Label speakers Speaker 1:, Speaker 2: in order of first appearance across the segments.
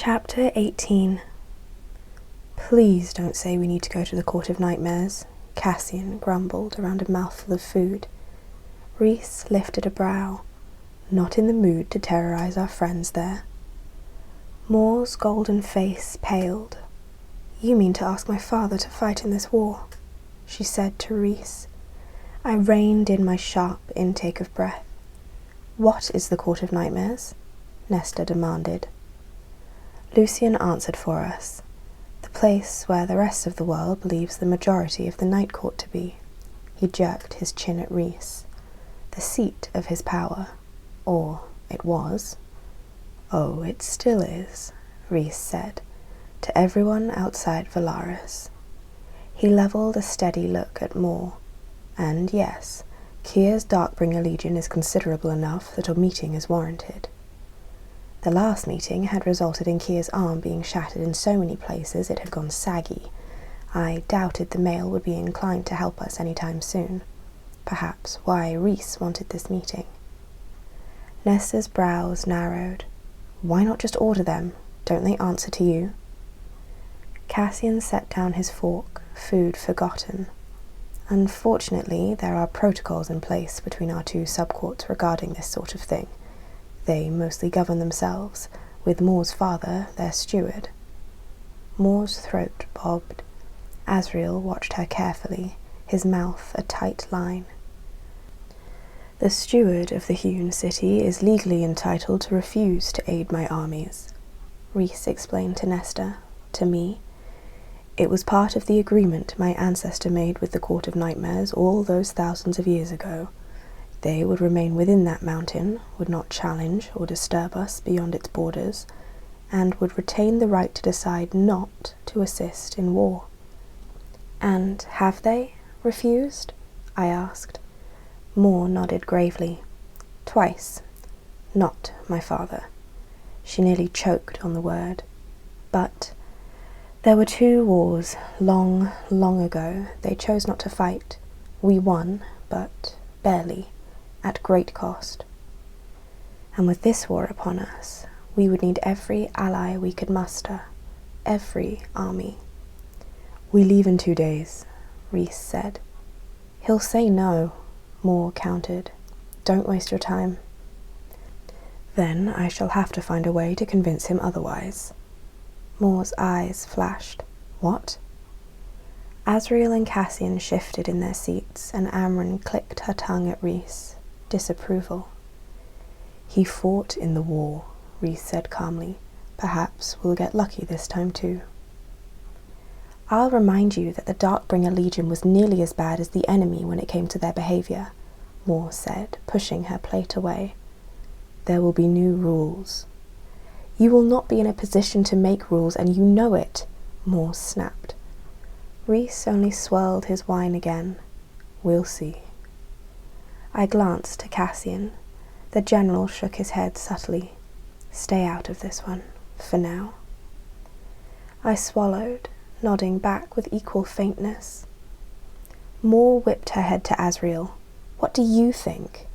Speaker 1: Chapter 18. Please don't say we need to go to the Court of Nightmares, Cassian grumbled around a mouthful of food. Rhys lifted a brow, not in the mood to terrorize our friends there. Moore's golden face paled. You mean to ask my father to fight in this war? She said to Rhys. I reined in my sharp intake of breath. What is the Court of Nightmares? Nesta demanded. Lucian answered for us. The place where the rest of the world believes the majority of the Night Court to be. He jerked his chin at Rhys. The seat of his power. Or it was. Oh, it still is, Rhys said, to everyone outside Valaris. He levelled a steady look at Moore. And yes, Kyr's Darkbringer Legion is considerable enough that a meeting is warranted. The last meeting had resulted in Kyr's arm being shattered in so many places it had gone saggy. I doubted the male would be inclined to help us any time soon. Perhaps why Rhys wanted this meeting. Nesta's brows narrowed. Why not just order them? Don't they answer to you? Cassian set down his fork, food forgotten. Unfortunately, there are protocols in place between our two subcourts regarding this sort of thing. They mostly govern themselves, with Moore's father their steward. Moore's throat bobbed. Asriel watched her carefully, his mouth a tight line. The steward of the hewn city is legally entitled to refuse to aid my armies, Rhys explained to Nesta. To me, it was part of the agreement my ancestor made with the Court of Nightmares all those thousands of years ago. They would remain within that mountain, would not challenge or disturb us beyond its borders, and would retain the right to decide not to assist in war. And have they refused? I asked. Moore nodded gravely. Twice. Not my father. She nearly choked on the word. But there were 2 wars, long, long ago. They chose not to fight. We won, but barely. At great cost. And with this war upon us, we would need every ally we could muster, every army. We leave in 2 days, Rhys said. He'll say no, Moore countered. Don't waste your time. Then I shall have to find a way to convince him otherwise. Moore's eyes flashed. What? Asriel and Cassian shifted in their seats, and Amren clicked her tongue at Rhys. Disapproval. He fought in the war, Rhys said calmly. Perhaps we'll get lucky this time too. I'll remind you that the Darkbringer Legion was nearly as bad as the enemy when it came to their behaviour, Moore said, pushing her plate away. There will be new rules. You will not be in a position to make rules, and you know it, Moore snapped. Rhys only swirled his wine again. We'll see. I glanced to Cassian. The general shook his head subtly. Stay out of this one, for now. I swallowed, nodding back with equal faintness. Moore whipped her head to Asriel. What do you think?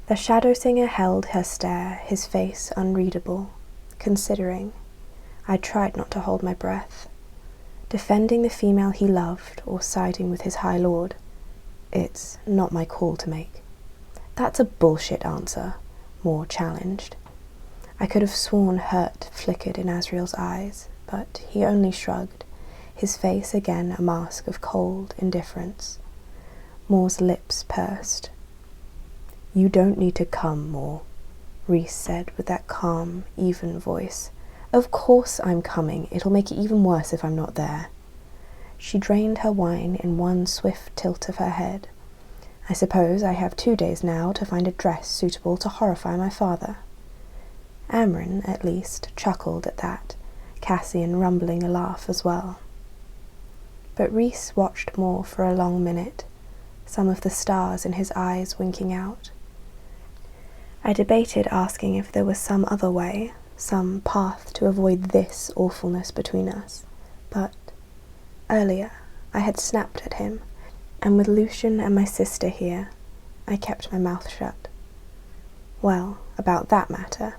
Speaker 1: The Shadow Singer held her stare, his face unreadable, considering. I tried not to hold my breath. Defending the female he loved, or siding with his High Lord. It's not my call to make. That's a bullshit answer, Moore challenged. I could have sworn hurt flickered in Asriel's eyes, but he only shrugged, his face again a mask of cold indifference. Moore's lips pursed. You don't need to come, Moore, Rhys said with that calm, even voice. Of course I'm coming. It'll make it even worse if I'm not there. She drained her wine in one swift tilt of her head. I suppose I have 2 days now to find a dress suitable to horrify my father. Amren, at least, chuckled at that, Cassian rumbling a laugh as well. But Rhys watched Moore for a long minute, some of the stars in his eyes winking out. I debated asking if there was some other way, some path to avoid this awfulness between us, but earlier, I had snapped at him, and with Lucian and my sister here, I kept my mouth shut. Well, about that matter.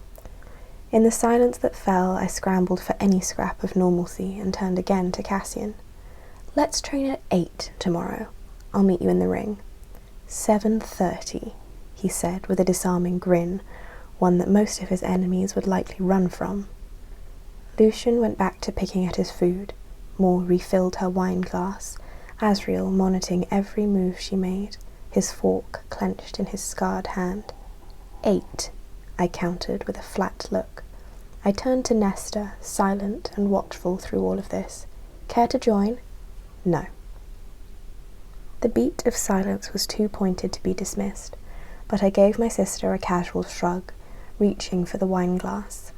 Speaker 1: In the silence that fell, I scrambled for any scrap of normalcy and turned again to Cassian. "Let's train at 8 tomorrow. I'll meet you in the ring." 7:30, he said with a disarming grin, one that most of his enemies would likely run from. Lucian went back to picking at his food. Moore refilled her wine glass, Asriel monitoring every move she made, his fork clenched in his scarred hand. 8, I countered with a flat look. I turned to Nesta, silent and watchful through all of this. "Care to join?" "No." The beat of silence was too pointed to be dismissed, but I gave my sister a casual shrug, reaching for the wine glass.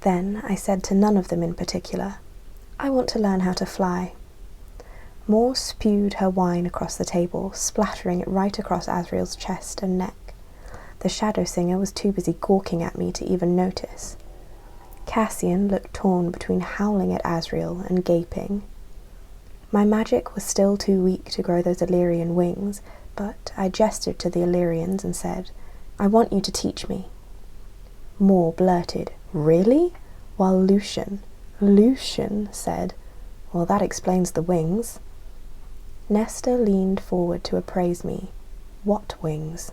Speaker 1: Then I said to none of them in particular, "I want to learn how to fly." Moore spewed her wine across the table, splattering it right across Asriel's chest and neck. The shadow singer was too busy gawking at me to even notice. Cassian looked torn between howling at Asriel and gaping. My magic was still too weak to grow those Illyrian wings, but I gestured to the Illyrians and said, "I want you to teach me." Moore blurted, "Really?" While Lucian said, "Well, that explains the wings." Nesta leaned forward to appraise me. "What wings?"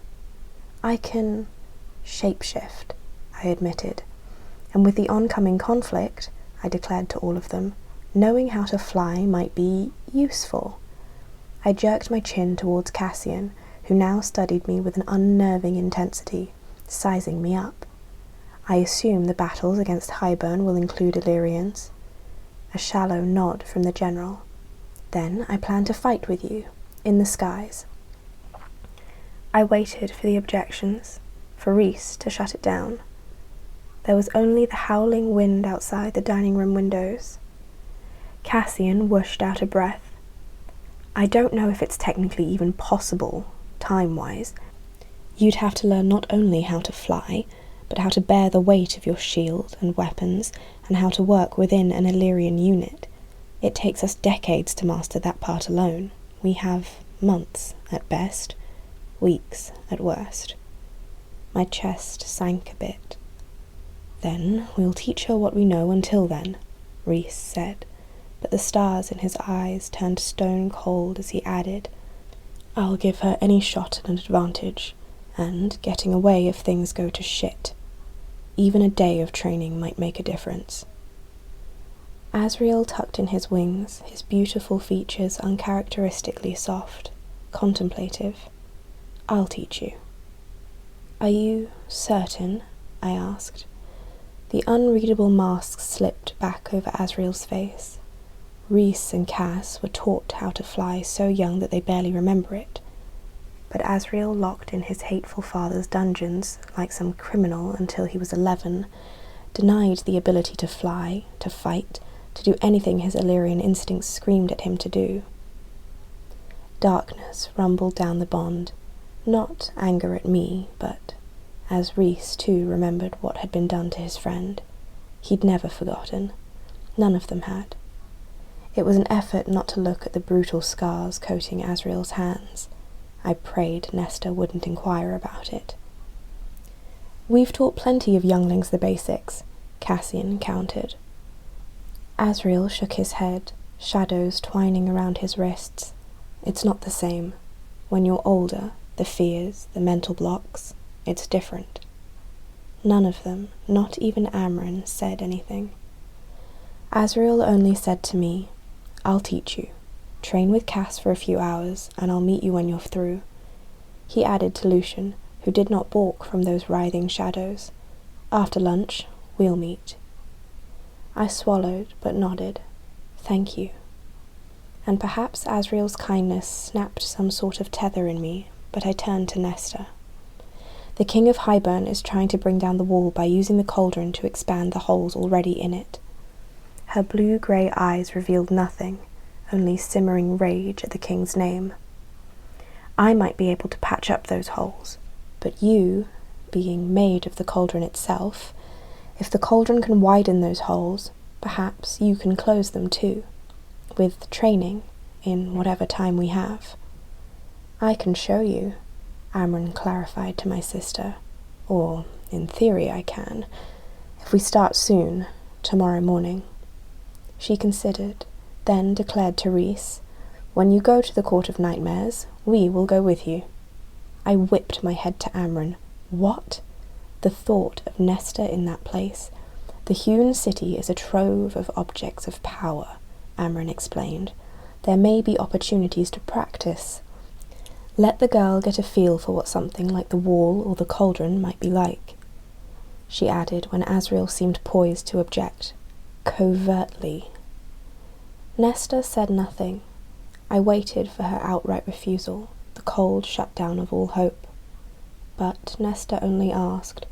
Speaker 1: "I can shapeshift," I admitted. And with the oncoming conflict, I declared to all of them, knowing how to fly might be useful. I jerked my chin towards Cassian, who now studied me with an unnerving intensity, sizing me up. "I assume the battles against Highburn will include Illyrians." A shallow nod from the general. "Then I plan to fight with you, in the skies." I waited for the objections, for Rhys to shut it down. There was only the howling wind outside the dining room windows. Cassian whooshed out a breath. "I don't know if it's technically even possible, time-wise. You'd have to learn not only how to fly, but how to bear the weight of your shield and weapons, and how to work within an Illyrian unit. It takes us decades to master that part alone. We have months at best, weeks at worst." My chest sank a bit. "Then we'll teach her what we know until then," Rhys said, but the stars in his eyes turned stone cold as he added, "I'll give her any shot at an advantage, and getting away if things go to shit. Even a day of training might make a difference." Asriel tucked in his wings, his beautiful features uncharacteristically soft, contemplative. "I'll teach you." "Are you certain?" I asked. The unreadable mask slipped back over Asriel's face. Rhys and Cass were taught how to fly so young that they barely remember it. But Asriel, locked in his hateful father's dungeons like some criminal until he was 11, denied the ability to fly, to fight, to do anything his Illyrian instincts screamed at him to do. Darkness rumbled down the bond, not anger at me, but as Rhys too remembered what had been done to his friend. He'd never forgotten. None of them had. It was an effort not to look at the brutal scars coating Asriel's hands. I prayed Nesta wouldn't inquire about it. "We've taught plenty of younglings the basics," Cassian countered. Asriel shook his head, shadows twining around his wrists. "It's not the same. When you're older, the fears, the mental blocks, it's different." None of them, not even Amren, said anything. Asriel only said to me, "I'll teach you. Train with Cass for a few hours, and I'll meet you when you're through." He added to Lucian, who did not balk from those writhing shadows, "After lunch, we'll meet." I swallowed, but nodded. "Thank you." And perhaps Asriel's kindness snapped some sort of tether in me, but I turned to Nesta. "The King of Highburn is trying to bring down the wall by using the cauldron to expand the holes already in it." Her blue-grey eyes revealed nothing, only simmering rage at the king's name. "I might be able to patch up those holes, but you, being made of the cauldron itself, if the cauldron can widen those holes, perhaps you can close them too, with training, in whatever time we have." "I can show you," Amren clarified to my sister, "or, in theory, I can. If we start soon, tomorrow morning. She considered, then declared to Rhys, "When you go to the Court of Nightmares, we will go with you." I whipped my head to Amren. What? The thought of Nesta in that place. The hewn city is a trove of objects of power, Amren explained. There may be opportunities to practice. Let the girl get a feel for what something like the wall or the cauldron might be like. She added when Asriel seemed poised to object. Covertly. Nesta said nothing. I waited for her outright refusal, the cold shutdown of all hope. But Nesta only asked,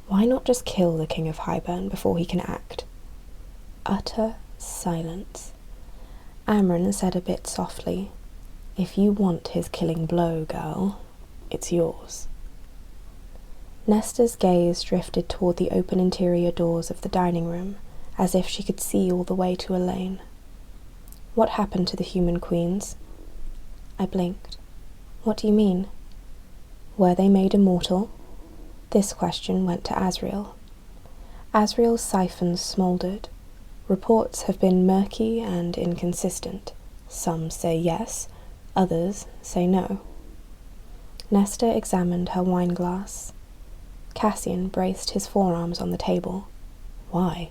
Speaker 1: "Why not just kill the King of Hybern before he can act?" Utter silence. Amren said a bit softly, "If you want his killing blow, girl, it's yours." Nesta's gaze drifted toward the open interior doors of the dining room, as if she could see all the way to Elaine. "What happened to the human queens?" I blinked. "What do you mean?" "Were they made immortal?" This question went to Asriel. Asriel's siphons smouldered. Reports have been murky and inconsistent. Some say yes, others say no. Nesta examined her wineglass. Cassian braced his forearms on the table. Why?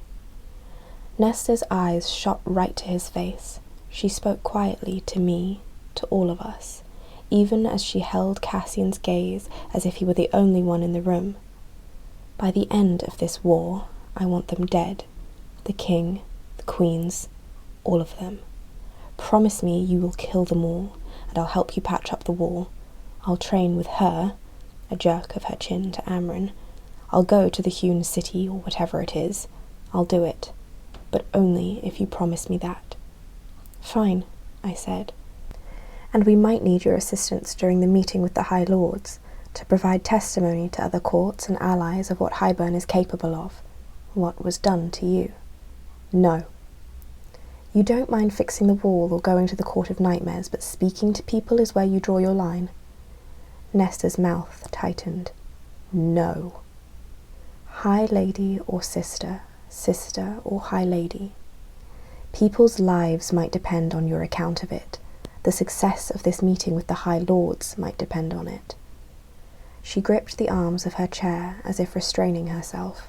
Speaker 1: Nesta's eyes shot right to his face. She spoke quietly to me, to all of us, even as she held Cassian's gaze as if he were the only one in the room. "By the end of this war, I want them dead. The king, the queens, all of them. Promise me you will kill them all, and I'll help you patch up the wall. I'll train with her," a jerk of her chin to Amren. "I'll go to the hewn city, or whatever it is. I'll do it. But only if you promise me that." "Fine," I said. "And we might need your assistance during the meeting with the High Lords, to provide testimony to other courts and allies of what Hybern is capable of. What was done to you." "No." "You don't mind fixing the wall or going to the Court of Nightmares, but speaking to people is where you draw your line?" Nesta's mouth tightened. "No." High Lady or sister, sister or High Lady. People's lives might depend on your account of it. The success of this meeting with the High Lords might depend on it. She gripped the arms of her chair as if restraining herself.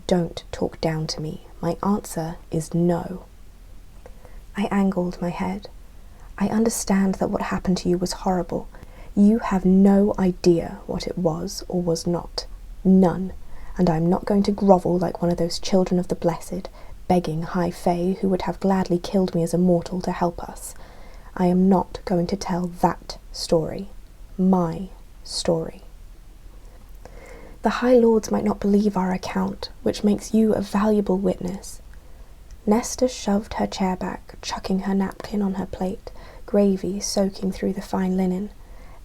Speaker 1: "Don't talk down to me. My answer is no." I angled my head. "I understand that what happened to you was horrible. You have no idea what it was or was not. None. And I'm not going to grovel like one of those children of the blessed, begging High Fae who would have gladly killed me as a mortal to help us. I am not going to tell that story. My story. The High Lords might not believe our account, which makes you a valuable witness." Nesta shoved her chair back, chucking her napkin on her plate, gravy soaking through the fine linen.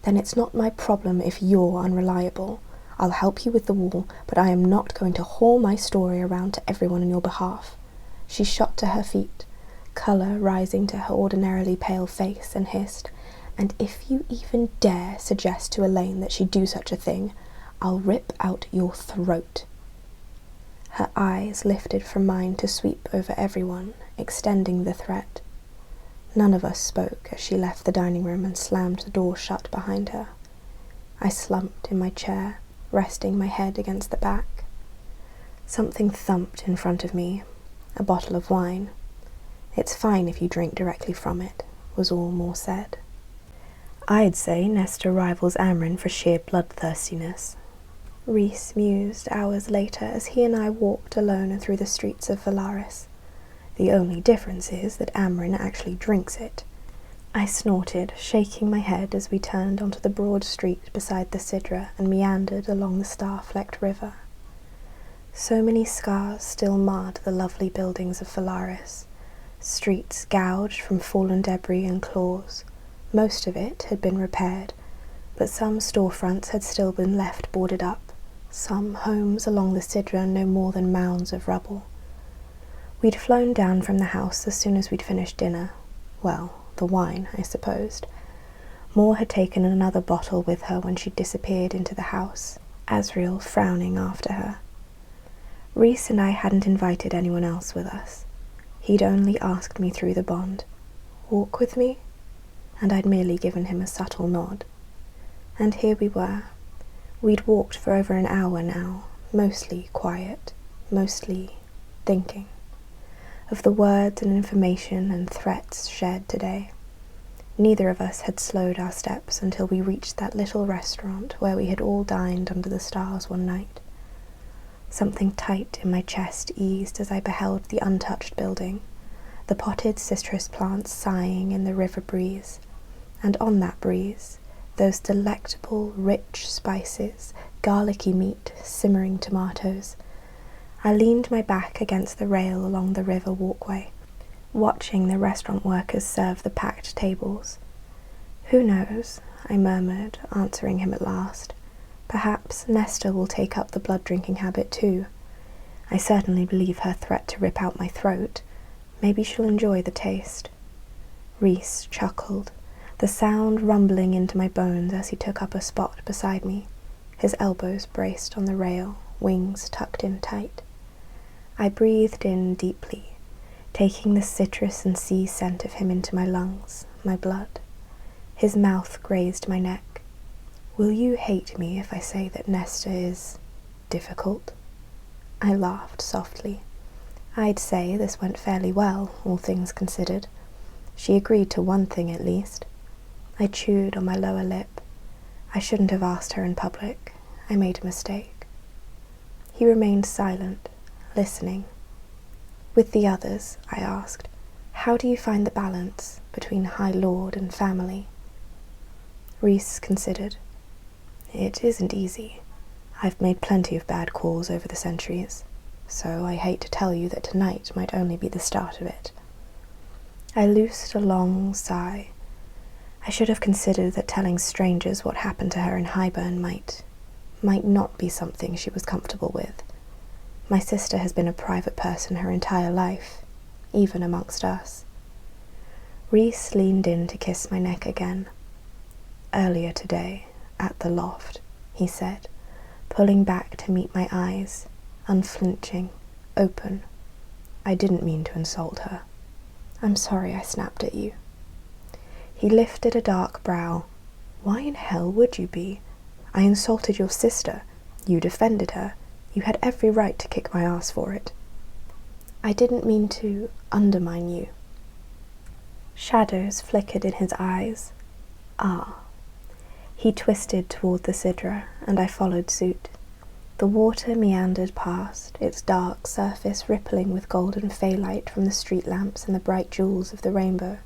Speaker 1: "Then it's not my problem if you're unreliable. I'll help you with the wall, but I am not going to haul my story around to everyone on your behalf." She shot to her feet, colour rising to her ordinarily pale face, and hissed, "And if you even dare suggest to Elaine that she do such a thing, I'll rip out your throat." Her eyes lifted from mine to sweep over everyone, extending the threat. None of us spoke as she left the dining room and slammed the door shut behind her. I slumped in my chair, resting my head against the back. Something thumped in front of me, a bottle of wine. "It's fine if you drink directly from it," was all Moore said. "I'd say Nesta rivals Amren for sheer bloodthirstiness," Rhys mused hours later as he and I walked alone through the streets of Valaris. "The only difference is that Amren actually drinks it." I snorted, shaking my head as we turned onto the broad street beside the Sidra and meandered along the star-flecked river. So many scars still marred the lovely buildings of Valaris, streets gouged from fallen debris and claws. Most of it had been repaired, but some storefronts had still been left boarded up, some homes along the Sidra no more than mounds of rubble. We'd flown down from the house as soon as we'd finished dinner. Well, the wine, I supposed. Moore had taken another bottle with her when she disappeared into the house, Asriel frowning after her. Reese and I hadn't invited anyone else with us. He'd only asked me through the bond, "Walk with me?" And I'd merely given him a subtle nod. And here we were. We'd walked for over an hour now, mostly quiet, mostly thinking of the words and information and threats shared today. Neither of us had slowed our steps until we reached that little restaurant where we had all dined under the stars one night. Something tight in my chest eased as I beheld the untouched building, the potted citrus plants sighing in the river breeze, and on that breeze, those delectable, rich spices, garlicky meat, simmering tomatoes. I leaned my back against the rail along the river walkway, watching the restaurant workers serve the packed tables. "Who knows?" I murmured, answering him at last. "Perhaps Nesta will take up the blood-drinking habit too. I certainly believe her threat to rip out my throat. Maybe she'll enjoy the taste." Reese chuckled, the sound rumbling into my bones as he took up a spot beside me, his elbows braced on the rail, wings tucked in tight. I breathed in deeply, taking the citrus and sea scent of him into my lungs, my blood. His mouth grazed my neck. "Will you hate me if I say that Nesta is difficult?" I laughed softly. I'd say this went fairly well, all things considered. She agreed to one thing at least. I chewed on my lower lip. I shouldn't have asked her in public. I made a mistake. He remained silent, listening. "With the others," I asked, "how do you find the balance between High Lord and family?" Reese considered. "It isn't easy. I've made plenty of bad calls over the centuries, so I hate to tell you that tonight might only be the start of it." I loosed a long sigh. I should have considered that telling strangers what happened to her in Highburn might not be something she was comfortable with. My sister has been a private person her entire life, even amongst us. Reese leaned in to kiss my neck again. "Earlier today, at the loft," he said, pulling back to meet my eyes, unflinching, open. "I didn't mean to insult her. I'm sorry I snapped at you." He lifted a dark brow. "Why in hell would you be? I insulted your sister. You defended her. You had every right to kick my ass for it." "I didn't mean to undermine you." Shadows flickered in his eyes. "Ah." He twisted toward the Sidra, and I followed suit. The water meandered past, its dark surface rippling with golden phalite from the street lamps and the bright jewels of the rainbow.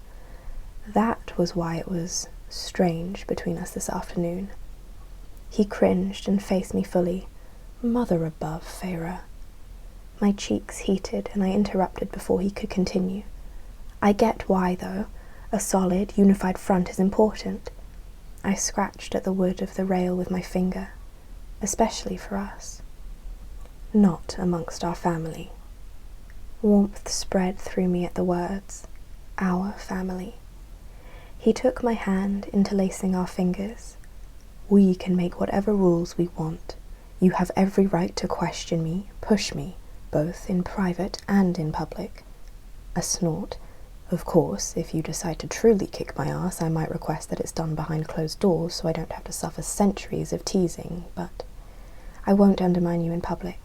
Speaker 1: That was why it was strange between us this afternoon. He cringed and faced me fully. "Mother above, Feyre." My cheeks heated, and I interrupted before he could continue. "I get why, though. A solid, unified front is important." I scratched at the wood of the rail with my finger. "Especially for us." "Not amongst our family." Warmth spread through me at the words. Our family. He took my hand, interlacing our fingers. "We can make whatever rules we want. You have every right to question me, push me, both in private and in public." A snort. "Of course, if you decide to truly kick my ass, I might request that it's done behind closed doors so I don't have to suffer centuries of teasing, but I won't undermine you in public,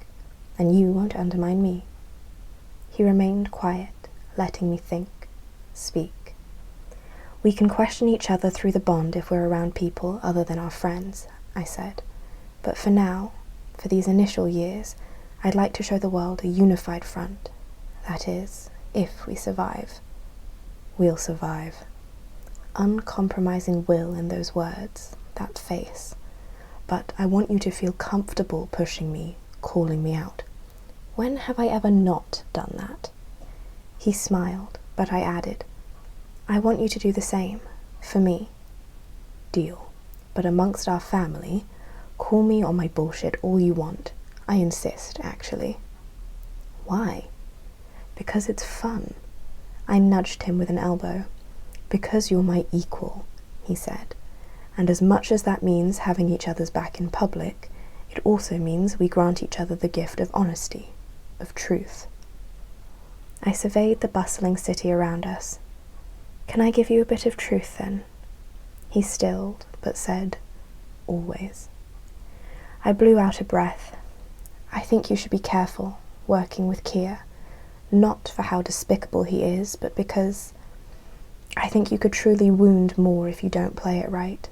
Speaker 1: and you won't undermine me." He remained quiet, letting me think, speak. "We can question each other through the bond if we're around people other than our friends," I said. "But for now, for these initial years, I'd like to show the world a unified front. That is, if we survive." "We'll survive." Uncompromising will in those words, that face. "But I want you to feel comfortable pushing me, calling me out. When have I ever not done that?" He smiled, but I added, "I want you to do the same, for me." "Deal. But amongst our family, call me on my bullshit all you want. I insist, actually." "Why?" "Because it's fun." I nudged him with an elbow. "Because you're my equal," he said. "And as much as that means having each other's back in public, it also means we grant each other the gift of honesty. of truth. I surveyed the bustling city around us. Can I give you a bit of truth, then? He stilled, but said, always. I blew out a breath. I think you should be careful, working with Keir. Not for how despicable he is, but because I think you could truly wound more if you don't play it right.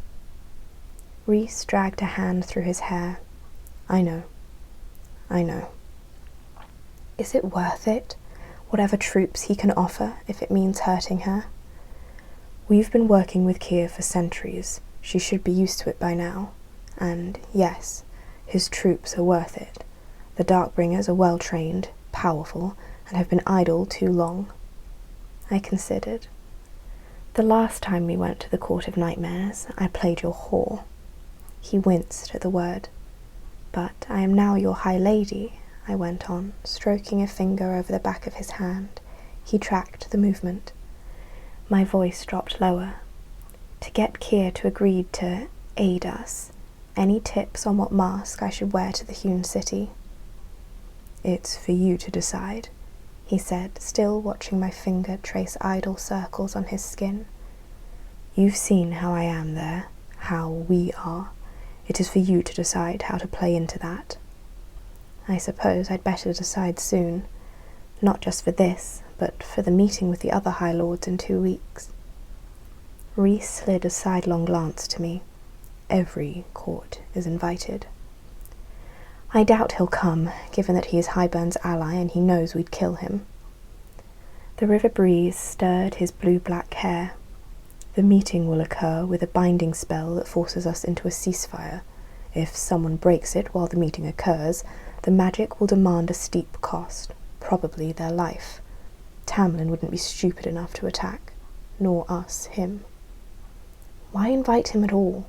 Speaker 1: Rhys dragged a hand through his hair. I know. Is it worth it? Whatever troops he can offer, if it means hurting her? We've been working with Keir for centuries. She should be used to it by now. And, yes, his troops are worth it. The Darkbringers are well-trained, powerful, and have been idle too long. I considered. The last time we went to the Court of Nightmares, I played your whore. He winced at the word. But I am now your High Lady, I went on, stroking a finger over the back of his hand. He tracked the movement. My voice dropped lower. To get Keir to agree to aid us, any tips on what mask I should wear to the hewn city? It's for you to decide, he said, still watching my finger trace idle circles on his skin. You've seen how I am there, how we are. It is for you to decide how to play into that. I suppose I'd better decide soon, not just for this, but for the meeting with the other High Lords in 2 weeks. Rhys slid a sidelong glance to me. Every court is invited. I doubt he'll come, given that he is Hybern's ally and he knows we'd kill him. The river breeze stirred his blue-black hair. The meeting will occur with a binding spell that forces us into a ceasefire. If someone breaks it while the meeting occurs, the magic will demand a steep cost, probably their life. Tamlin wouldn't be stupid enough to attack, nor us him. Why invite him at all?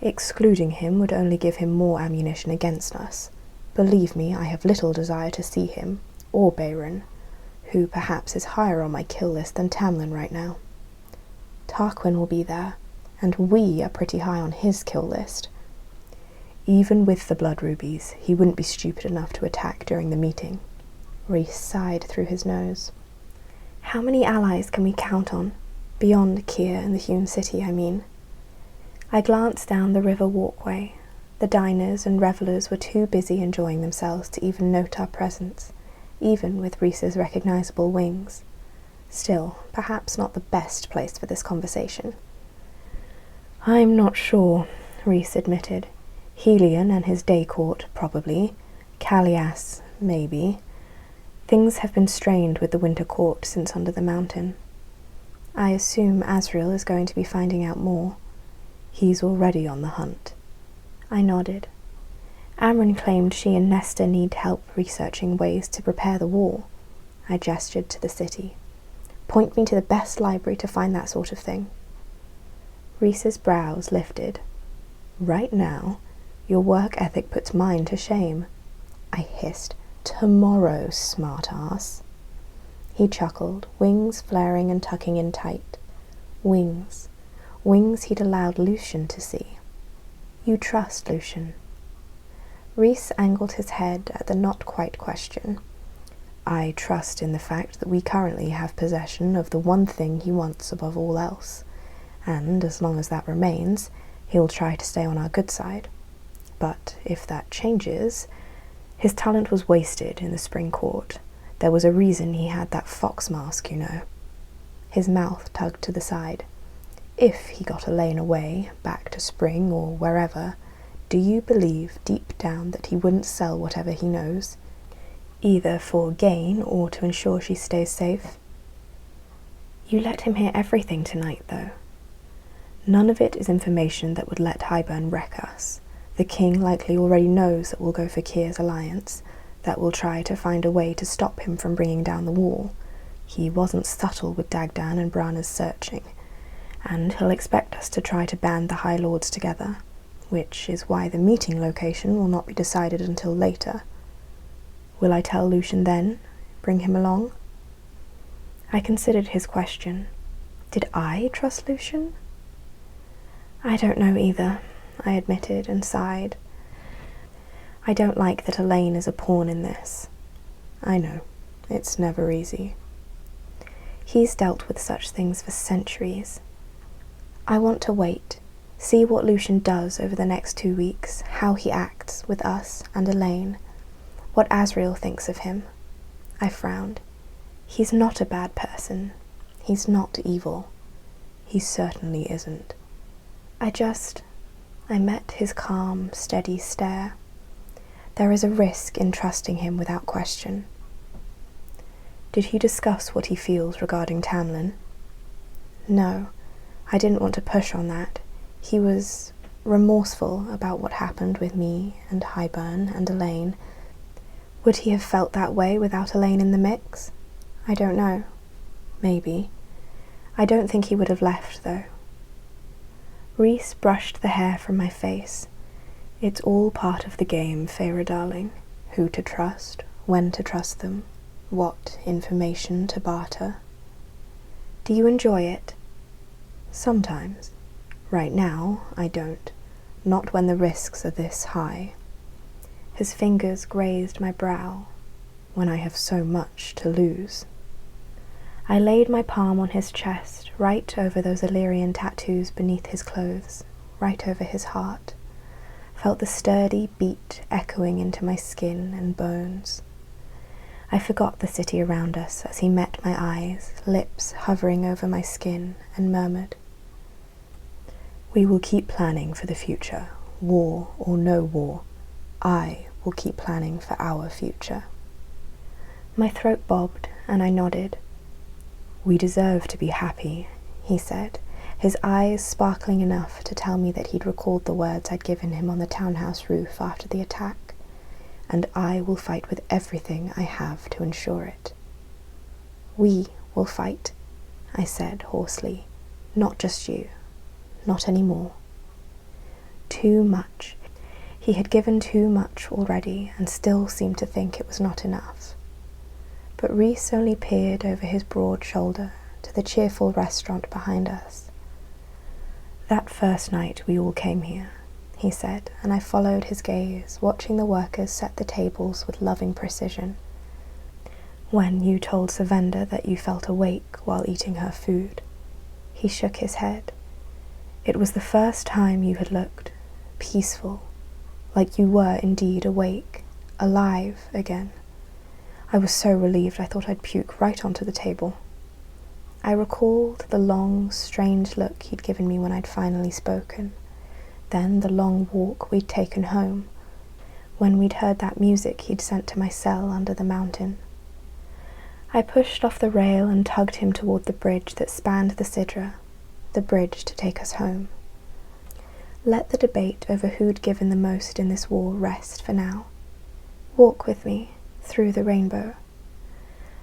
Speaker 1: Excluding him would only give him more ammunition against us. Believe me, I have little desire to see him, or Bayron, who perhaps is higher on my kill list than Tamlin right now. Tarquin will be there, and we are pretty high on his kill list. Even with the blood rubies, he wouldn't be stupid enough to attack during the meeting. Rhys sighed through his nose. How many allies can we count on? Beyond Keir and the hewn city, I mean. I glanced down the river walkway. The diners and revellers were too busy enjoying themselves to even note our presence, even with Rhys's recognisable wings. Still, perhaps not the best place for this conversation. I'm not sure, Rhys admitted. Helion and his day court, probably. Callias, maybe. Things have been strained with the winter court since Under the Mountain. I assume Asriel is going to be finding out more. He's already on the hunt. I nodded. Amren claimed she and Nesta need help researching ways to prepare the wall. I gestured to the city. Point me to the best library to find that sort of thing. Rhys's brows lifted. Right now, your work ethic puts mine to shame. I hissed. Tomorrow, smart-ass. He chuckled, wings flaring and tucking in tight. Wings. Wings he'd allowed Lucian to see. You trust Lucian. Rhys angled his head at the not-quite question. I trust in the fact that we currently have possession of the one thing he wants above all else, and as long as that remains, he'll try to stay on our good side. But if that changes, his talent was wasted in the Spring Court. There was a reason he had that fox mask, you know. His mouth tugged to the side. If he got Elaine away, back to Spring or wherever, do you believe deep down that he wouldn't sell whatever he knows, either for gain or to ensure she stays safe? You let him hear everything tonight, though. None of it is information that would let Hybern wreck us. The king likely already knows that we'll go for Keir's alliance, that we'll try to find a way to stop him from bringing down the wall. He wasn't subtle with Dagdan and Brana's searching, and he'll expect us to try to band the High Lords together, which is why the meeting location will not be decided until later. Will I tell Lucian then? Bring him along? I considered his question. Did I trust Lucian? I don't know either, I admitted and sighed. I don't like that Elaine is a pawn in this. I know, it's never easy. He's dealt with such things for centuries. I want to wait, see what Lucian does over the next 2 weeks, how he acts with us and Elaine, what Asriel thinks of him. I frowned. He's not a bad person. He's not evil. He certainly isn't. I met his calm, steady stare. There is a risk in trusting him without question. Did he discuss what he feels regarding Tamlin? No, I didn't want to push on that. He was remorseful about what happened with me and Highburn and Elaine. Would he have felt that way without Elaine in the mix? I don't know. Maybe. I don't think he would have left, though. Rhys brushed the hair from my face. It's all part of the game, Feyre darling. Who to trust, when to trust them, what information to barter. Do you enjoy it? Sometimes. Right now, I don't. Not when the risks are this high. His fingers grazed my brow, when I have so much to lose. I laid my palm on his chest, right over those Illyrian tattoos beneath his clothes, right over his heart. Felt the sturdy beat echoing into my skin and bones. I forgot the city around us as he met my eyes, lips hovering over my skin, and murmured, "We will keep planning for the future, war or no war. I will keep planning for our future." My throat bobbed, and I nodded. "We deserve to be happy," he said, his eyes sparkling enough to tell me that he'd recalled the words I'd given him on the townhouse roof after the attack, "and I will fight with everything I have to ensure it." "We will fight," I said hoarsely, "not just you, not anymore." Too much. He had given too much already and still seemed to think it was not enough. But Rhys only peered over his broad shoulder to the cheerful restaurant behind us. "That first night we all came here," he said, and I followed his gaze, watching the workers set the tables with loving precision. "When you told Savenda that you felt awake while eating her food." He shook his head. "It was the first time you had looked peaceful, like you were indeed awake, alive again. I was so relieved I thought I'd puke right onto the table." I recalled the long, strange look he'd given me when I'd finally spoken, then the long walk we'd taken home, when we'd heard that music he'd sent to my cell under the mountain. I pushed off the rail and tugged him toward the bridge that spanned the Sidra, the bridge to take us home. Let the debate over who'd given the most in this war rest for now. Walk with me through the rainbow.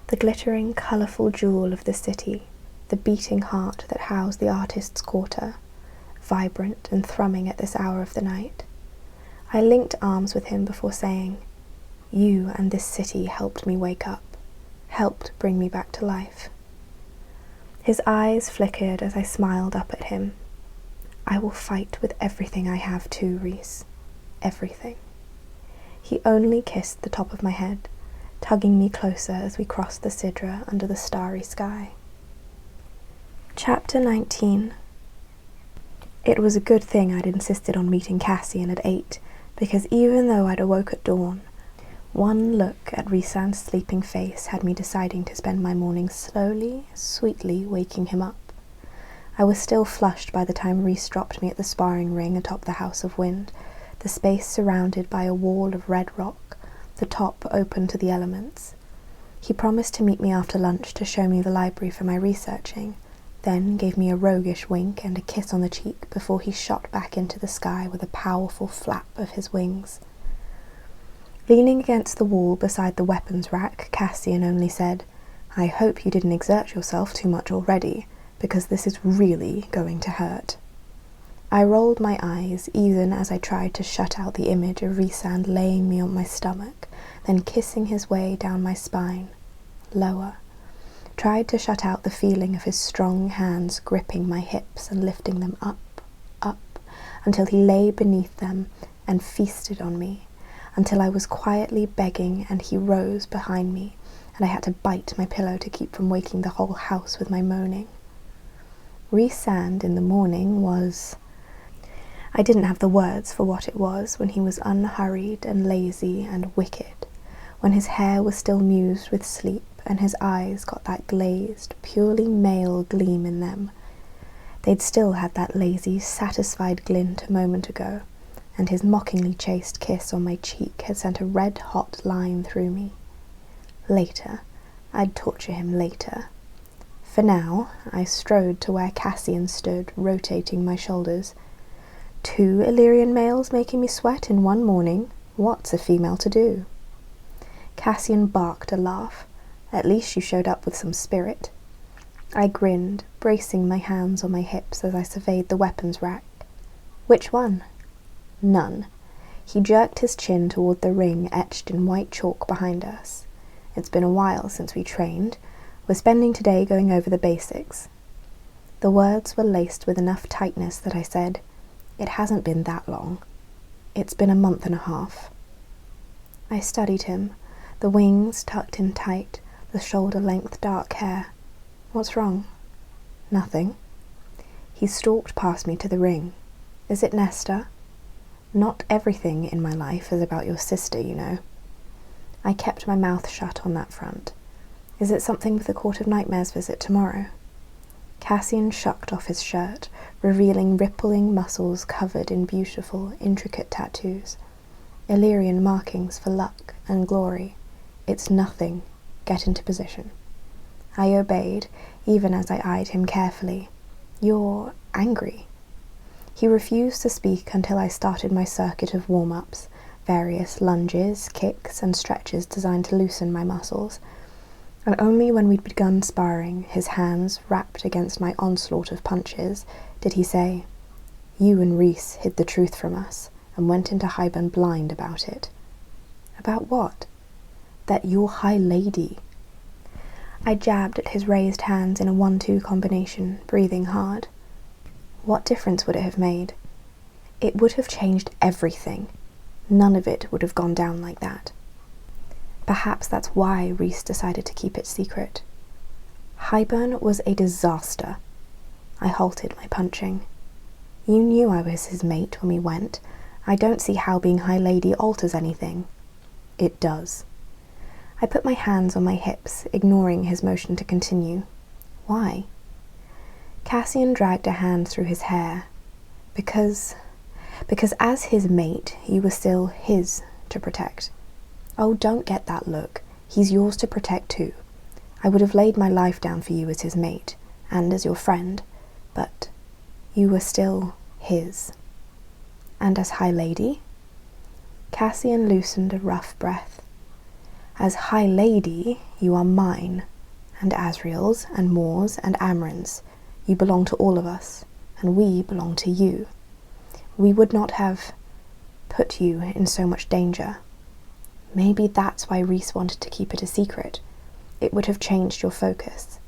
Speaker 1: The glittering, colourful jewel of the city, the beating heart that housed the artist's quarter, vibrant and thrumming at this hour of the night. I linked arms with him before saying, "You and this city helped me wake up, helped bring me back to life." His eyes flickered as I smiled up at him. "I will fight with everything I have too, Rhys. Everything." He only kissed the top of my head, tugging me closer as we crossed the Sidra under the starry sky. Chapter 19. It was a good thing I'd insisted on meeting Cassian at 8, because even though I'd awoke at dawn, one look at Rhysand's sleeping face had me deciding to spend my morning slowly, sweetly waking him up. I was still flushed by the time Rhys dropped me at the sparring ring atop the House of Wind, the space surrounded by a wall of red rock, the top open to the elements. He promised to meet me after lunch to show me the library for my researching, then gave me a roguish wink and a kiss on the cheek before he shot back into the sky with a powerful flap of his wings. Leaning against the wall beside the weapons rack, Cassian only said, "I hope you didn't exert yourself too much already, because this is really going to hurt." I rolled my eyes even as I tried to shut out the image of Rhysand laying me on my stomach, then kissing his way down my spine, lower. Tried to shut out the feeling of his strong hands gripping my hips and lifting them up, until he lay beneath them and feasted on me, until I was quietly begging and he rose behind me, and I had to bite my pillow to keep from waking the whole house with my moaning. Rhys Sand in the morning was... I didn't have the words for what it was when he was unhurried and lazy and wicked, when his hair was still mused with sleep and his eyes got that glazed, purely male gleam in them. They'd still had that lazy, satisfied glint a moment ago, and his mockingly chaste kiss on my cheek had sent a red-hot line through me. Later, I'd torture him later. For now, I strode to where Cassian stood, rotating my shoulders. 2 Illyrian males making me sweat in one morning? What's a female to do? Cassian barked a laugh. At least you showed up with some spirit. I grinned, bracing my hands on my hips as I surveyed the weapons rack. Which one? None. He jerked his chin toward the ring etched in white chalk behind us. It's been a while since we trained. We're spending today going over the basics. The words were laced with enough tightness that I said, "It hasn't been that long. It's been a month and a half." I studied him, the wings tucked in tight, the shoulder-length dark hair. What's wrong? Nothing. He stalked past me to the ring. Is it Nesta? Not everything in my life is about your sister, you know. I kept my mouth shut on that front. Is it something with the Court of Nightmares visit tomorrow? Cassian shucked off his shirt, revealing rippling muscles covered in beautiful, intricate tattoos. Illyrian markings for luck and glory. It's nothing. Get into position. I obeyed, even as I eyed him carefully. You're angry. He refused to speak until I started my circuit of warm-ups, various lunges, kicks, and stretches designed to loosen my muscles. And only when we'd begun sparring, his hands wrapped against my onslaught of punches, did he say, "You and Rhys hid the truth from us, and went into Highburn blind about it." About what? That you're High Lady. I jabbed at his raised hands in a 1-2 combination, breathing hard. What difference would it have made? It would have changed everything. None of it would have gone down like that. Perhaps that's why Rhys decided to keep it secret. Highburn was a disaster. I halted my punching. You knew I was his mate when we went. I don't see how being High Lady alters anything. It does. I put my hands on my hips, ignoring his motion to continue. Why? Cassian dragged a hand through his hair. Because as his mate, you were still his to protect. Oh, don't get that look. He's yours to protect too. I would have laid my life down for you as his mate, and as your friend, but you were still his. And as High Lady? Cassian loosened a rough breath. As High Lady, you are mine, and Asriel's, and Mor's, and Amren's. You belong to all of us, and we belong to you. We would not have put you in so much danger. Maybe that's why Rhys wanted to keep it a secret. It would have changed your focus.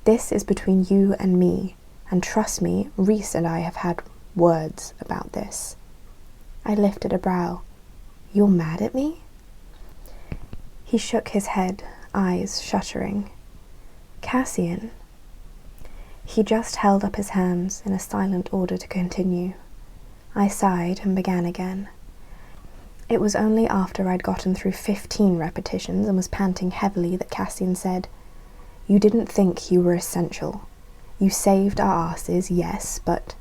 Speaker 1: This is between you and me, and trust me, Rhys and I have had words about this. I lifted a brow. You're mad at me? He shook his head, eyes shuttering. Cassian. He just held up his hands in a silent order to continue. I sighed and began again. It was only after I'd gotten through 15 repetitions and was panting heavily that Cassian said, "You didn't think you were essential. You saved our asses, yes, but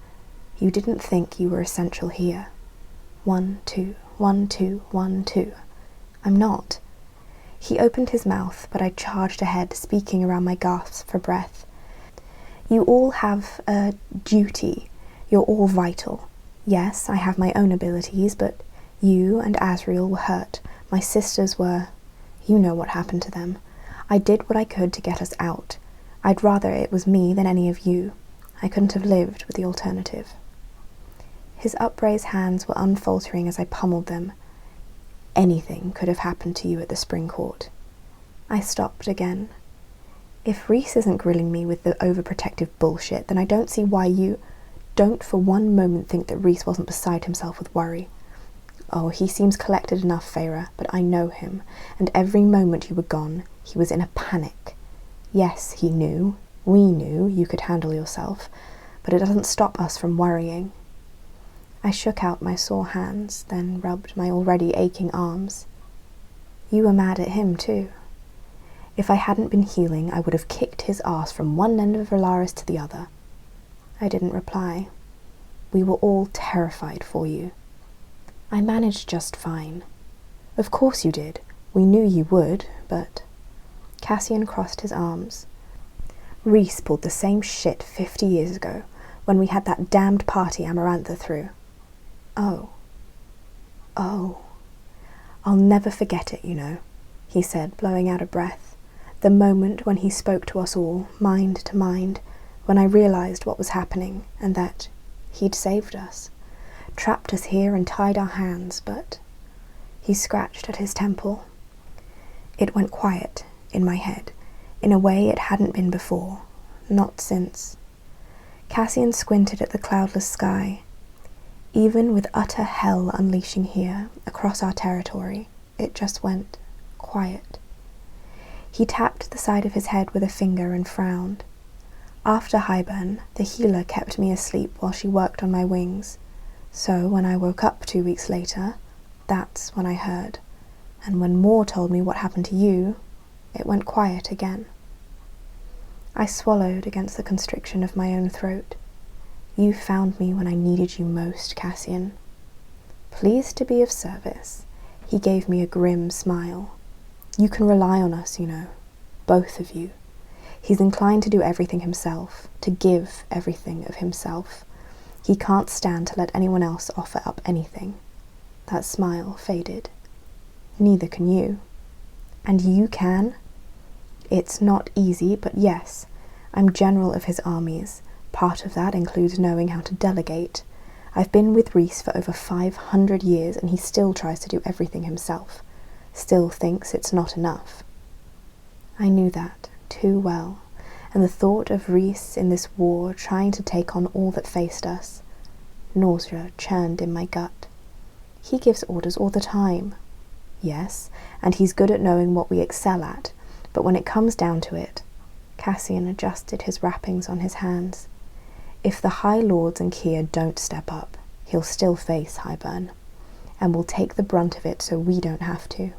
Speaker 1: you didn't think you were essential here. 1, 2, 1, 2, 1, 2. I'm not." He opened his mouth, but I charged ahead, speaking around my gasps for breath. You all have a duty. You're all vital. Yes, I have my own abilities, but you and Asriel were hurt. My sisters were... You know what happened to them. I did what I could to get us out. I'd rather it was me than any of you. I couldn't have lived with the alternative. His upraised hands were unfaltering as I pummeled them. Anything could have happened to you at the Spring Court. I stopped again. If Rhys isn't grilling me with the overprotective bullshit, then I don't see why you... Don't for one moment think that Rhys wasn't beside himself with worry. Oh, he seems collected enough, Feyre, but I know him, and every moment you were gone, he was in a panic. Yes, he knew, we knew you could handle yourself, but it doesn't stop us from worrying. I shook out my sore hands, then rubbed my already aching arms. You were mad at him, too. If I hadn't been healing, I would have kicked his ass from one end of Valaris to the other. I didn't reply. We were all terrified for you. I managed just fine. Of course you did. We knew you would, but... Cassian crossed his arms. Rhys pulled the same shit 50 years ago, when we had that damned party Amarantha threw. Oh. I'll never forget it, you know, he said, blowing out a breath. The moment when he spoke to us all, mind to mind, when I realised what was happening, and that he'd saved us. Trapped us here and tied our hands, but... He scratched at his temple. It went quiet, in my head, in a way it hadn't been before, not since. Cassian squinted at the cloudless sky. Even with utter hell unleashing here, across our territory, it just went quiet. He tapped the side of his head with a finger and frowned. After Hybern, the healer kept me asleep while she worked on my wings, so when I woke up 2 weeks later, that's when I heard, and when Moore told me what happened to you, it went quiet again. I swallowed against the constriction of my own throat. You found me when I needed you most, Cassian. Pleased to be of service, he gave me a grim smile. You can rely on us, you know, both of you. He's inclined to do everything himself, to give everything of himself. He can't stand to let anyone else offer up anything. That smile faded. Neither can you. And you can? It's not easy, but yes, I'm general of his armies. Part of that includes knowing how to delegate. I've been with Rhys for over 500 years and he still tries to do everything himself. Still thinks it's not enough. I knew that too well, and the thought of Rhys in this war trying to take on all that faced us, nausea churned in my gut. He gives orders all the time. Yes, and he's good at knowing what we excel at, but when it comes down to it, Cassian adjusted his wrappings on his hands. If the High Lords and Keir don't step up, he'll still face Hybern, and will take the brunt of it so we don't have to.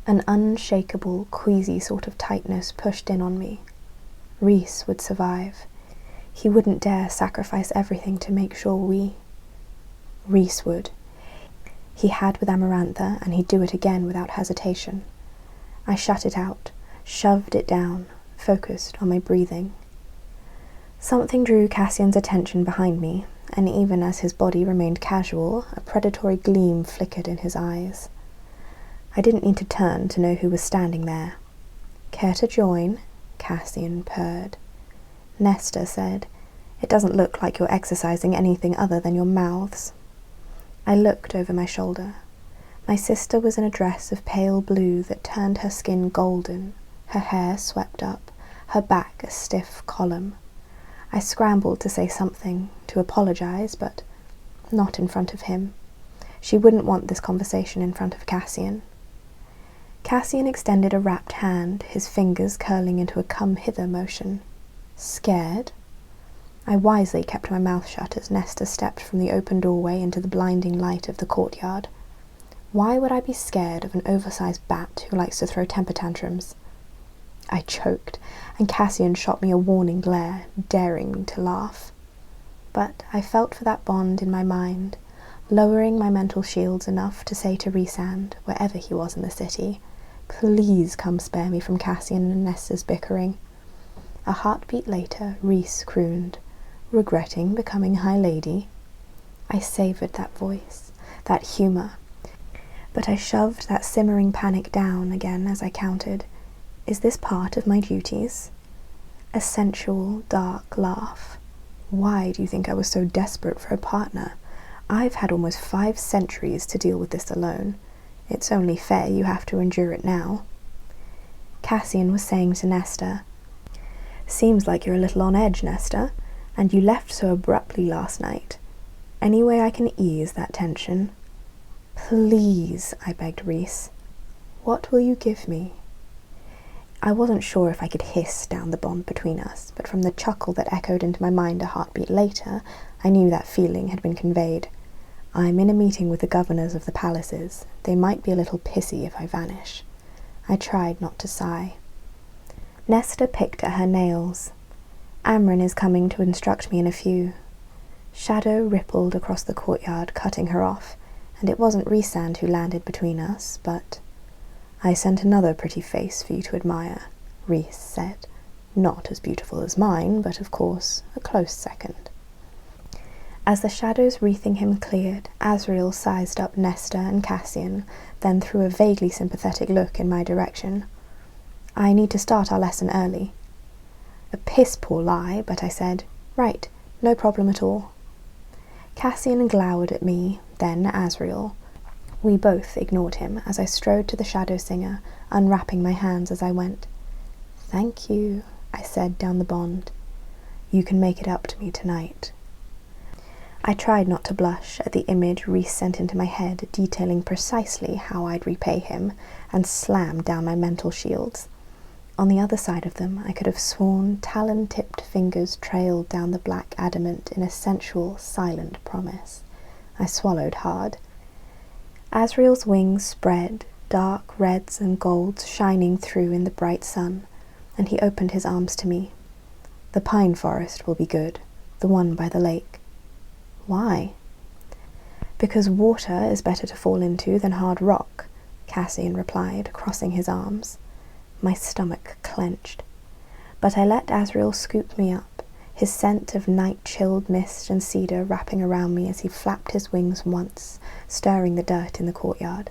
Speaker 1: An unshakable, queasy sort of tightness pushed in on me. Rhys would survive. He wouldn't dare sacrifice everything to make sure we... Rhys would. He had with Amarantha, and he'd do it again without hesitation. I shut it out, shoved it down, focused on my breathing. Something drew Cassian's attention behind me, and even as his body remained casual, a predatory gleam flickered in his eyes. I didn't need to turn to know who was standing there. Care to join? Cassian purred. Nesta said, It doesn't look like you're exercising anything other than your mouths. I looked over my shoulder. My sister was in a dress of pale blue that turned her skin golden, her hair swept up, her back a stiff column. I scrambled to say something, to apologize, but not in front of him. She wouldn't want this conversation in front of Cassian. Cassian extended a wrapped hand, his fingers curling into a come-hither motion. Scared? I wisely kept my mouth shut as Nesta stepped from the open doorway into the blinding light of the courtyard. Why would I be scared of an oversized bat who likes to throw temper tantrums? I choked, and Cassian shot me a warning glare, daring me to laugh. But I felt for that bond in my mind, lowering my mental shields enough to say to Rhysand, wherever he was in the city, Please come spare me from Cassian and Nesta's bickering. A heartbeat later, Rhys crooned, regretting becoming High Lady. I savoured that voice, that humour, but I shoved that simmering panic down again as I counted. Is this part of my duties? A sensual, dark laugh. Why do you think I was so desperate for a partner? I've had almost 5 centuries to deal with this alone. It's only fair you have to endure it now. Cassian was saying to Nesta, Seems like you're a little on edge, Nesta, and you left so abruptly last night. Any way I can ease that tension? Please, I begged Reese. What will you give me? I wasn't sure if I could hiss down the bond between us, but from the chuckle that echoed into my mind a heartbeat later, I knew that feeling had been conveyed. I'm in a meeting with the governors of the palaces. They might be a little pissy if I vanish. I tried not to sigh. Nesta picked at her nails. Amryn is coming to instruct me in a few. Shadow rippled across the courtyard, cutting her off, and it wasn't Rhysand who landed between us, but... I sent another pretty face for you to admire, Rhys said. Not as beautiful as mine, but of course a close second. As the shadows wreathing him cleared, Asriel sized up Nesta and Cassian, then threw a vaguely sympathetic look in my direction. I need to start our lesson early. A piss-poor lie, but I said, right, no problem at all. Cassian glowered at me, then Asriel. We both ignored him as I strode to the Shadow Singer, unwrapping my hands as I went. Thank you, I said down the bond. You can make it up to me tonight. I tried not to blush at the image Rhys sent into my head detailing precisely how I'd repay him, and slammed down my mental shields. On the other side of them I could have sworn talon-tipped fingers trailed down the black adamant in a sensual, silent promise. I swallowed hard. Asriel's wings spread, dark reds and golds shining through in the bright sun, and he opened his arms to me. The pine forest will be good, the one by the lake. Why? Because water is better to fall into than hard rock, Cassian replied, crossing his arms. My stomach clenched. But I let Asriel scoop me up, his scent of night-chilled mist and cedar wrapping around me as he flapped his wings once, stirring the dirt in the courtyard.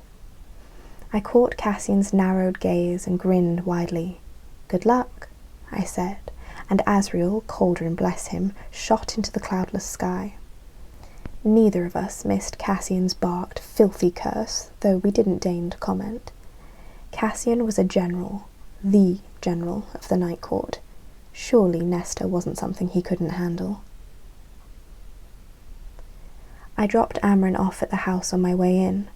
Speaker 1: I caught Cassian's narrowed gaze and grinned widely. Good luck, I said, and Asriel, Cauldron bless him, shot into the cloudless sky. Neither of us missed Cassian's barked, filthy curse, though we didn't deign to comment. Cassian was a general, the general of the Night Court. Surely Nesta wasn't something he couldn't handle. I dropped Amryn off at the house on my way in,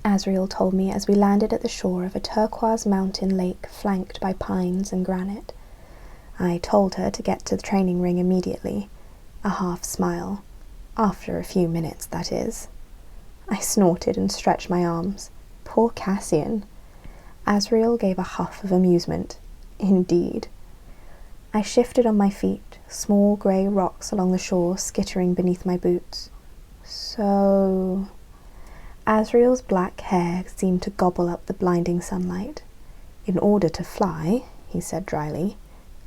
Speaker 1: Asriel told me as we landed at the shore of a turquoise mountain lake flanked by pines and granite. I told her to get to the training ring immediately, a half smile. After a few minutes, that is. I snorted and stretched my arms. Poor Cassian. Asriel gave a huff of amusement. Indeed. I shifted on my feet, small grey rocks along the shore skittering beneath my boots. So... Asriel's black hair seemed to gobble up the blinding sunlight. In order to fly, he said dryly,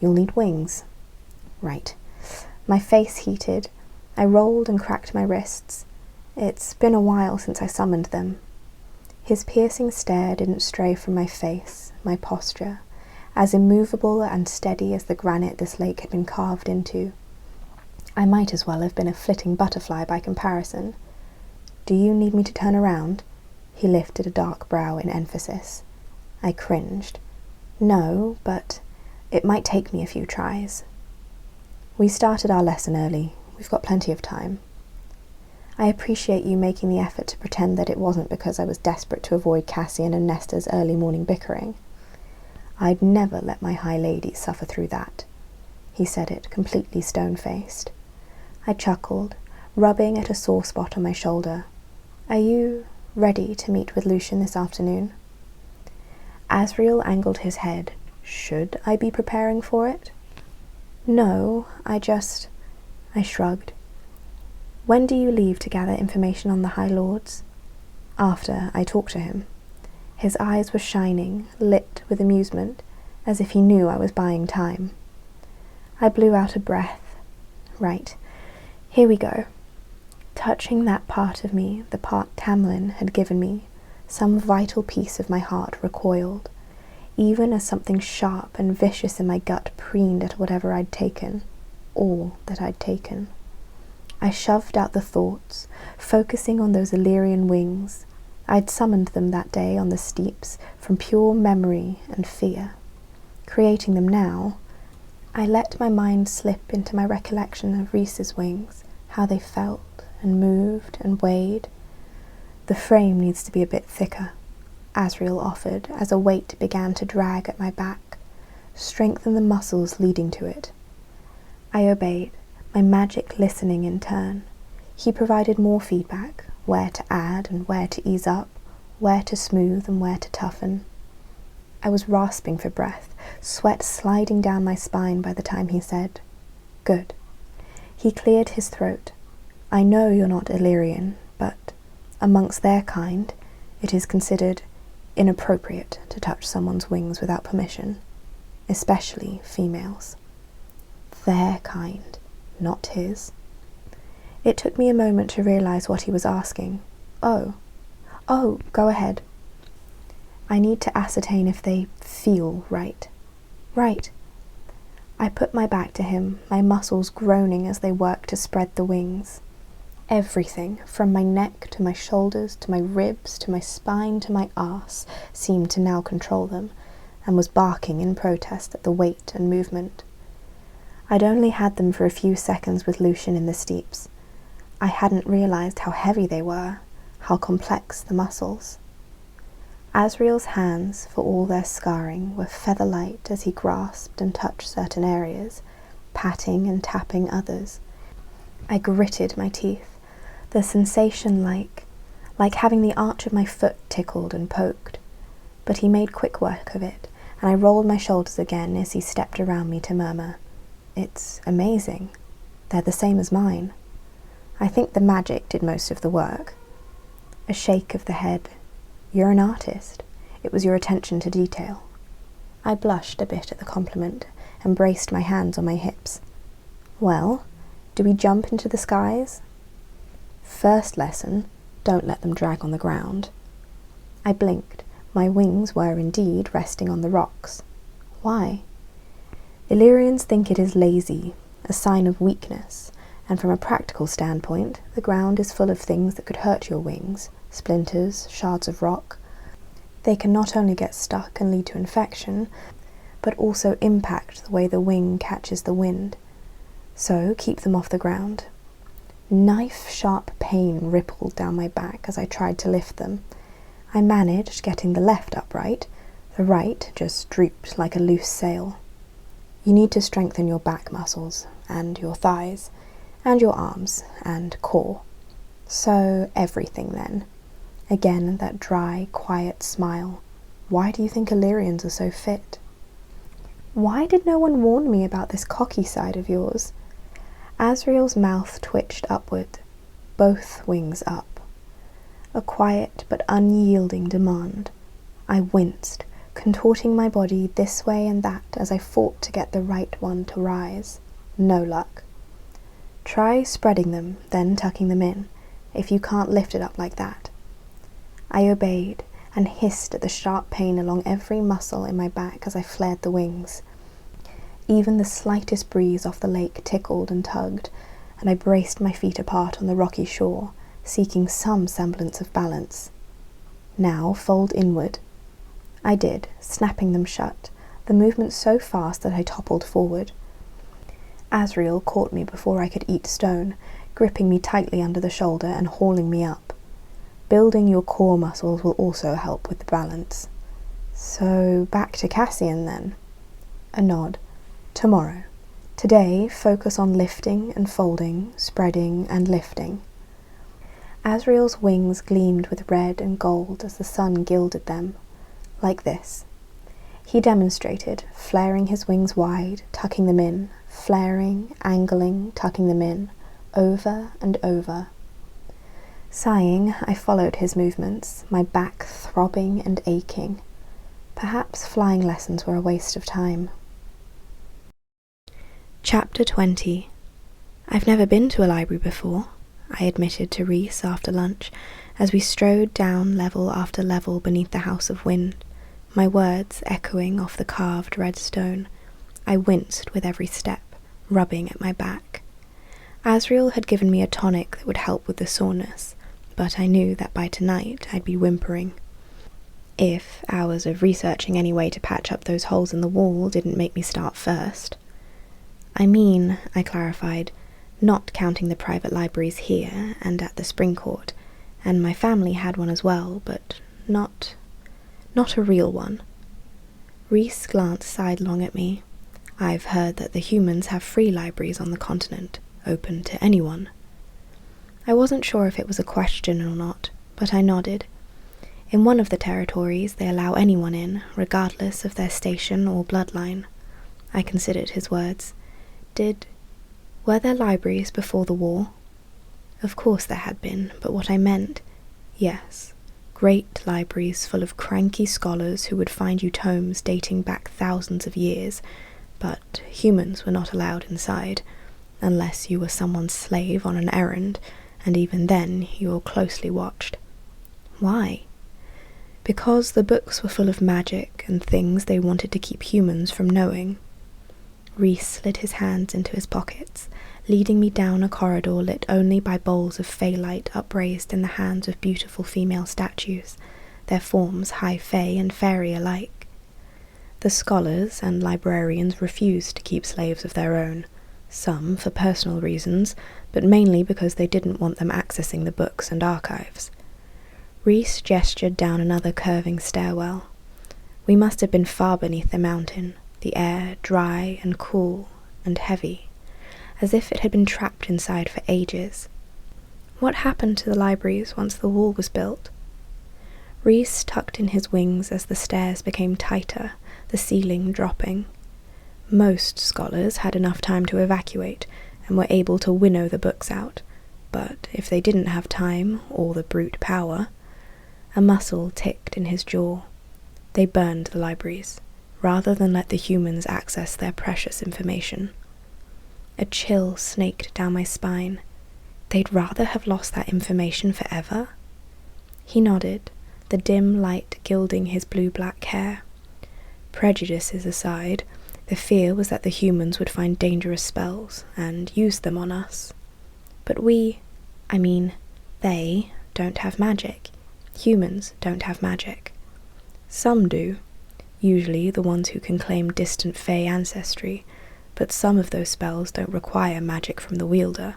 Speaker 1: you'll need wings. Right. My face heated. I rolled and cracked my wrists. It's been a while since I summoned them. His piercing stare didn't stray from my face, my posture, as immovable and steady as the granite this lake had been carved into. I might as well have been a flitting butterfly by comparison. Do you need me to turn around? He lifted a dark brow in emphasis. I cringed. No, but it might take me a few tries. We started our lesson early. We've got plenty of time. I appreciate you making the effort to pretend that it wasn't because I was desperate to avoid Cassian and Nesta's early morning bickering. I'd never let my high lady suffer through that. He said it, completely stone-faced. I chuckled, rubbing at a sore spot on my shoulder. Are you ready to meet with Lucian this afternoon? Asriel angled his head. Should I be preparing for it? No, I shrugged. When do you leave to gather information on the High Lords? After I talk to him. His eyes were shining, lit with amusement, as if he knew I was buying time. I blew out a breath. Right, here we go. Touching that part of me, the part Tamlin had given me, some vital piece of my heart recoiled, even as something sharp and vicious in my gut preened at whatever I'd taken, all that I'd taken. I shoved out the thoughts, focusing on those Illyrian wings. I'd summoned them that day on the steeps from pure memory and fear. Creating them now, I let my mind slip into my recollection of Rhys's wings, how they felt and moved and weighed. The frame needs to be a bit thicker, Asriel offered as a weight began to drag at my back, strengthen the muscles leading to it. I obeyed, my magic listening in turn. He provided more feedback, where to add and where to ease up, where to smooth and where to toughen. I was rasping for breath, sweat sliding down my spine by the time he said, "Good." He cleared his throat. "I know you're not Illyrian, but amongst their kind, it is considered inappropriate to touch someone's wings without permission, especially females." Their kind, not his. It took me a moment to realize what he was asking. Oh, go ahead. I need to ascertain if they feel right. Right. I put my back to him, my muscles groaning as they worked to spread the wings. Everything, from my neck to my shoulders to my ribs to my spine to my arse, seemed to now control them, and was barking in protest at the weight and movement. I'd only had them for a few seconds with Lucian in the steeps. I hadn't realized how heavy they were, how complex the muscles. Asriel's hands, for all their scarring, were feather-light as he grasped and touched certain areas, patting and tapping others. I gritted my teeth, the sensation like having the arch of my foot tickled and poked. But he made quick work of it, and I rolled my shoulders again as he stepped around me to murmur, "It's amazing. They're the same as mine." I think the magic did most of the work. A shake of the head. "You're an artist. It was your attention to detail." I blushed a bit at the compliment and braced my hands on my hips. "Well, do we jump into the skies?" "First lesson, don't let them drag on the ground." I blinked. My wings were indeed resting on the rocks. Why? Illyrians think it is lazy, a sign of weakness, and from a practical standpoint, the ground is full of things that could hurt your wings, splinters, shards of rock. They can not only get stuck and lead to infection, but also impact the way the wing catches the wind. So keep them off the ground. Knife-sharp pain rippled down my back as I tried to lift them. I managed getting the left upright, the right just drooped like a loose sail. You need to strengthen your back muscles, and your thighs, and your arms, and core. So everything then. Again, that dry, quiet smile. Why do you think Illyrians are so fit? Why did no one warn me about this cocky side of yours? Asriel's mouth twitched upward, both wings up. A quiet but unyielding demand. I winced, contorting my body this way and that as I fought to get the right one to rise. No luck. Try spreading them, then tucking them in, if you can't lift it up like that. I obeyed and hissed at the sharp pain along every muscle in my back as I flared the wings. Even the slightest breeze off the lake tickled and tugged, and I braced my feet apart on the rocky shore, seeking some semblance of balance. Now fold inward. I did, snapping them shut, the movement so fast that I toppled forward. Asriel caught me before I could eat stone, gripping me tightly under the shoulder and hauling me up. Building your core muscles will also help with the balance. So back to Cassian then. A nod. Tomorrow. Today, focus on lifting and folding, spreading and lifting. Asriel's wings gleamed with red and gold as the sun gilded them. Like this. He demonstrated, flaring his wings wide, tucking them in, flaring, angling, tucking them in, over and over. Sighing, I followed his movements, my back throbbing and aching. Perhaps flying lessons were a waste of time. Chapter 20. I've never been to a library before, I admitted to Rhys after lunch, as we strode down level after level beneath the House of Wind, my words echoing off the carved red stone. I winced with every step, rubbing at my back. Asriel had given me a tonic that would help with the soreness, but I knew that by tonight I'd be whimpering. If hours of researching any way to patch up those holes in the wall didn't make me start first. I clarified, not counting the private libraries here and at the Spring Court, and my family had one as well, but not a real one. Reese glanced sidelong at me. I've heard that the humans have free libraries on the continent, open to anyone. I wasn't sure if it was a question or not, but I nodded. In one of the territories, they allow anyone in, regardless of their station or bloodline. I considered his words. Were there libraries before the war? Of course there had been, but what I meant, yes, great libraries full of cranky scholars who would find you tomes dating back thousands of years, but humans were not allowed inside, unless you were someone's slave on an errand, and even then you were closely watched. Why? Because the books were full of magic and things they wanted to keep humans from knowing. Reese slid his hands into his pockets, leading me down a corridor lit only by bowls of fey-light upraised in the hands of beautiful female statues, their forms high fey and fairy alike. The scholars and librarians refused to keep slaves of their own, some for personal reasons, but mainly because they didn't want them accessing the books and archives. Reese gestured down another curving stairwell. We must have been far beneath the mountain, the air dry and cool and heavy, as if it had been trapped inside for ages. What happened to the libraries once the wall was built? Reese tucked in his wings as the stairs became tighter, the ceiling dropping. Most scholars had enough time to evacuate and were able to winnow the books out, but if they didn't have time or the brute power, a muscle ticked in his jaw. They burned the libraries, rather than let the humans access their precious information. A chill snaked down my spine. They'd rather have lost that information forever? He nodded, the dim light gilding his blue-black hair. Prejudices aside, the fear was that the humans would find dangerous spells and use them on us. But they don't have magic. Humans don't have magic. Some do, usually the ones who can claim distant fey ancestry, but some of those spells don't require magic from the wielder,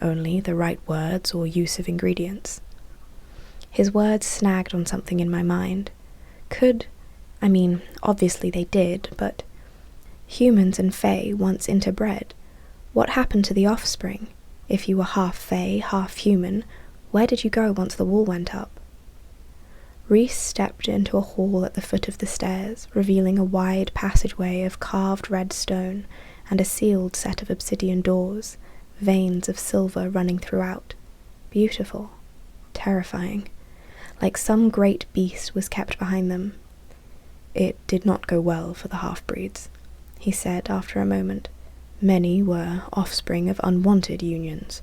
Speaker 1: only the right words or use of ingredients. His words snagged on something in my mind. Obviously they did, but humans and fey once interbred. What happened to the offspring? If you were half fey, half human, where did you go once the wall went up? Reese stepped into a hall at the foot of the stairs, revealing a wide passageway of carved red stone and a sealed set of obsidian doors, veins of silver running throughout. Beautiful, terrifying, like some great beast was kept behind them. It did not go well for the half-breeds, he said after a moment. Many were offspring of unwanted unions.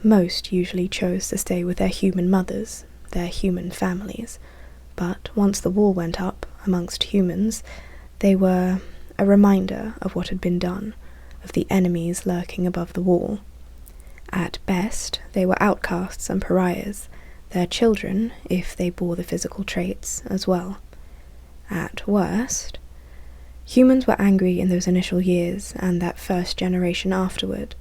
Speaker 1: Most usually chose to stay with their human mothers, their human families, but once the wall went up amongst humans, they were a reminder of what had been done, of the enemies lurking above the wall. At best, they were outcasts and pariahs, their children, if they bore the physical traits, as well. At worst, humans were angry in those initial years and that first generation afterward.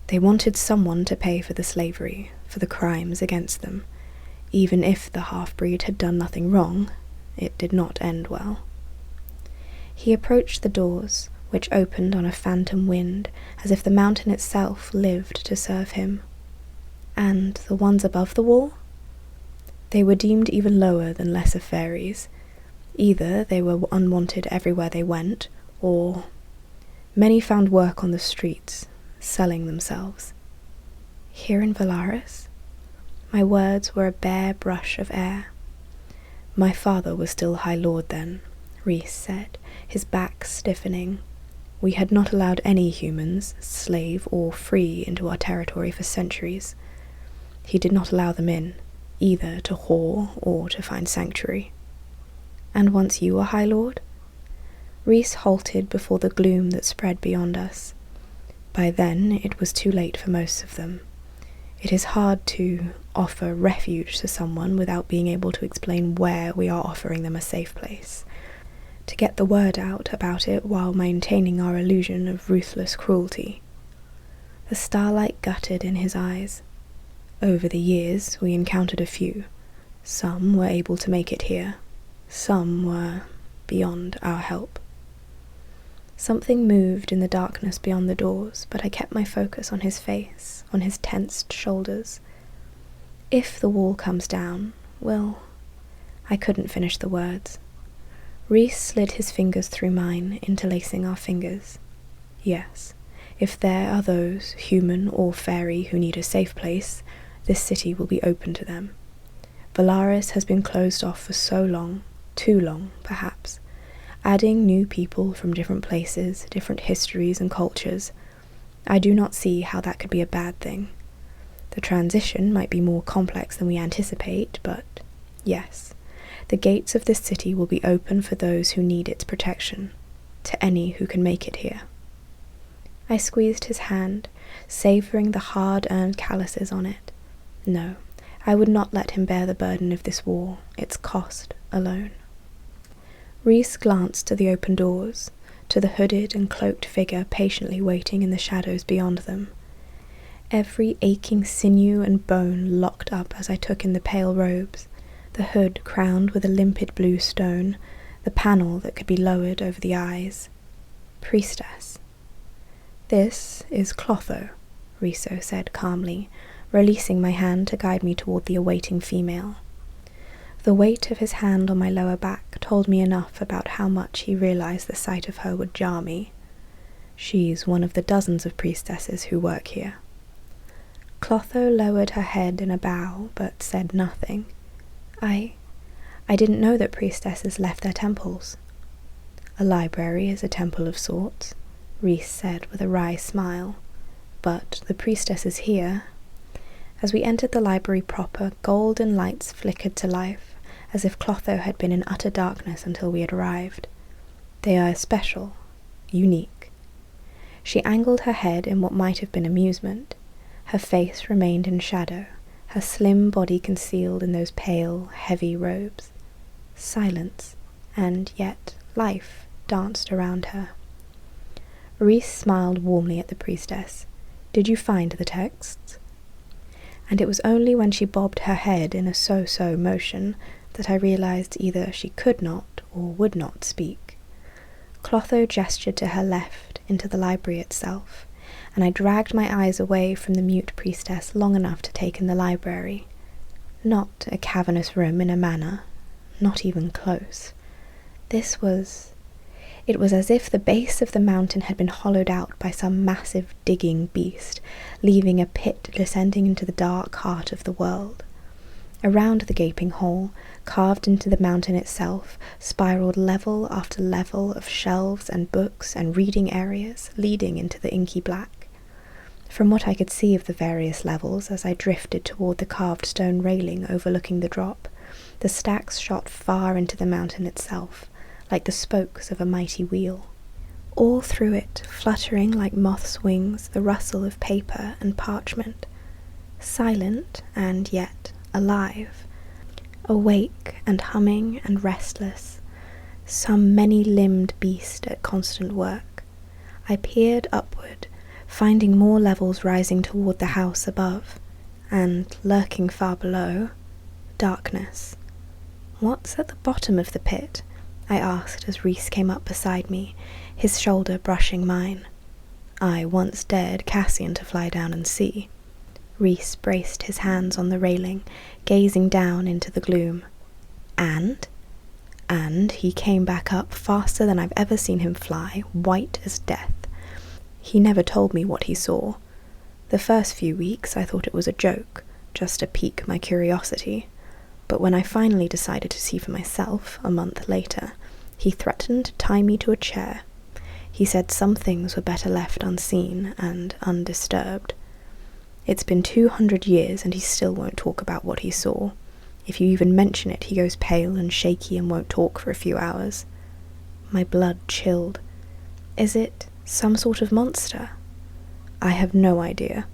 Speaker 1: They wanted someone to pay for the slavery, for the crimes against them. Even if the half-breed had done nothing wrong, it did not end well. He approached the doors, which opened on a phantom wind, as if the mountain itself lived to serve him. And the ones above the wall? They were deemed even lower than lesser fairies. Either they were unwanted everywhere they went, or many found work on the streets, selling themselves. Here in Valaris? My words were a bare brush of air. My father was still High Lord then, Reese said, his back stiffening. We had not allowed any humans, slave or free, into our territory for centuries. He did not allow them in, either to whore or to find sanctuary. And once you were High Lord? Reese halted before the gloom that spread beyond us. By then it was too late for most of them. It is hard to offer refuge to someone without being able to explain where we are offering them a safe place, to get the word out about it while maintaining our illusion of ruthless cruelty. The starlight guttered in his eyes. Over the years, we encountered a few. Some were able to make it here. Some were beyond our help. Something moved in the darkness beyond the doors, but I kept my focus on his face, on his tensed shoulders. If the wall comes down, well, I couldn't finish the words. Rhys slid his fingers through mine, interlacing our fingers. Yes, if there are those, human or fairy, who need a safe place, this city will be open to them. Valaris has been closed off for so long, too long, perhaps. Adding new people from different places, different histories and cultures, I do not see how that could be a bad thing. The transition might be more complex than we anticipate, but yes, the gates of this city will be open for those who need its protection, to any who can make it here. I squeezed his hand, savouring the hard-earned calluses on it. No, I would not let him bear the burden of this war, its cost alone. Rhys glanced to the open doors, to the hooded and cloaked figure patiently waiting in the shadows beyond them. Every aching sinew and bone locked up as I took in the pale robes, the hood crowned with a limpid blue stone, the panel that could be lowered over the eyes. Priestess. This is Clotho, Rhys said calmly, releasing my hand to guide me toward the awaiting female. The weight of his hand on my lower back told me enough about how much he realized the sight of her would jar me. She's one of the dozens of priestesses who work here. Clotho lowered her head in a bow, but said nothing. I didn't know that priestesses left their temples. A library is a temple of sorts, Rhys said with a wry smile. But the priestesses here... As we entered the library proper, golden lights flickered to life, as if Clotho had been in utter darkness until we had arrived. They are special, unique. She angled her head in what might have been amusement. Her face remained in shadow, her slim body concealed in those pale, heavy robes. Silence, and yet life, danced around her. Rhys smiled warmly at the priestess. "Did you find the texts?" And it was only when she bobbed her head in a so-so motion that I realized either she could not or would not speak. Clotho gestured to her left, into the library itself, and I dragged my eyes away from the mute priestess long enough to take in the library. Not a cavernous room in a manor, not even close. It was as if the base of the mountain had been hollowed out by some massive digging beast, leaving a pit descending into the dark heart of the world. Around the gaping hole, carved into the mountain itself, spiraled level after level of shelves and books and reading areas leading into the inky black. From what I could see of the various levels as I drifted toward the carved stone railing overlooking the drop, the stacks shot far into the mountain itself, like the spokes of a mighty wheel. All through it, fluttering like moths' wings, the rustle of paper and parchment. Silent and yet alive, awake and humming and restless, some many-limbed beast at constant work. I peered upward, finding more levels rising toward the house above, and, lurking far below, darkness. "What's at the bottom of the pit?" I asked as Rhys came up beside me, his shoulder brushing mine. I once dared Cassian to fly down and see. Rhys braced his hands on the railing, gazing down into the gloom. And he came back up faster than I've ever seen him fly, white as death. He never told me what he saw. The first few weeks I thought it was a joke, just to pique my curiosity. But when I finally decided to see for myself, a month later, he threatened to tie me to a chair. He said some things were better left unseen and undisturbed. It's been 200 years and he still won't talk about what he saw. If you even mention it, he goes pale and shaky and won't talk for a few hours. My blood chilled. Is it some sort of monster? I have no idea.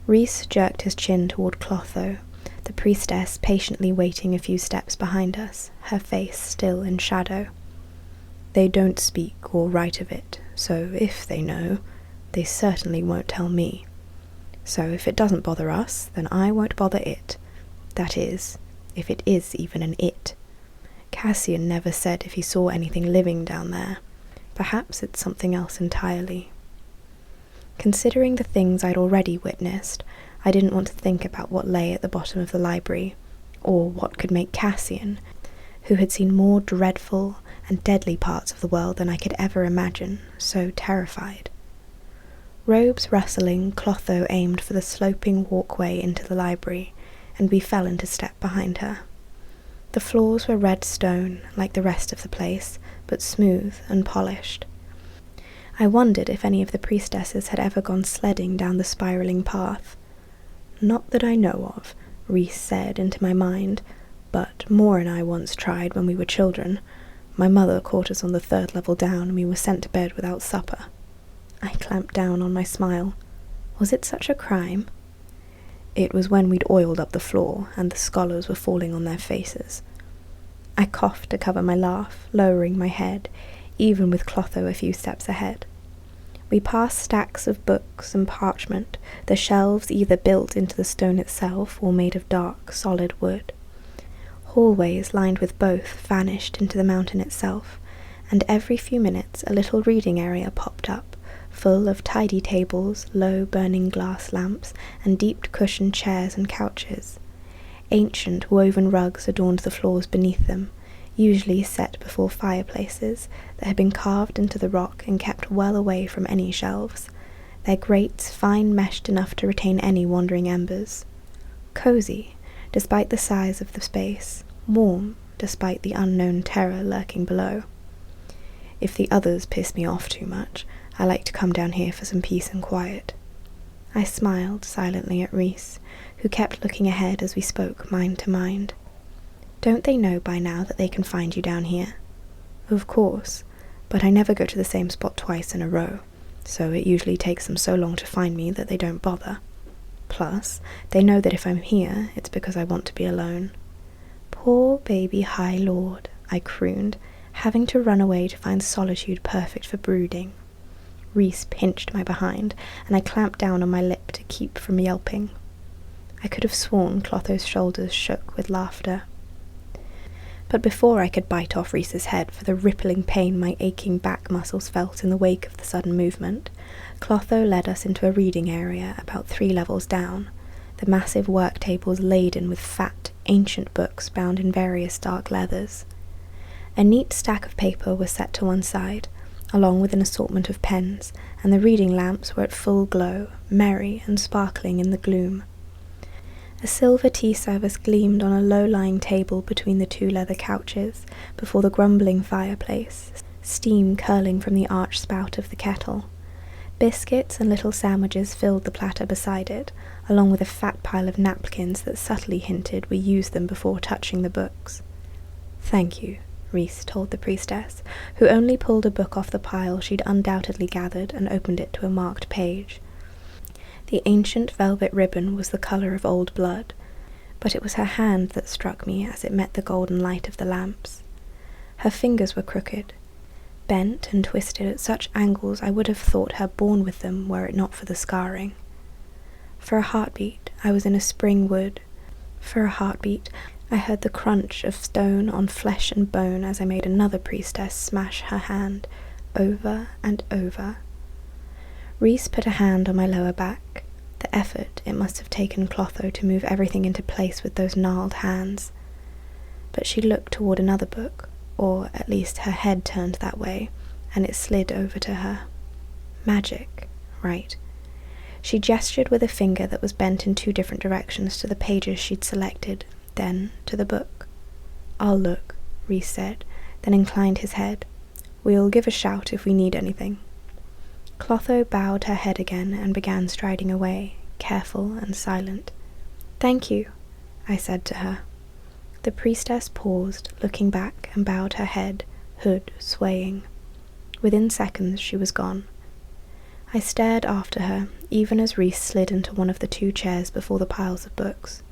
Speaker 1: Rhys jerked his chin toward Clotho, the priestess patiently waiting a few steps behind us, her face still in shadow. They don't speak or write of it, so if they know, they certainly won't tell me. So if it doesn't bother us, then I won't bother it. That is, if it is even an it. Cassian never said if he saw anything living down there. Perhaps it's something else entirely. Considering the things I'd already witnessed, I didn't want to think about what lay at the bottom of the library, or what could make Cassian, who had seen more dreadful and deadly parts of the world than I could ever imagine, so terrified. Robes rustling, Clotho aimed for the sloping walkway into the library, and we fell into step behind her. The floors were red stone, like the rest of the place, but smooth and polished. I wondered if any of the priestesses had ever gone sledding down the spiralling path. Not that I know of, Rhys said into my mind, but Moore and I once tried when we were children. My mother caught us on the 3rd level down, and we were sent to bed without supper. I clamped down on my smile. Was it such a crime? It was when we'd oiled up the floor, and the scholars were falling on their faces. I coughed to cover my laugh, lowering my head, even with Clotho a few steps ahead. We passed stacks of books and parchment, the shelves either built into the stone itself or made of dark, solid wood. Hallways lined with both vanished into the mountain itself, and every few minutes a little reading area popped up, full of tidy tables, low burning glass lamps, and deep cushioned chairs and couches. Ancient woven rugs adorned the floors beneath them, usually set before fireplaces that had been carved into the rock and kept well away from any shelves, their grates fine meshed enough to retain any wandering embers. Cosy, despite the size of the space, warm, despite the unknown terror lurking below. If the others piss me off too much, I like to come down here for some peace and quiet. I smiled silently at Rhys, who kept looking ahead as we spoke mind to mind. Don't they know by now that they can find you down here? Of course, but I never go to the same spot twice in a row, so it usually takes them so long to find me that they don't bother. Plus, they know that if I'm here, it's because I want to be alone. Poor baby High Lord, I crooned, having to run away to find solitude perfect for brooding. Rhys pinched my behind, and I clamped down on my lip to keep from yelping. I could have sworn Clotho's shoulders shook with laughter. But before I could bite off Rhys's head for the rippling pain my aching back muscles felt in the wake of the sudden movement, Clotho led us into a reading area about 3 levels down, the massive work tables laden with fat, ancient books bound in various dark leathers. A neat stack of paper was set to one side, along with an assortment of pens, and the reading lamps were at full glow, merry and sparkling in the gloom. A silver tea service gleamed on a low-lying table between the 2 leather couches, before the grumbling fireplace, steam curling from the arched spout of the kettle. Biscuits and little sandwiches filled the platter beside it, along with a fat pile of napkins that subtly hinted we used them before touching the books. "Thank you," Rhys told the priestess, who only pulled a book off the pile she'd undoubtedly gathered and opened it to a marked page. The ancient velvet ribbon was the colour of old blood, but it was her hand that struck me as it met the golden light of the lamps. Her fingers were crooked, bent and twisted at such angles I would have thought her born with them were it not for the scarring. For a heartbeat, I was in a spring wood. For a heartbeat, I heard the crunch of stone on flesh and bone as I made another priestess smash her hand, over and over. Rhys put a hand on my lower back. The effort it must have taken Clotho to move everything into place with those gnarled hands. But she looked toward another book, or at least her head turned that way, and it slid over to her. Magic, right. She gestured with a finger that was bent in 2 different directions to the pages she'd selected, then to the book. "I'll look," Rhys said, then inclined his head. "We'll give a shout if we need anything." Clotho bowed her head again and began striding away, careful and silent. "Thank you," I said to her. The priestess paused, looking back, and bowed her head, hood swaying. Within seconds she was gone. I stared after her, even as Rhys slid into one of the 2 chairs before the piles of books.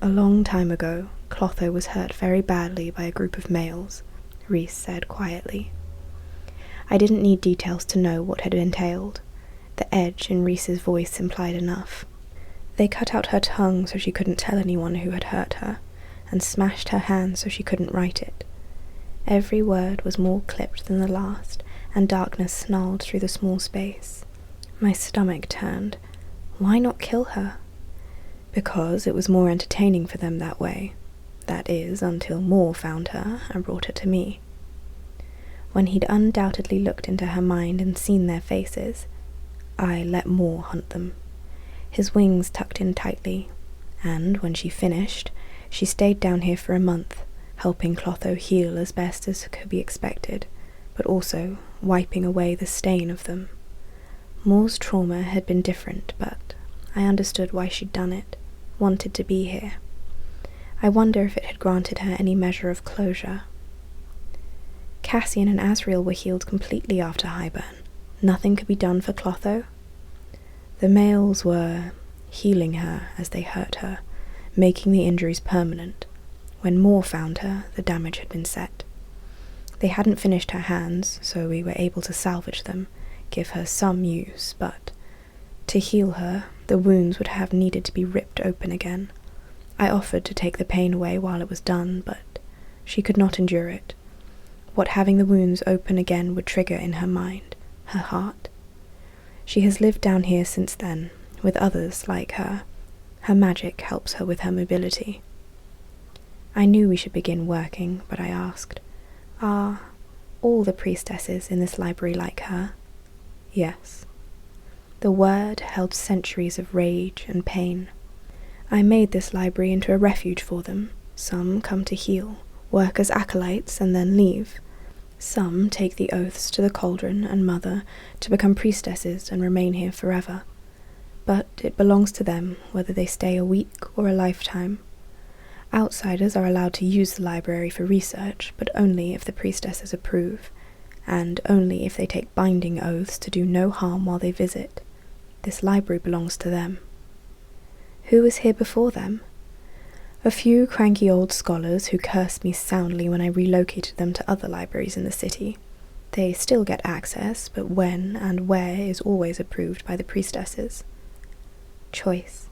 Speaker 1: "A long time ago, Clotho was hurt very badly by a group of males," Rhys said quietly. I didn't need details to know what had entailed. The edge in Reese's voice implied enough. They cut out her tongue so she couldn't tell anyone who had hurt her, and smashed her hand so she couldn't write it. Every word was more clipped than the last, and darkness snarled through the small space. My stomach turned. Why not kill her? Because it was more entertaining for them that way. That is, until Moore found her and brought her to me. When he'd undoubtedly looked into her mind and seen their faces, I let Moore hunt them. His wings tucked in tightly, and when she finished, she stayed down here for a month, helping Clotho heal as best as could be expected, but also wiping away the stain of them. Moore's trauma had been different, but I understood why she'd done it, wanted to be here. I wonder if it had granted her any measure of closure. Cassian and Asriel were healed completely after Highburn. Nothing could be done for Clotho. The males were healing her as they hurt her, making the injuries permanent. When Moore found her, the damage had been set. They hadn't finished her hands, so we were able to salvage them, give her some use, but to heal her, the wounds would have needed to be ripped open again. I offered to take the pain away while it was done, but she could not endure it. What having the wounds open again would trigger in her mind, her heart. She has lived down here since then, with others like her. Her magic helps her with her mobility. I knew we should begin working, but I asked, "Are all the priestesses in this library like her?" Yes. The word held centuries of rage and pain. I made this library into a refuge for them. Some come to heal, work as acolytes, and then leave. Some take the oaths to the cauldron and mother to become priestesses and remain here forever. But it belongs to them whether they stay a week or a lifetime. Outsiders are allowed to use the library for research, but only if the priestesses approve, and only if they take binding oaths to do no harm while they visit. This library belongs to them. Who was here before them? A few cranky old scholars who cursed me soundly when I relocated them to other libraries in the city. They still get access, but when and where is always approved by the priestesses. Choice.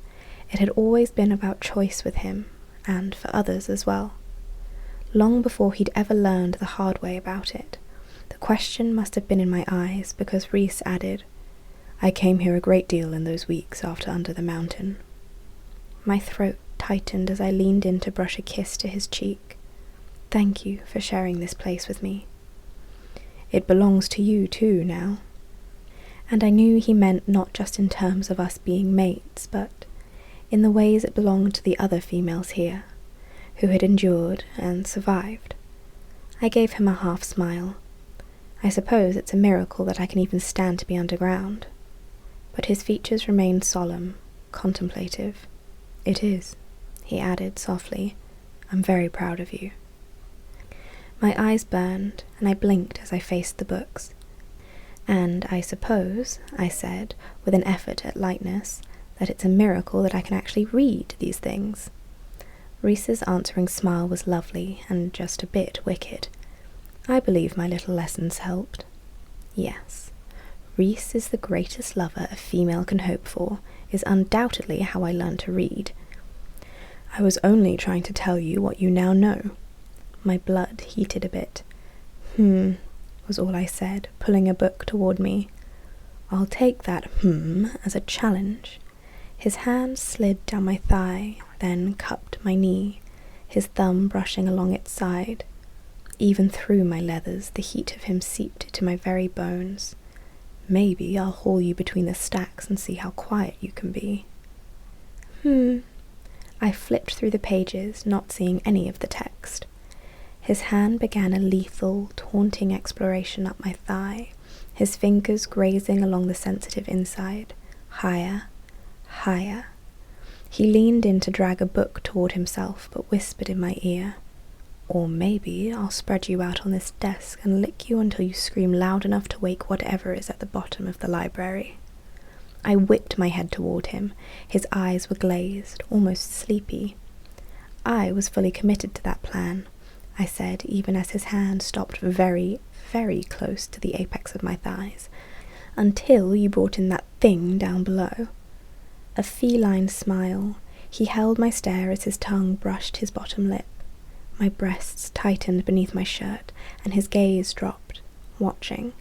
Speaker 1: It had always been about choice with him, and for others as well. Long before he'd ever learned the hard way about it, the question must have been in my eyes, because Rhys added, "I came here a great deal in those weeks after Under the Mountain." My throat tightened as I leaned in to brush a kiss to his cheek. "Thank you for sharing this place with me. It belongs to you too now." And I knew he meant not just in terms of us being mates, but in the ways it belonged to the other females here, who had endured and survived. I gave him a half smile. I suppose it's a miracle that I can even stand to be underground. But his features remained solemn, contemplative. "It is," he added softly. "I'm very proud of you." My eyes burned, and I blinked as I faced the books. "And I suppose," I said, with an effort at lightness, "that it's a miracle that I can actually read these things." Rhys's answering smile was lovely and just a bit wicked. I believe my little lessons helped. Yes, Rhys is the greatest lover a female can hope for, is undoubtedly how I learned to read. "I was only trying to tell you what you now know." My blood heated a bit. Was all I said, pulling a book toward me. "I'll take that as a challenge." His hand slid down my thigh, then cupped my knee, his thumb brushing along its side. Even through my leathers, the heat of him seeped into my very bones. "Maybe I'll haul you between the stacks and see how quiet you can be." I flipped through the pages, not seeing any of the text. His hand began a lethal, taunting exploration up my thigh, his fingers grazing along the sensitive inside. Higher, higher. He leaned in to drag a book toward himself, but whispered in my ear, "Or maybe I'll spread you out on this desk and lick you until you scream loud enough to wake whatever is at the bottom of the library." I whipped my head toward him. His eyes were glazed, almost sleepy. I was fully committed to that plan, I said, even as his hand stopped very, very close to the apex of my thighs. "Until you brought in that thing down below. A feline smile. He held my stare as his tongue brushed his bottom lip. My breasts tightened beneath my shirt, and his gaze dropped, watching.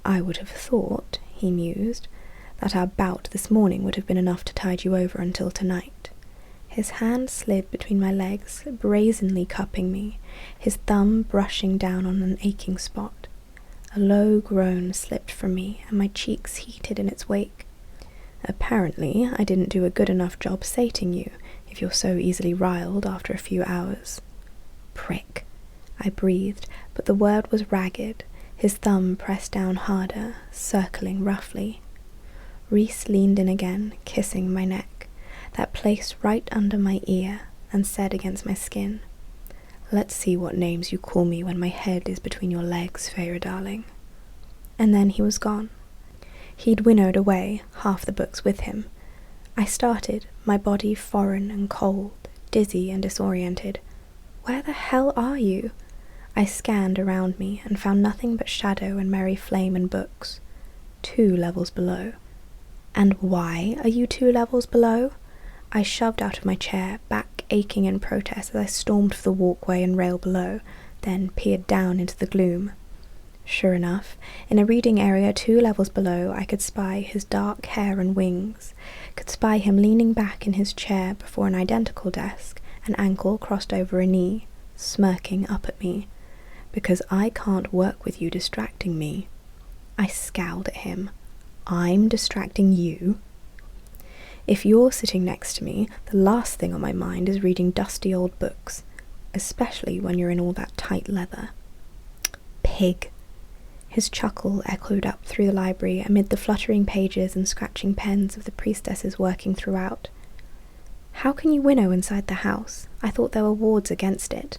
Speaker 1: I would have thought, he mused, that our bout this morning would have been enough to tide you over until tonight. His hand slid between my legs, brazenly cupping me, his thumb brushing down on an aching spot. A low groan slipped from me, and my cheeks heated in its wake. Apparently, I didn't do a good enough job sating you, if you're so easily riled after a few hours. Prick, I breathed, but the word was ragged. His thumb pressed down harder, circling roughly. Rhys leaned in again, kissing my neck, that place right under my ear, and said against my skin, "Let's see what names you call me when my head is between your legs, Feyre darling." And then he was gone. He'd winnowed away, half the books with him. I started, my body foreign and cold, dizzy and disoriented. Where the hell are you? I scanned around me and found nothing but shadow and merry flame and books. 2 levels below. And why are you 2 levels below? I shoved out of my chair, back aching in protest as I stormed for the walkway and rail below, then peered down into the gloom. Sure enough, in a reading area 2 levels below, I could spy his dark hair and wings, could spy him leaning back in his chair before an identical desk, an ankle crossed over a knee, smirking up at me. Because I can't work with you distracting me. I scowled at him. I'm distracting you? If you're sitting next to me, the last thing on my mind is reading dusty old books, especially when you're in all that tight leather. Pig. His chuckle echoed up through the library amid the fluttering pages and scratching pens of the priestesses working throughout. How can you winnow inside the house? I thought there were wards against it.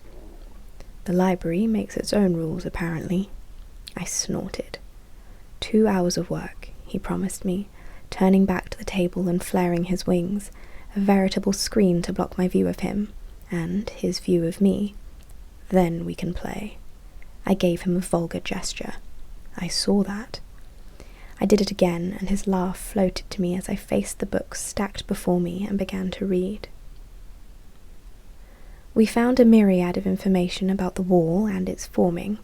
Speaker 1: The library makes its own rules, apparently. I snorted. 2 hours of work, he promised me, turning back to the table and flaring his wings, a veritable screen to block my view of him, and his view of me. Then we can play. I gave him a vulgar gesture. I saw that. I did it again, and his laugh floated to me as I faced the books stacked before me and began to read. We found a myriad of information about the wall and its forming.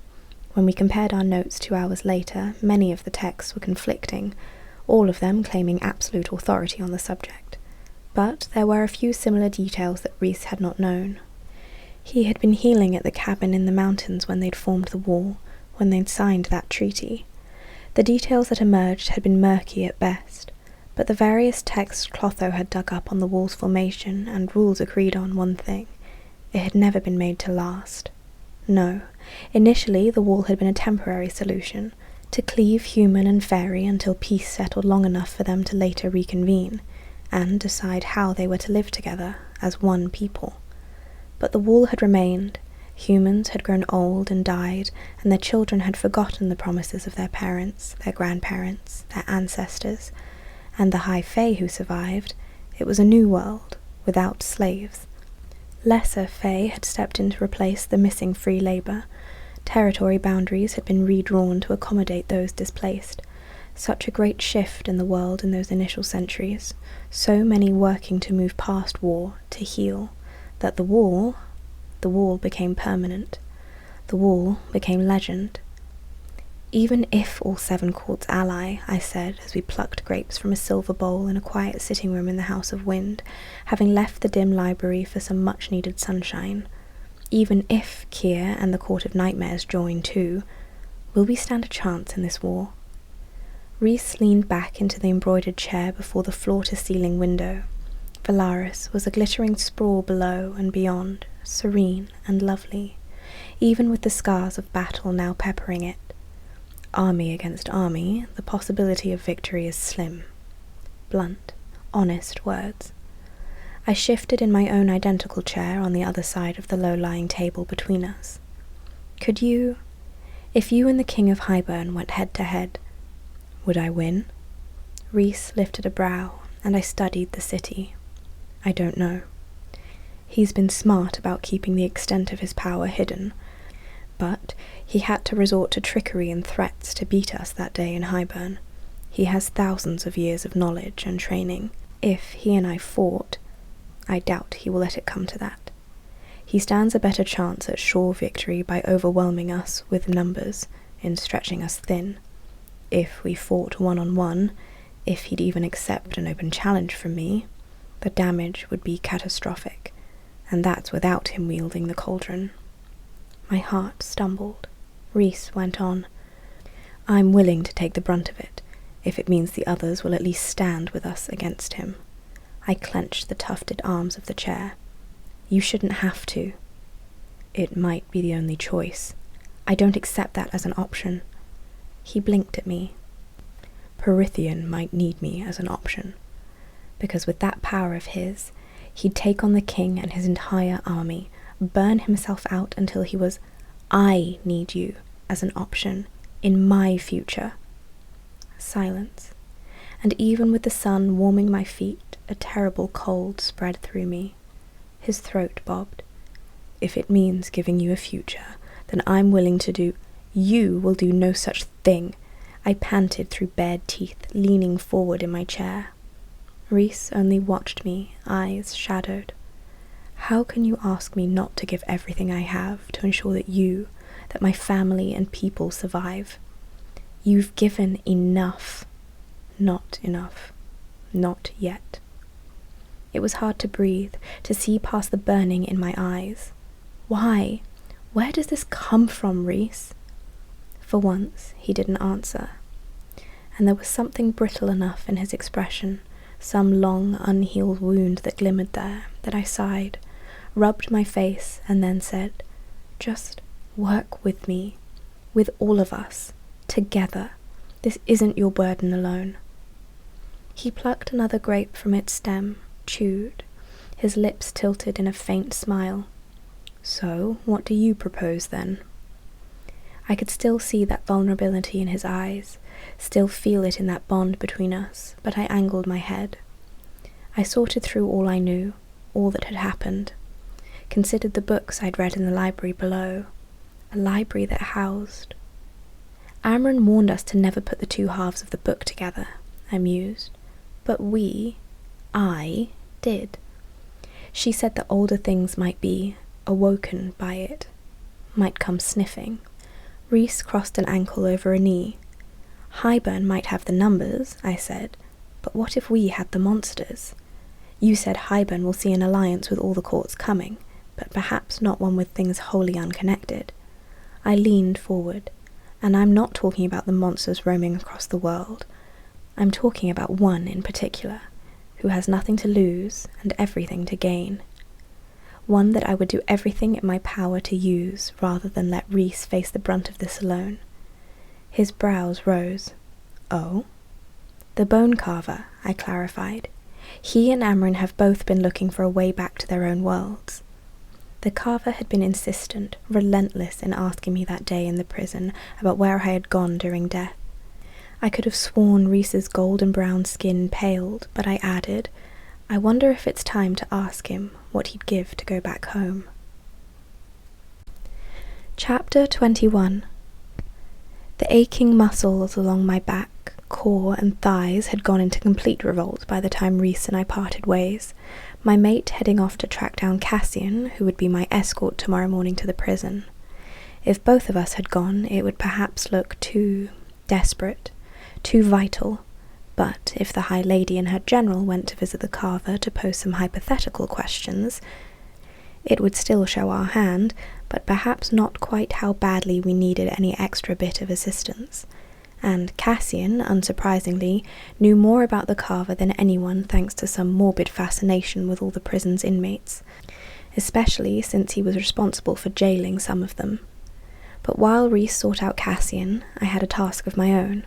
Speaker 1: When we compared our notes 2 hours later, many of the texts were conflicting, all of them claiming absolute authority on the subject. But there were a few similar details that Rhys had not known. He had been healing at the cabin in the mountains when they'd formed the wall, when they'd signed that treaty. The details that emerged had been murky at best, but the various texts Clotho had dug up on the wall's formation and rules agreed on one thing. It had never been made to last. No, initially the wall had been a temporary solution, to cleave human and fairy until peace settled long enough for them to later reconvene, and decide how they were to live together as one people. But the wall had remained. Humans had grown old and died, and their children had forgotten the promises of their parents, their grandparents, their ancestors, and the high fae who survived. It was a new world, without slaves. Lesser fae had stepped in to replace the missing free labour. Territory boundaries had been redrawn to accommodate those displaced. Such a great shift in the world in those initial centuries, so many working to move past war, to heal, that the wall became permanent. The wall became legend. Even if all 7 courts ally, I said, as we plucked grapes from a silver bowl in a quiet sitting room in the House of Wind, having left the dim library for some much-needed sunshine. Even if Keir and the Court of Nightmares join too, will we stand a chance in this war? Rhys leaned back into the embroidered chair before the floor-to-ceiling window. Valaris was a glittering sprawl below and beyond, serene and lovely, even with the scars of battle now peppering it. Army against army, the possibility of victory is slim. Blunt, honest words. I shifted in my own identical chair on the other side of the low-lying table between us. Could you, if you and the King of Highburn went head-to-head, would I win? Rhys lifted a brow, and I studied the city. I don't know. He's been smart about keeping the extent of his power hidden, but he had to resort to trickery and threats to beat us that day in Highburn. He has thousands of years of knowledge and training. If he and I fought, I doubt he will let it come to that. He stands a better chance at sure victory by overwhelming us with numbers in stretching us thin. If we fought one-on-one, if he'd even accept an open challenge from me, the damage would be catastrophic, and that's without him wielding the cauldron. My heart stumbled. Rhys went on. I'm willing to take the brunt of it, if it means the others will at least stand with us against him. I clenched the tufted arms of the chair. You shouldn't have to. It might be the only choice. I don't accept that as an option. He blinked at me. Perithian might need me as an option, because with that power of his, he'd take on the king and his entire army, burn himself out until he was, I need you as an option in my future. Silence, and even with the sun warming my feet, a terrible cold spread through me. His throat bobbed. If it means giving you a future, then I'm willing to do. You will do no such thing. I panted through bared teeth, leaning forward in my chair. Rhys only watched me, eyes shadowed. How can you ask me not to give everything I have to ensure that my family and people survive? You've given enough. Not enough. Not yet. It was hard to breathe, to see past the burning in my eyes. Why? Where does this come from, Rhys? For once, he didn't answer, and there was something brittle enough in his expression, some long, unhealed wound that glimmered there, that I sighed, rubbed my face, and then said, just work with me, with all of us, together. This isn't your burden alone. He plucked another grape from its stem, chewed, his lips tilted in a faint smile. So, what do you propose then? I could still see that vulnerability in his eyes, still feel it in that bond between us, but I angled my head. I sorted through all I knew, all that had happened, considered the books I'd read in the library below, a library that housed. Amren warned us to never put the two halves of the book together, I mused, but I did. She said that older things might be awoken by it, might come sniffing. Rhys crossed an ankle over a knee. Highburn might have the numbers, I said, but what if we had the monsters? You said Highburn will see an alliance with all the courts coming, but perhaps not one with things wholly unconnected. I leaned forward, and I'm not talking about the monsters roaming across the world. I'm talking about one in particular, who has nothing to lose and everything to gain. One that I would do everything in my power to use rather than let Rhys face the brunt of this alone. His brows rose. Oh? The bone carver, I clarified. He and Amren have both been looking for a way back to their own worlds. The carver had been insistent, relentless in asking me that day in the prison about where I had gone during death. I could have sworn Rhys's golden brown skin paled, but I added, I wonder if it's time to ask him what he'd give to go back home. Chapter 21. The aching muscles along my back, core and thighs had gone into complete revolt by the time Rhys and I parted ways, my mate heading off to track down Cassian, who would be my escort tomorrow morning to the prison. If both of us had gone, it would perhaps look too desperate, too vital. But if the High Lady and her general went to visit the carver to pose some hypothetical questions, it would still show our hand, but perhaps not quite how badly we needed any extra bit of assistance. And Cassian, unsurprisingly, knew more about the carver than anyone thanks to some morbid fascination with all the prison's inmates, especially since he was responsible for jailing some of them. But while Rhys sought out Cassian, I had a task of my own.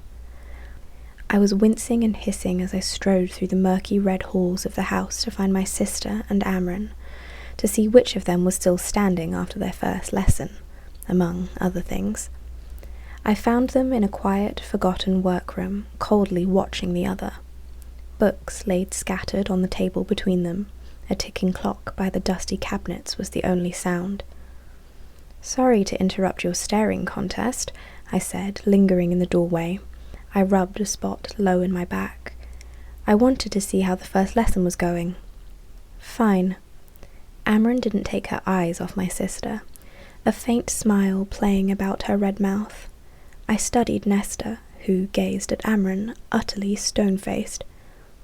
Speaker 1: I was wincing and hissing as I strode through the murky red halls of the house to find my sister and Amren, to see which of them was still standing after their first lesson, among other things. I found them in a quiet, forgotten workroom, coldly watching the other. Books laid scattered on the table between them. A ticking clock by the dusty cabinets was the only sound. "Sorry to interrupt your staring contest," I said, lingering in the doorway. I rubbed a spot low in my back. I wanted to see how the first lesson was going. Fine. Amren didn't take her eyes off my sister, a faint smile playing about her red mouth. I studied Nesta, who gazed at Amren, utterly stone-faced.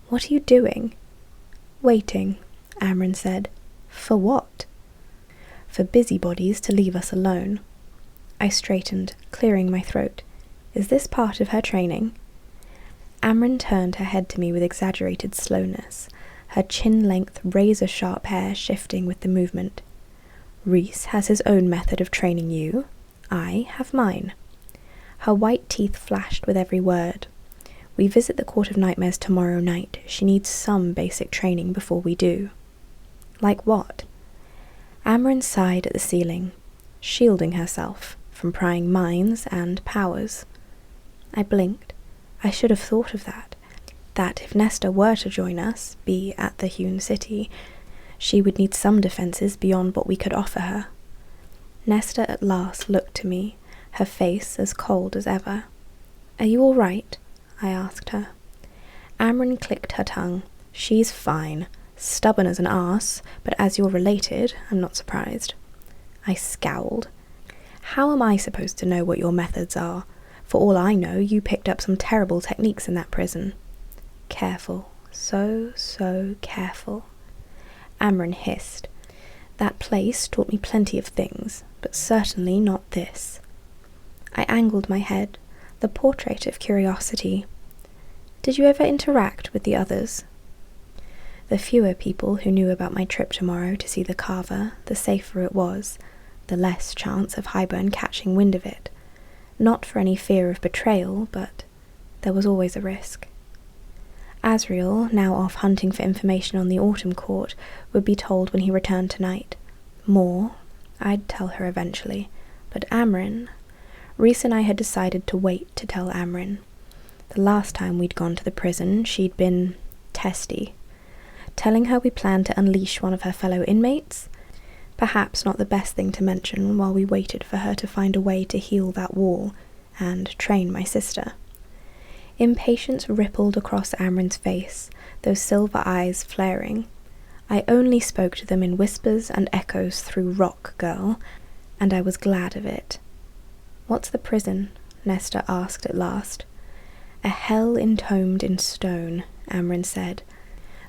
Speaker 1: "What are you doing?" "Waiting," Amren said. "For what?" "For busybodies to leave us alone." I straightened, clearing my throat. "Is this part of her training?" Amren turned her head to me with exaggerated slowness, her chin-length, razor-sharp hair shifting with the movement. "Rhys has his own method of training you. I have mine." Her white teeth flashed with every word. "We visit the Court of Nightmares tomorrow night. She needs some basic training before we do." "Like what?" Amren sighed at the ceiling, shielding herself from prying minds and powers. I blinked. I should have thought of that. That if Nesta were to join us, be at the hewn city, she would need some defences beyond what we could offer her. Nesta at last looked to me, her face as cold as ever. "Are you all right?" I asked her. Amren clicked her tongue. "She's fine. Stubborn as an arse, but as you're related, I'm not surprised." I scowled. "How am I supposed to know what your methods are? For all I know, you picked up some terrible techniques in that prison." "Careful. So careful." Amren hissed. "That place taught me plenty of things, but certainly not this." I angled my head, the portrait of curiosity. "Did you ever interact with the others?" The fewer people who knew about my trip tomorrow to see the carver, the safer it was, the less chance of Highburn catching wind of it. Not for any fear of betrayal, but there was always a risk. Asriel, now off hunting for information on the Autumn Court, would be told when he returned tonight. More, I'd tell her eventually, but Amren... Rhys and I had decided to wait to tell Amren. The last time we'd gone to the prison, she'd been testy. Telling her we planned to unleash one of her fellow inmates? Perhaps not the best thing to mention while we waited for her to find a way to heal that wall and train my sister. Impatience rippled across Amren's face, those silver eyes flaring. I only spoke to them in whispers and echoes through rock, girl, and I was glad of it. "What's the prison?" Nesta asked at last. "A hell entombed in stone," Amren said.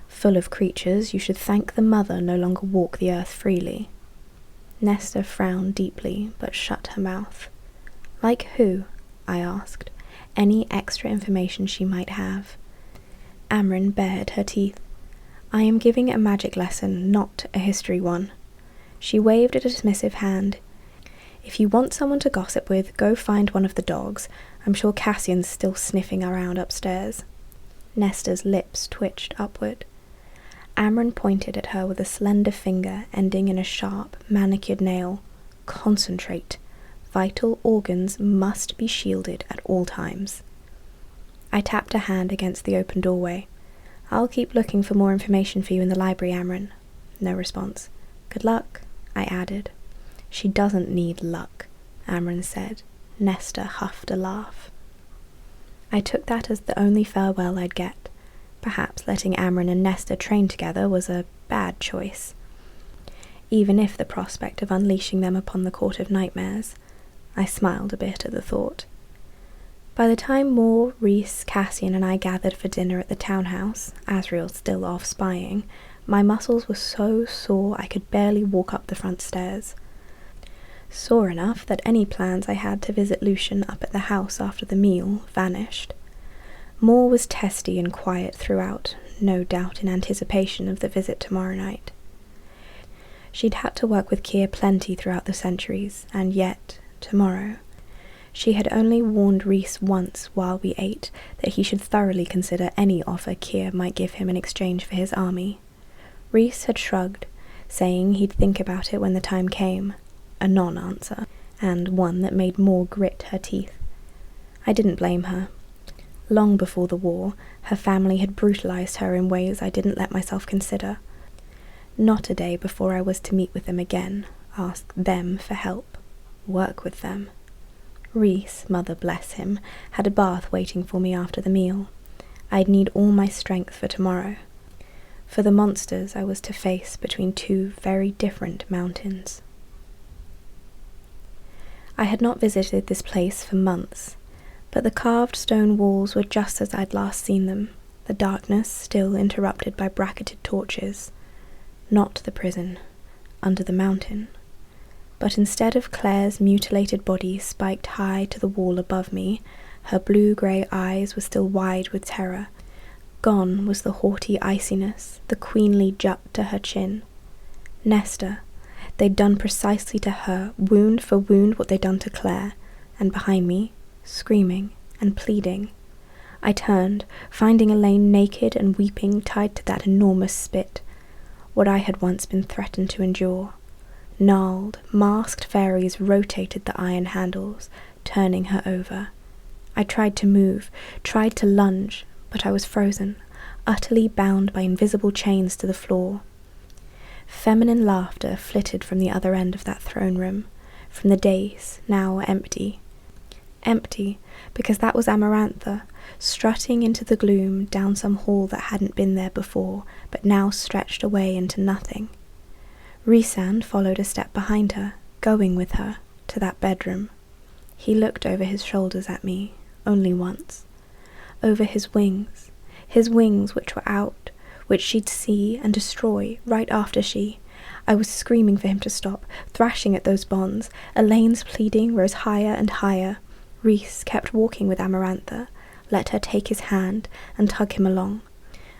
Speaker 1: "Full of creatures you should thank the mother no longer walk the earth freely." Nesta frowned deeply, but shut her mouth. "Like who?" I asked. Any extra information she might have. Amren bared her teeth. "I am giving a magic lesson, not a history one." She waved a dismissive hand. "If you want someone to gossip with, go find one of the dogs. I'm sure Cassian's still sniffing around upstairs." Nesta's lips twitched upward. Amren pointed at her with a slender finger ending in a sharp, manicured nail. "Concentrate. Vital organs must be shielded at all times." I tapped a hand against the open doorway. "I'll keep looking for more information for you in the library, Amren." No response. "Good luck," I added. "She doesn't need luck," Amren said. Nesta huffed a laugh. I took that as the only farewell I'd get. Perhaps letting Amren and Nesta train together was a bad choice. Even if the prospect of unleashing them upon the Court of Nightmares, I smiled a bit at the thought. By the time Moore, Rhys, Cassian and I gathered for dinner at the townhouse, Asriel still off spying, my muscles were so sore I could barely walk up the front stairs. Sore enough that any plans I had to visit Lucian up at the house after the meal vanished. Moore was testy and quiet throughout, no doubt in anticipation of the visit tomorrow night. She'd had to work with Keir plenty throughout the centuries, and yet, tomorrow, she had only warned Rhys once while we ate that he should thoroughly consider any offer Keir might give him in exchange for his army. Rhys had shrugged, saying he'd think about it when the time came, a non-answer, and one that made Moore grit her teeth. I didn't blame her. Long before the war, her family had brutalized her in ways I didn't let myself consider. Not a day before I was to meet with them again, ask them for help, work with them. Reese, mother bless him, had a bath waiting for me after the meal. I'd need all my strength for tomorrow, for the monsters I was to face between two very different mountains. I had not visited this place for months, but the carved stone walls were just as I'd last seen them, the darkness still interrupted by bracketed torches. Not the prison, under the mountain, but instead of Claire's mutilated body spiked high to the wall above me, her blue-grey eyes were still wide with terror. Gone was the haughty iciness, the queenly jut to her chin. Nesta, they'd done precisely to her, wound for wound, what they'd done to Claire, and behind me, screaming and pleading. I turned, finding Elaine naked and weeping, tied to that enormous spit, what I had once been threatened to endure. Gnarled, masked fairies rotated the iron handles, turning her over. I tried to move, tried to lunge, but I was frozen, utterly bound by invisible chains to the floor. Feminine laughter flitted from the other end of that throne room, from the dais, now empty. Empty, because that was Amarantha, strutting into the gloom down some hall that hadn't been there before, but now stretched away into nothing. Rhysand followed a step behind her, going with her, to that bedroom. He looked over his shoulders at me, only once. Over his wings which were out, which she'd see and destroy right after she. I was screaming for him to stop, thrashing at those bonds. Elaine's pleading rose higher and higher. Rhys kept walking with Amarantha, let her take his hand and tug him along.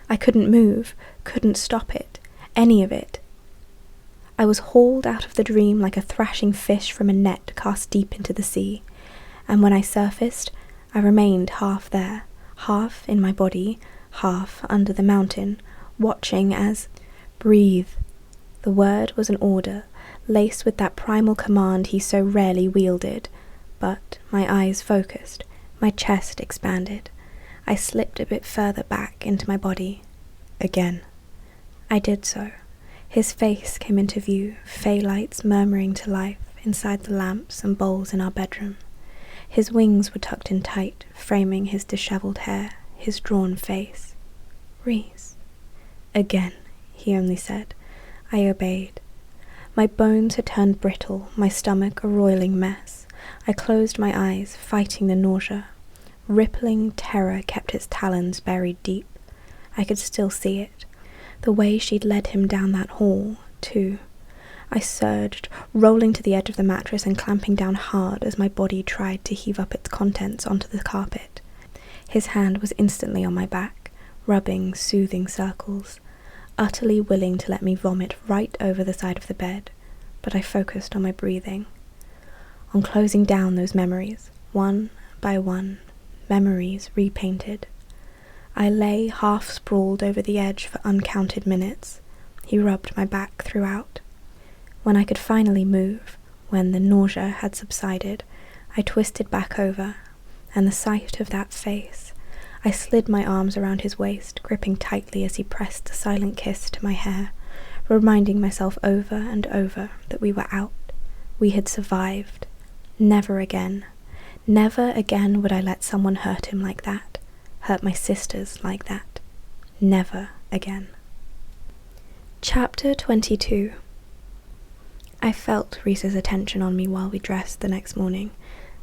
Speaker 1: I couldn't move, couldn't stop it, any of it. I was hauled out of the dream like a thrashing fish from a net cast deep into the sea, and when I surfaced, I remained half there, half in my body, half under the mountain, watching as breathe. The word was an order, laced with that primal command he so rarely wielded, but my eyes focused, my chest expanded. I slipped a bit further back into my body. Again. I did so. His face came into view, fey lights murmuring to life inside the lamps and bowls in our bedroom. His wings were tucked in tight, framing his dishevelled hair, his drawn face. Rhys. Again, he only said. I obeyed. My bones had turned brittle, my stomach a roiling mess. I closed my eyes, fighting the nausea. Rippling terror kept its talons buried deep. I could still see it. The way she'd led him down that hall, too. I surged, rolling to the edge of the mattress and clamping down hard as my body tried to heave up its contents onto the carpet. His hand was instantly on my back, rubbing soothing circles, utterly willing to let me vomit right over the side of the bed, but I focused on my breathing, on closing down those memories, one by one, memories repainted. I lay half-sprawled over the edge for uncounted minutes. He rubbed my back throughout. When I could finally move, when the nausea had subsided, I twisted back over, and the sight of that face, I slid my arms around his waist, gripping tightly as he pressed a silent kiss to my hair, reminding myself over and over that we were out. We had survived. Never again. Never again would I let someone hurt him like that. Hurt my sisters like that. Never again. Chapter 22. I felt Rhys's attention on me while we dressed the next morning,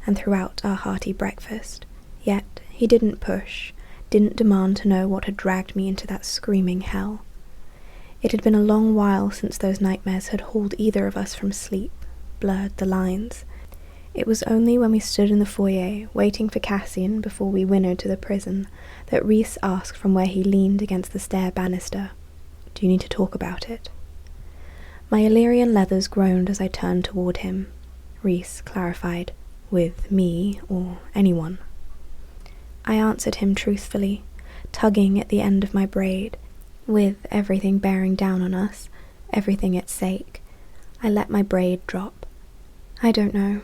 Speaker 1: and throughout our hearty breakfast, yet he didn't push, didn't demand to know what had dragged me into that screaming hell. It had been a long while since those nightmares had hauled either of us from sleep, blurred the lines. It was only when we stood in the foyer, waiting for Cassian before we winnowed to the prison, that Rhys asked from where he leaned against the stair banister, "Do you need to talk about it?" My Illyrian leathers groaned as I turned toward him. Rhys clarified, "With me, or anyone." I answered him truthfully, tugging at the end of my braid. With everything bearing down on us, everything at stake, I let my braid drop. I don't know.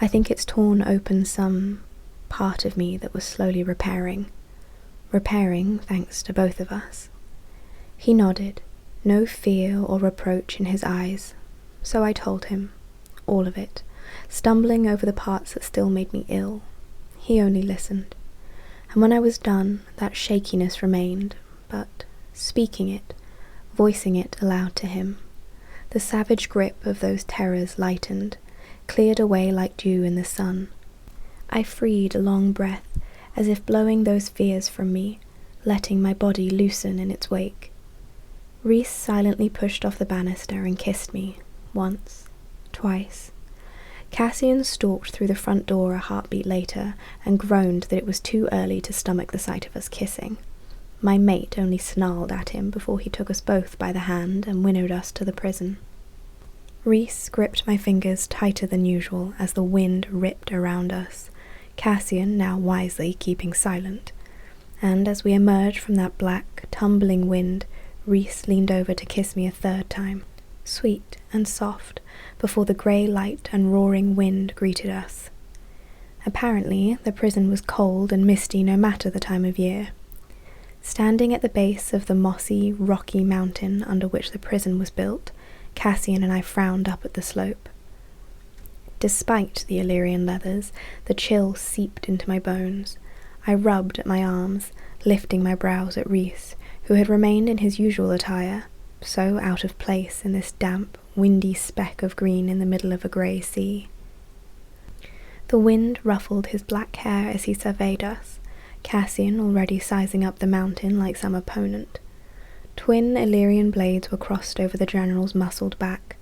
Speaker 1: I think it's torn open some part of me that was slowly repairing. Repairing thanks to both of us. He nodded, no fear or reproach in his eyes. So I told him, all of it, stumbling over the parts that still made me ill. He only listened. And when I was done, that shakiness remained, but speaking it, voicing it aloud to him, the savage grip of those terrors lightened, cleared away like dew in the sun. I freed a long breath, as if blowing those fears from me, letting my body loosen in its wake. Rhys silently pushed off the banister and kissed me, once, twice. Cassian stalked through the front door a heartbeat later and groaned that it was too early to stomach the sight of us kissing. My mate only snarled at him before he took us both by the hand and winnowed us to the prison. Rhys gripped my fingers tighter than usual as the wind ripped around us, Cassian now wisely keeping silent, and as we emerged from that black, tumbling wind, Rhys leaned over to kiss me a third time, sweet and soft, before the grey light and roaring wind greeted us. Apparently, the prison was cold and misty no matter the time of year. Standing at the base of the mossy, rocky mountain under which the prison was built, Cassian and I frowned up at the slope. Despite the Illyrian leathers, the chill seeped into my bones. I rubbed at my arms, lifting my brows at Rhys, who had remained in his usual attire, so out of place in this damp, windy speck of green in the middle of a grey sea. The wind ruffled his black hair as he surveyed us, Cassian already sizing up the mountain like some opponent. Twin Illyrian blades were crossed over the general's muscled back.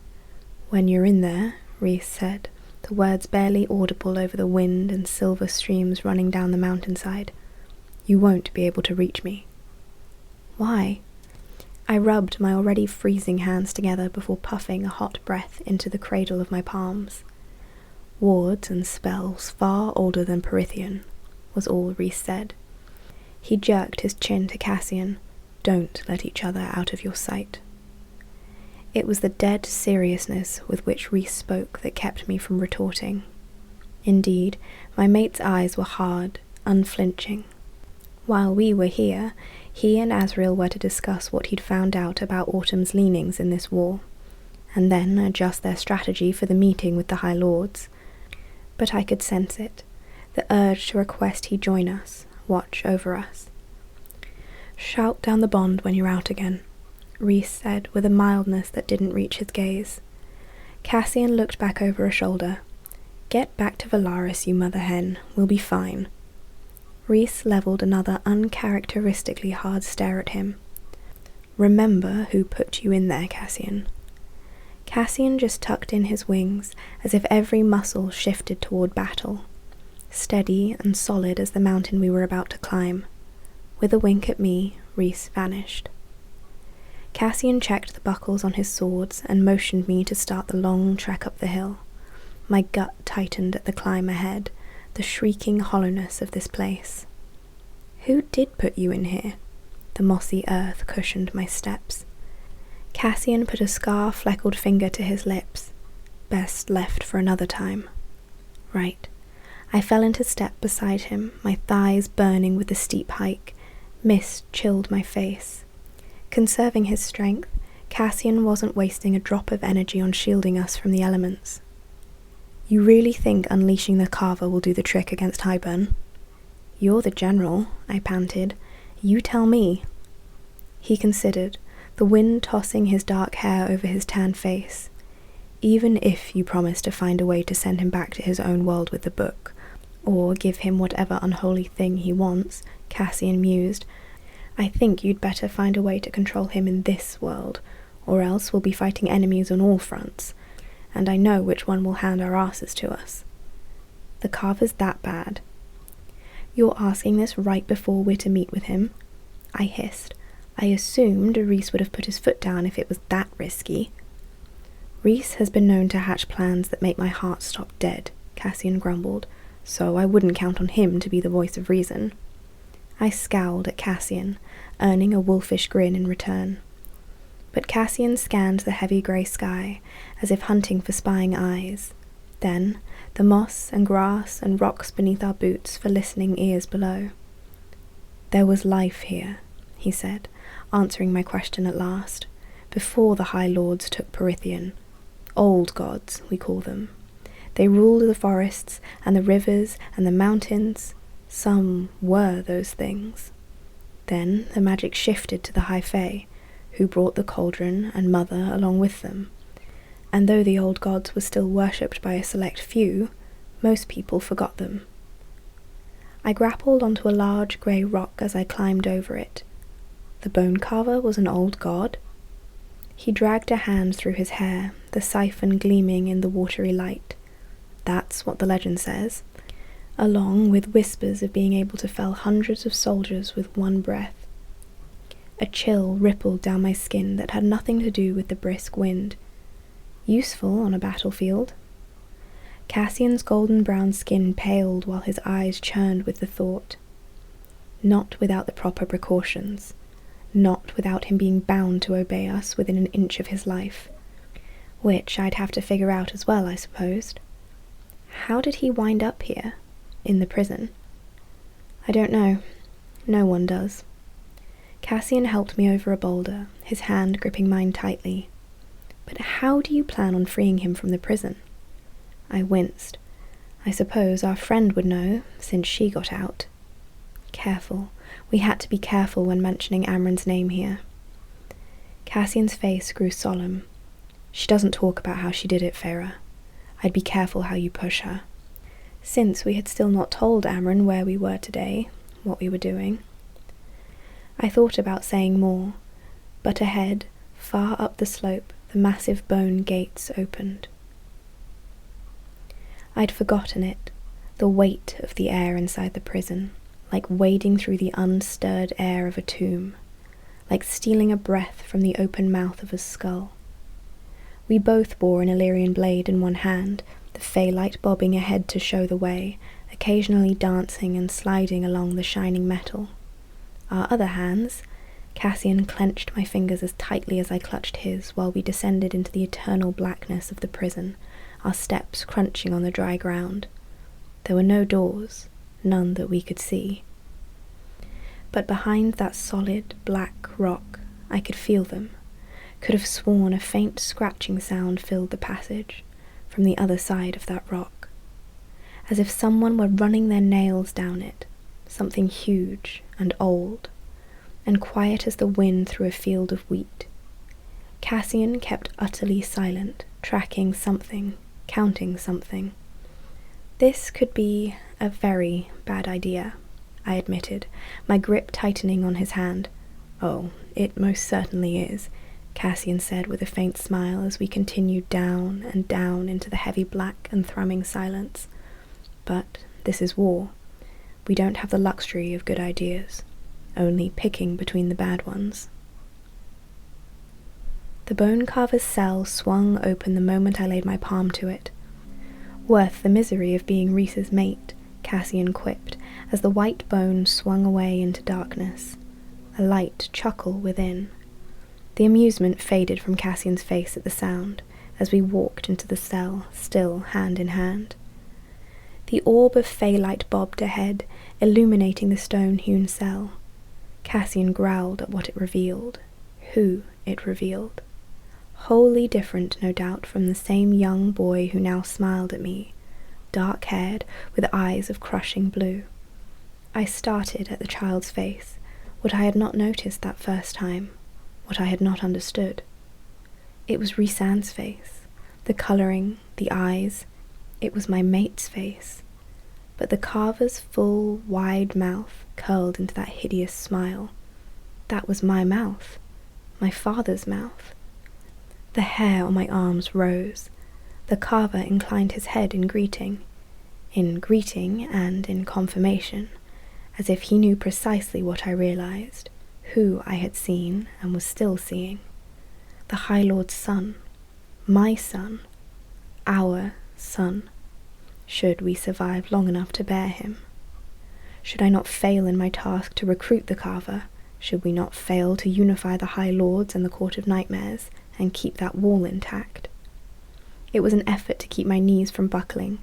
Speaker 1: "When you're in there," Rhys said, the words barely audible over the wind and silver streams running down the mountainside, "you won't be able to reach me." "Why?" I rubbed my already freezing hands together before puffing a hot breath into the cradle of my palms. "Wards and spells far older than Perithian," was all Rhys said. He jerked his chin to Cassian. "Don't let each other out of your sight." It was the dead seriousness with which Rhys spoke that kept me from retorting. Indeed, my mate's eyes were hard, unflinching. While we were here, he and Asriel were to discuss what he'd found out about Autumn's leanings in this war, and then adjust their strategy for the meeting with the High Lords. But I could sense it, the urge to request he join us, watch over us. "Shout down the bond when you're out again," Rhys said with a mildness that didn't reach his gaze. Cassian looked back over a shoulder. "Get back to Valaris, you mother hen. We'll be fine." Rhys levelled another uncharacteristically hard stare at him. "Remember who put you in there, Cassian." Cassian just tucked in his wings, as if every muscle shifted toward battle, steady and solid as the mountain we were about to climb. With a wink at me, Rhys vanished. Cassian checked the buckles on his swords and motioned me to start the long trek up the hill. My gut tightened at the climb ahead, the shrieking hollowness of this place. "Who did put you in here?" The mossy earth cushioned my steps. Cassian put a scar-fleckled finger to his lips. Best left for another time. Right. I fell into step beside him, my thighs burning with the steep hike. Mist chilled my face. Conserving his strength, Cassian wasn't wasting a drop of energy on shielding us from the elements. "You really think unleashing the carver will do the trick against Highburn?" "You're the general," I panted. "You tell me." He considered, the wind tossing his dark hair over his tan face. "Even if you promise to find a way to send him back to his own world with the book, or give him whatever unholy thing he wants," Cassian mused, "I think you'd better find a way to control him in this world, or else we'll be fighting enemies on all fronts, and I know which one will hand our asses to us." "The carver's that bad?" "You're asking this right before we're to meet with him?" I hissed. I assumed Rhys would have put his foot down if it was that risky. "Rhys has been known to hatch plans that make my heart stop dead," Cassian grumbled, "so I wouldn't count on him to be the voice of reason." I scowled at Cassian, earning a wolfish grin in return. But Cassian scanned the heavy grey sky, as if hunting for spying eyes. Then, the moss and grass and rocks beneath our boots for listening ears below. "There was life here," he said, answering my question at last, "before the High Lords took Perithian. Old gods, we call them. They ruled the forests and the rivers and the mountains. Some were those things. Then the magic shifted to the High Fae, who brought the cauldron and Mother along with them. And though the old gods were still worshipped by a select few, most people forgot them. I grappled onto a large grey rock as I climbed over it. The bone carver was an old god? He dragged a hand through his hair, the siphon gleaming in the watery light. That's what the legend says, along with whispers of being able to fell hundreds of soldiers with one breath. A chill rippled down my skin that had nothing to do with the brisk wind. Useful on a battlefield. Cassian's golden-brown skin paled while his eyes churned with the thought. Not without the proper precautions. Not without him being bound to obey us within an inch of his life. Which I'd have to figure out as well, I supposed. How did he wind up here, in the prison? I don't know. No one does. Cassian helped me over a boulder, his hand gripping mine tightly. But how do you plan on freeing him from the prison? I winced. I suppose our friend would know, since she got out. Careful. We had to be careful when mentioning Amren's name here. Cassian's face grew solemn. She doesn't talk about how she did it, Feyre. I'd be careful how you push her. Since we had still not told Amren where we were today, what we were doing. I thought about saying more, but ahead, far up the slope, the massive bone gates opened. I'd forgotten it, the weight of the air inside the prison, like wading through the unstirred air of a tomb, like stealing a breath from the open mouth of a skull. We both bore an Illyrian blade in one hand, the fey light bobbing ahead to show the way, occasionally dancing and sliding along the shining metal. Our other hands, Cassian clenched my fingers as tightly as I clutched his while we descended into the eternal blackness of the prison, our steps crunching on the dry ground. There were no doors, none that we could see. But behind that solid, black rock, I could feel them, could have sworn a faint scratching sound filled the passage, from the other side of that rock, as if someone were running their nails down it, something huge and old, and quiet as the wind through a field of wheat. Cassian kept utterly silent, tracking something, counting something. This could be a very bad idea, I admitted, my grip tightening on his hand. Oh, it most certainly is, Cassian said with a faint smile as we continued down and down into the heavy black and thrumming silence. But this is war. We don't have the luxury of good ideas, only picking between the bad ones. The bone carver's cell swung open the moment I laid my palm to it. Worth the misery of being Rhys's mate, Cassian quipped, as the white bone swung away into darkness, a light chuckle within. The amusement faded from Cassian's face at the sound, as we walked into the cell, still hand in hand. The orb of fey light bobbed ahead, illuminating the stone-hewn cell. Cassian growled at what it revealed, who it revealed. Wholly different, no doubt, from the same young boy who now smiled at me, dark-haired, with eyes of crushing blue. I started at the child's face, what I had not noticed that first time, what I had not understood. It was Rhys-Anne's face, the colouring, the eyes. It was my mate's face. But the carver's full, wide mouth curled into that hideous smile. That was my mouth, my father's mouth. The hair on my arms rose. The carver inclined his head in greeting and in confirmation, as if he knew precisely what I realized, who I had seen and was still seeing. The High Lord's son, my son, our son, should we survive long enough to bear him. Should I not fail in my task to recruit the carver, should we not fail to unify the High Lords and the Court of Nightmares, and keep that wall intact. It was an effort to keep my knees from buckling.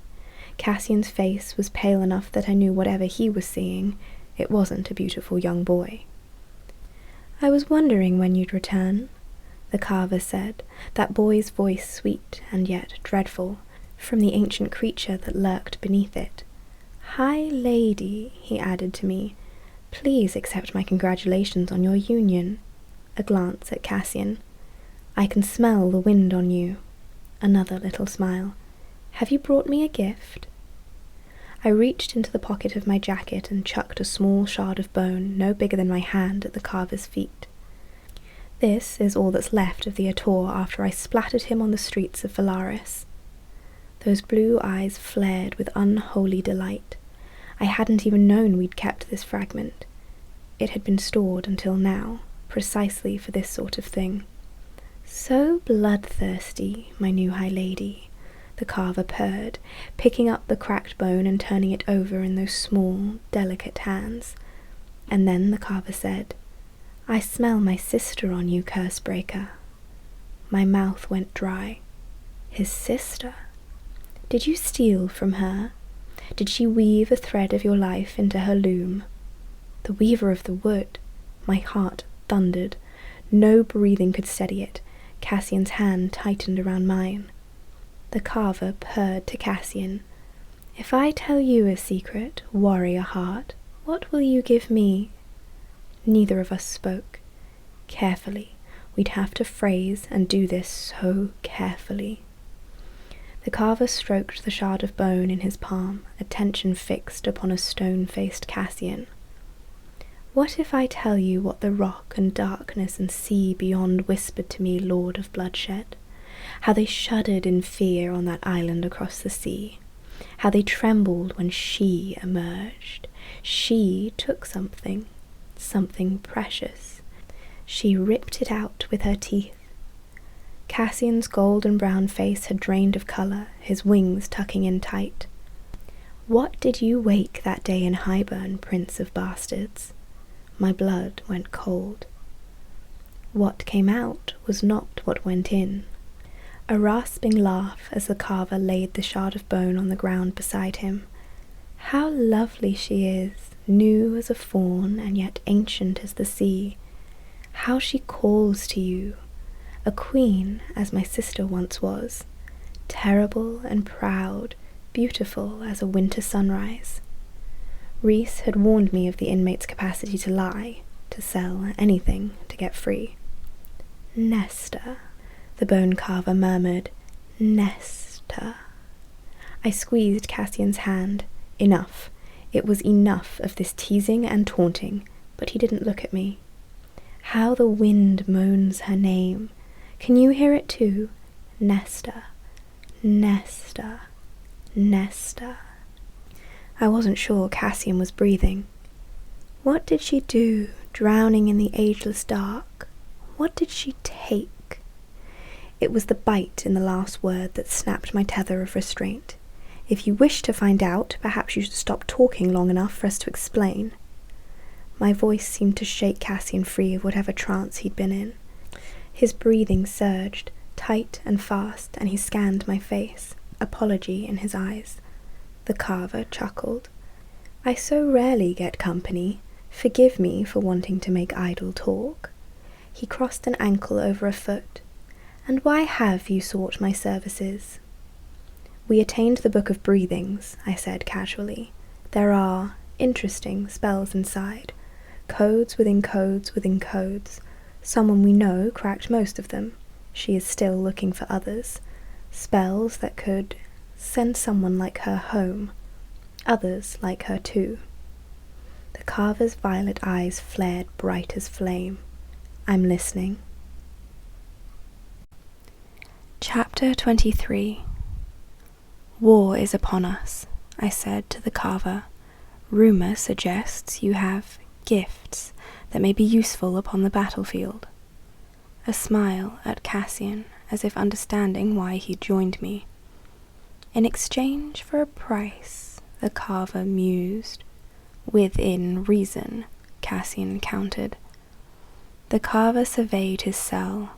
Speaker 1: Cassian's face was pale enough that I knew whatever he was seeing, it wasn't a beautiful young boy. "I was wondering when you'd return," the carver said, that boy's voice sweet and yet dreadful, from the ancient creature that lurked beneath it. "High lady," he added to me, "please accept my congratulations on your union." A glance at Cassian. "I can smell the wind on you." Another little smile. "Have you brought me a gift?" I reached into the pocket of my jacket and chucked a small shard of bone no bigger than my hand at the carver's feet. This is all that's left of the ACOWAR after I splattered him on the streets of Valaris. Those blue eyes flared with unholy delight. I hadn't even known we'd kept this fragment. It had been stored until now, precisely for this sort of thing. "So bloodthirsty, my new high lady," the carver purred, picking up the cracked bone and turning it over in those small, delicate hands. And then the carver said, "I smell my sister on you, Cursebreaker." My mouth went dry. His sister? Did you steal from her? Did she weave a thread of your life into her loom? The weaver of the wood. My heart thundered. No breathing could steady it. Cassian's hand tightened around mine. The carver purred to Cassian. "If I tell you a secret, warrior heart, what will you give me?" Neither of us spoke. Carefully. We'd have to phrase and do this so carefully. The carver stroked the shard of bone in his palm, attention fixed upon a stone-faced Cassian. "What if I tell you what the rock and darkness and sea beyond whispered to me, Lord of Bloodshed? How they shuddered in fear on that island across the sea. How they trembled when she emerged. She took something precious. She ripped it out with her teeth." Cassian's golden brown face had drained of colour, his wings tucking in tight. "What did you wake that day in Highburn, Prince of Bastards?" My blood went cold. What came out was not what went in. A rasping laugh as the carver laid the shard of bone on the ground beside him. "How lovely she is, new as a fawn and yet ancient as the sea. How she calls to you, a queen as my sister once was, terrible and proud, beautiful as a winter sunrise." Reese had warned me of the inmate's capacity to lie, to sell anything to get free. "Nesta," the bone carver murmured. "Nesta." I squeezed Cassian's hand. Enough. It was enough of this teasing and taunting, but he didn't look at me. "How the wind moans her name. Can you hear it too? Nesta, Nesta, Nesta." I wasn't sure Cassian was breathing. What did she do, drowning in the ageless dark? What did she take? It was the bite in the last word that snapped my tether of restraint. If you wish to find out, perhaps you should stop talking long enough for us to explain. My voice seemed to shake Cassian free of whatever trance he'd been in. His breathing surged, tight and fast, and he scanned my face, apology in his eyes. The carver chuckled. "I so rarely get company. Forgive me for wanting to make idle talk." He crossed an ankle over a foot. "And why have you sought my services?" "We attained the Book of Breathings," I said casually. "There are interesting spells inside. Codes within codes within codes. Someone we know cracked most of them. She is still looking for others. Spells that could send someone like her home. Others like her too." The carver's violet eyes flared bright as flame. "I'm listening." Chapter 23. "War is upon us," I said to the carver. "Rumour suggests you have gifts that may be useful upon the battlefield." A smile at Cassian, as if understanding why he'd joined me. "In exchange for a price," the carver mused. "Within reason," Cassian countered. The carver surveyed his cell.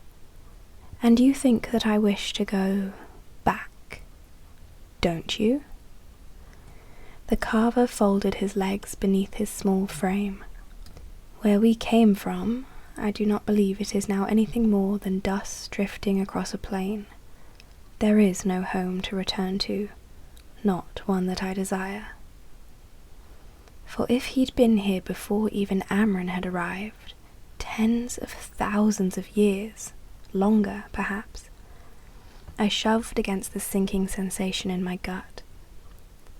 Speaker 1: "And you think that I wish to go back, don't you?" The carver folded his legs beneath his small frame. "Where we came from, I do not believe it is now anything more than dust drifting across a plain. There is no home to return to, not one that I desire. For if he'd been here before even Amryn had arrived, tens of thousands of years, longer perhaps, I shoved against the sinking sensation in my gut.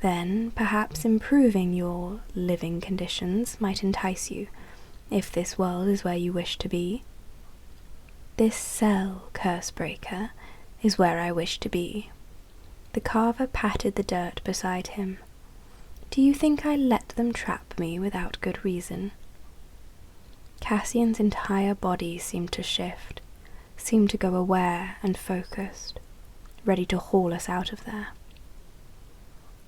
Speaker 1: Then perhaps improving your living conditions might entice you, if this world is where you wish to be. This cell, Cursebreaker, is where I wish to be. The carver patted the dirt beside him. Do you think I let them trap me without good reason? Cassian's entire body seemed to shift, seemed to go aware and focused, ready to haul us out of there.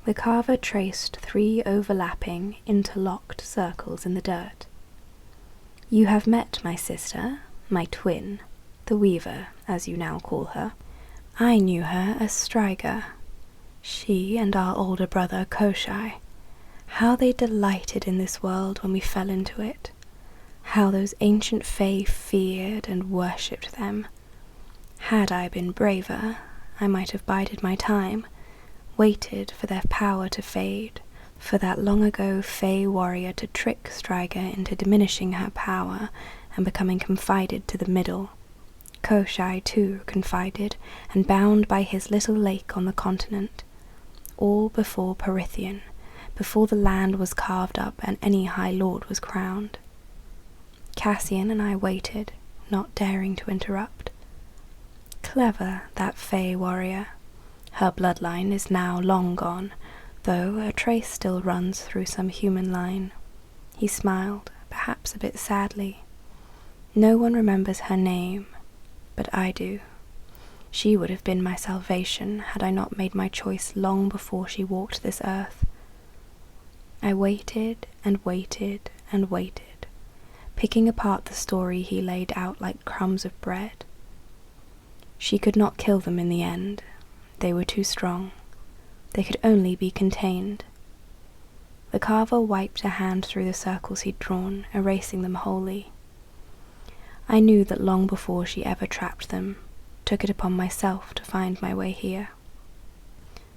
Speaker 1: The carver traced 3 overlapping, interlocked circles in the dirt. You have met my sister, my twin, the Weaver, as you now call her. I knew her as Striga. She and our older brother Koshai. How they delighted in this world when we fell into it. How those ancient fae feared and worshipped them. Had I been braver, I might have bided my time, waited for their power to fade, for that long-ago fae warrior to trick Striga into diminishing her power and becoming confided to the middle. Koshai, too, confided, and bound by his little lake on the continent. All before Perithian, before the land was carved up and any High Lord was crowned. Cassian and I waited, not daring to interrupt. Clever, that fae warrior. Her bloodline is now long gone, though a trace still runs through some human line. He smiled, perhaps a bit sadly. No one remembers her name, but I do. She would have been my salvation had I not made my choice long before she walked this earth. I waited and waited and waited, picking apart the story he laid out like crumbs of bread. She could not kill them in the end. They were too strong. They could only be contained. The carver wiped a hand through the circles he'd drawn, erasing them wholly. I knew that long before she ever trapped them, took it upon myself to find my way here.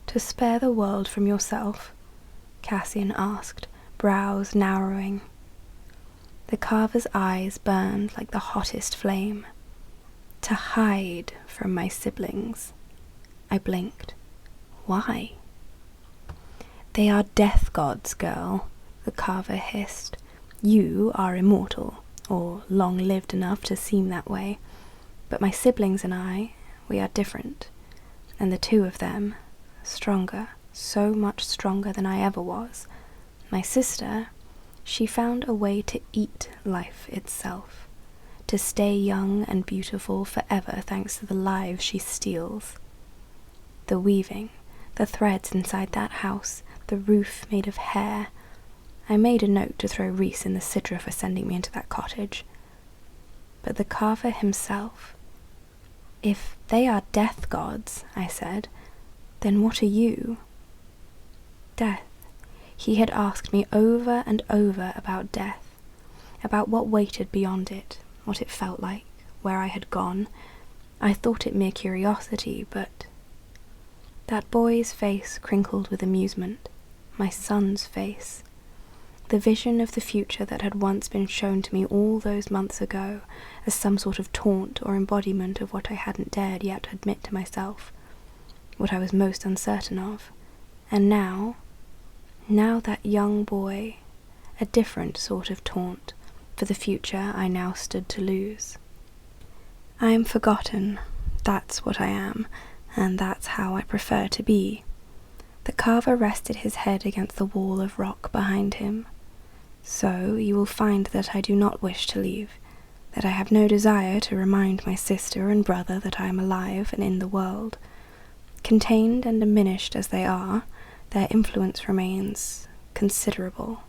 Speaker 1: To spare the world from yourself? Cassian asked, brows narrowing. The carver's eyes burned like the hottest flame. To hide from my siblings. I blinked. Why? They are death gods, girl, the carver hissed. You are immortal, or long-lived enough to seem that way. But my siblings and I, we are different. And the two of them, stronger, so much stronger than I ever was. My sister, she found a way to eat life itself. To stay young and beautiful forever thanks to the lives she steals. The weaving, the threads inside that house, the roof made of hair. I made a note to throw Rhys in the Sidra for sending me into that cottage. But the carver himself... If they are death gods, I said, then what are you? Death. He had asked me over and over about death, about what waited beyond it, what it felt like, where I had gone. I thought it mere curiosity, but... That boy's face crinkled with amusement, my son's face. The vision of the future that had once been shown to me all those months ago as some sort of taunt or embodiment of what I hadn't dared yet admit to myself, what I was most uncertain of. And now that young boy, a different sort of taunt for the future I now stood to lose. I am forgotten, that's what I am, and that's how I prefer to be. The carver rested his head against the wall of rock behind him. So you will find that I do not wish to leave, that I have no desire to remind my sister and brother that I am alive and in the world. Contained and diminished as they are, their influence remains considerable.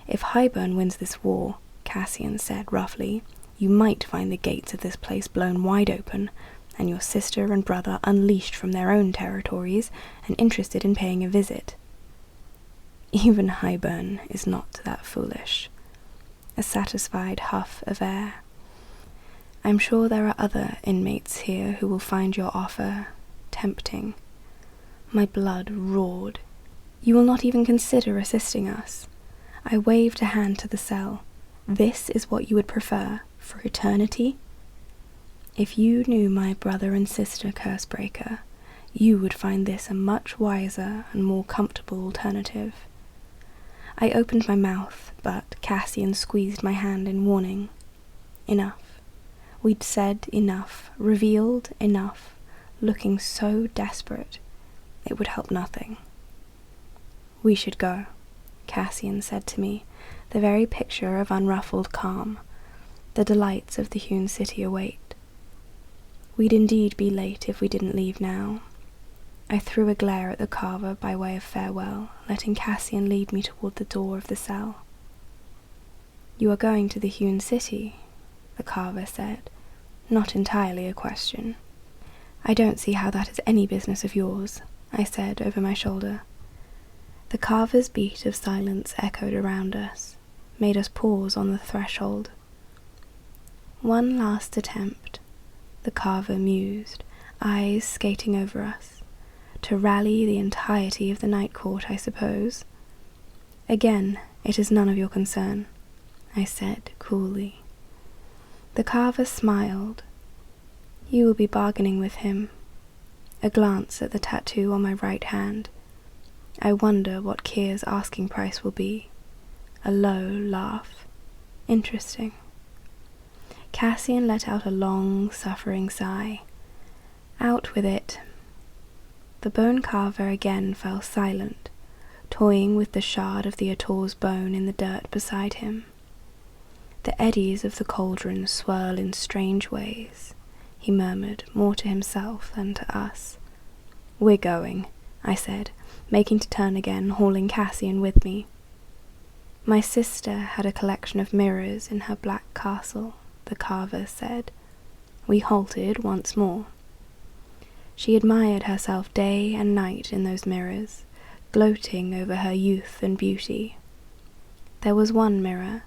Speaker 1: If Hybern wins this war, Cassian said roughly, you might find the gates of this place blown wide open, and your sister and brother unleashed from their own territories and interested in paying a visit. Even Hybern is not that foolish. A satisfied huff of air. I'm sure there are other inmates here who will find your offer tempting. My blood roared. You will not even consider assisting us. I waved a hand to the cell. This is what you would prefer, for eternity? If you knew my brother and sister, Cursebreaker, you would find this a much wiser and more comfortable alternative. I opened my mouth, but Cassian squeezed my hand in warning. Enough. We'd said enough, revealed enough, looking so desperate, it would help nothing. We should go, Cassian said to me, the very picture of unruffled calm. The delights of the hewn city await. We'd indeed be late if we didn't leave now. I threw a glare at the carver by way of farewell, letting Cassian lead me toward the door of the cell. You are going to the hewn city, the carver said, not entirely a question. I don't see how that is any business of yours, I said over my shoulder. The carver's beat of silence echoed around us, made us pause on the threshold. One last attempt, the carver mused, eyes skating over us, to rally the entirety of the night court, I suppose. Again, it is none of your concern, I said coolly. The carver smiled. You will be bargaining with him. A glance at the tattoo on my right hand. I wonder what Kyr's asking price will be. A low laugh. Interesting. Cassian let out a long, suffering sigh. Out with it. The bone carver again fell silent, toying with the shard of the Ator's bone in the dirt beside him. The eddies of the cauldron swirl in strange ways, he murmured, more to himself than to us. We're going, I said, making to turn again, hauling Cassian with me. My sister had a collection of mirrors in her black castle, the carver said. We halted once more. She admired herself day and night in those mirrors, gloating over her youth and beauty. There was one mirror,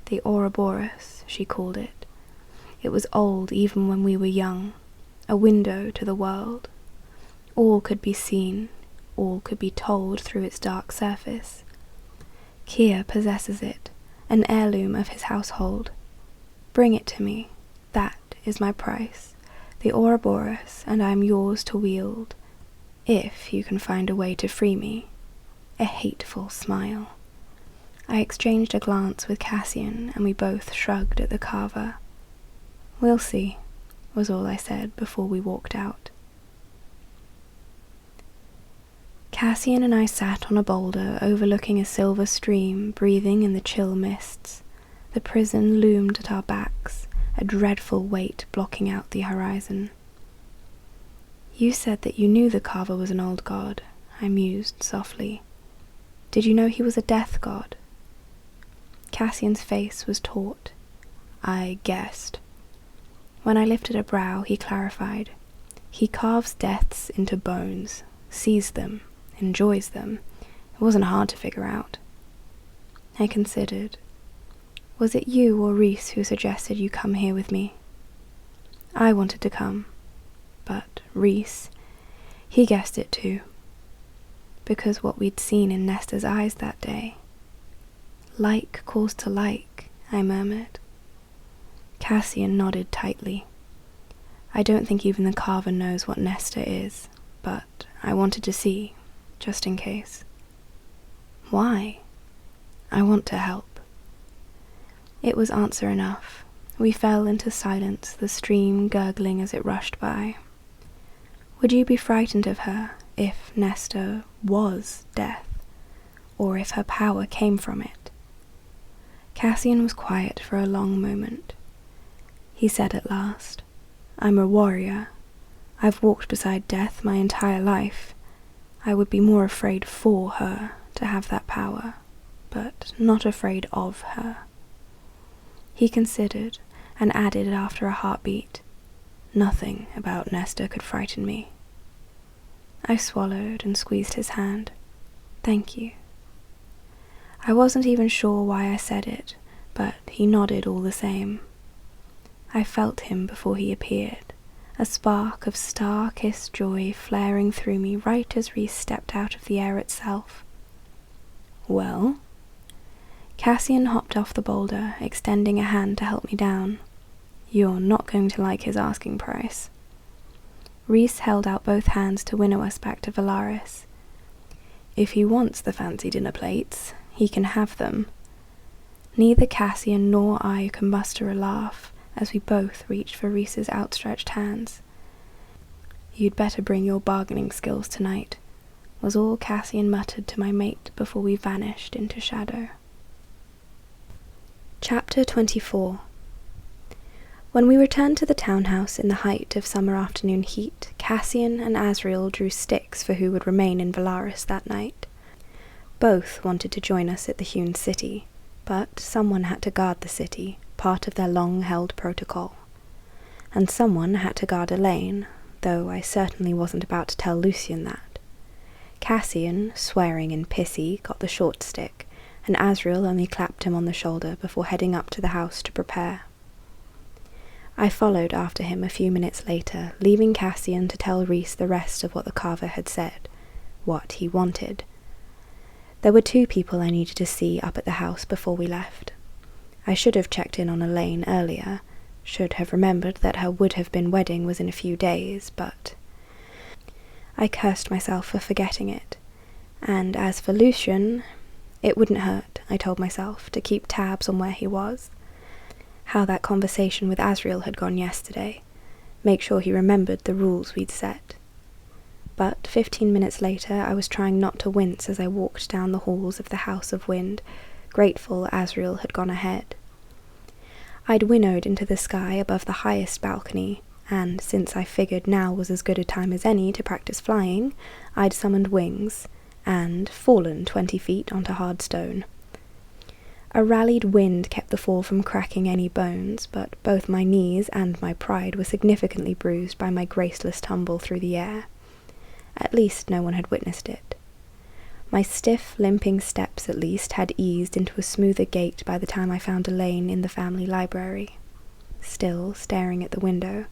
Speaker 1: the Ouroboros, she called it. It was old even when we were young, a window to the world. All could be seen, all could be told through its dark surface. Kyr possesses it, an heirloom of his household. Bring it to me, that is my price, the Ouroboros, and I am yours to wield, if you can find a way to free me. A hateful smile. I exchanged a glance with Cassian, and we both shrugged at the carver. We'll see, was all I said before we walked out. Cassian and I sat on a boulder overlooking a silver stream, breathing in the chill mists. The prison loomed at our backs, a dreadful weight blocking out the horizon. You said that you knew the carver was an old god, I mused softly. Did you know he was a death god? Cassian's face was taut. I guessed. When I lifted a brow, he clarified. He carves deaths into bones, sees them, enjoys them. It wasn't hard to figure out. I considered. Was it you or Rhys who suggested you come here with me? I wanted to come, but Rhys, he guessed it too. Because what we'd seen in Nesta's eyes that day. Like calls to like, I murmured. Cassian nodded tightly. I don't think even the carver knows what Nesta is, but I wanted to see, just in case. Why? I want to help. It was answer enough. We fell into silence, the stream gurgling as it rushed by. Would you be frightened of her if Nesta was death, or if her power came from it? Cassian was quiet for a long moment. He said at last, I'm a warrior. I've walked beside death my entire life. I would be more afraid for her to have that power, but not afraid of her. He considered and added after a heartbeat, nothing about Nesta could frighten me. I swallowed and squeezed his hand. Thank you. I wasn't even sure why I said it, but he nodded all the same. I felt him before he appeared, a spark of star-kissed joy flaring through me right as Rhys stepped out of the air itself. "Well?" Cassian hopped off the boulder, extending a hand to help me down. "You're not going to like his asking price." Rhys held out both hands to winnow us back to Valaris. "If he wants the fancy dinner plates, he can have them." Neither Cassian nor I could muster a laugh as we both reached for Rhys's outstretched hands. "You'd better bring your bargaining skills tonight," was all Cassian muttered to my mate before we vanished into shadow. Chapter 24. When we returned to the townhouse in the height of summer afternoon heat, Cassian and Asriel drew sticks for who would remain in Valaris that night. Both wanted to join us at the hewn city, but someone had to guard the city, part of their long-held protocol. And someone had to guard Elaine, though I certainly wasn't about to tell Lucien that. Cassian, swearing and pissy, got the short stick, and Asriel only clapped him on the shoulder before heading up to the house to prepare. I followed after him a few minutes later, leaving Cassian to tell Rhys the rest of what the carver had said, what he wanted. There were 2 people I needed to see up at the house before we left. I should have checked in on Elaine earlier, should have remembered that her would-have-been wedding was in a few days, but I cursed myself for forgetting it. And as for Lucien, it wouldn't hurt, I told myself, to keep tabs on where he was. How that conversation with Asriel had gone yesterday. Make sure he remembered the rules we'd set. But 15 minutes later I was trying not to wince as I walked down the halls of the House of Wind, grateful Asriel had gone ahead. I'd winnowed into the sky above the highest balcony, and since I figured now was as good a time as any to practice flying, I'd summoned wings, and fallen 20 feet onto hard stone. A rallied wind kept the fall from cracking any bones, but both my knees and my pride were significantly bruised by my graceless tumble through the air. At least no one had witnessed it. My stiff, limping steps at least had eased into a smoother gait by the time I found Elaine in the family library, still staring at the window,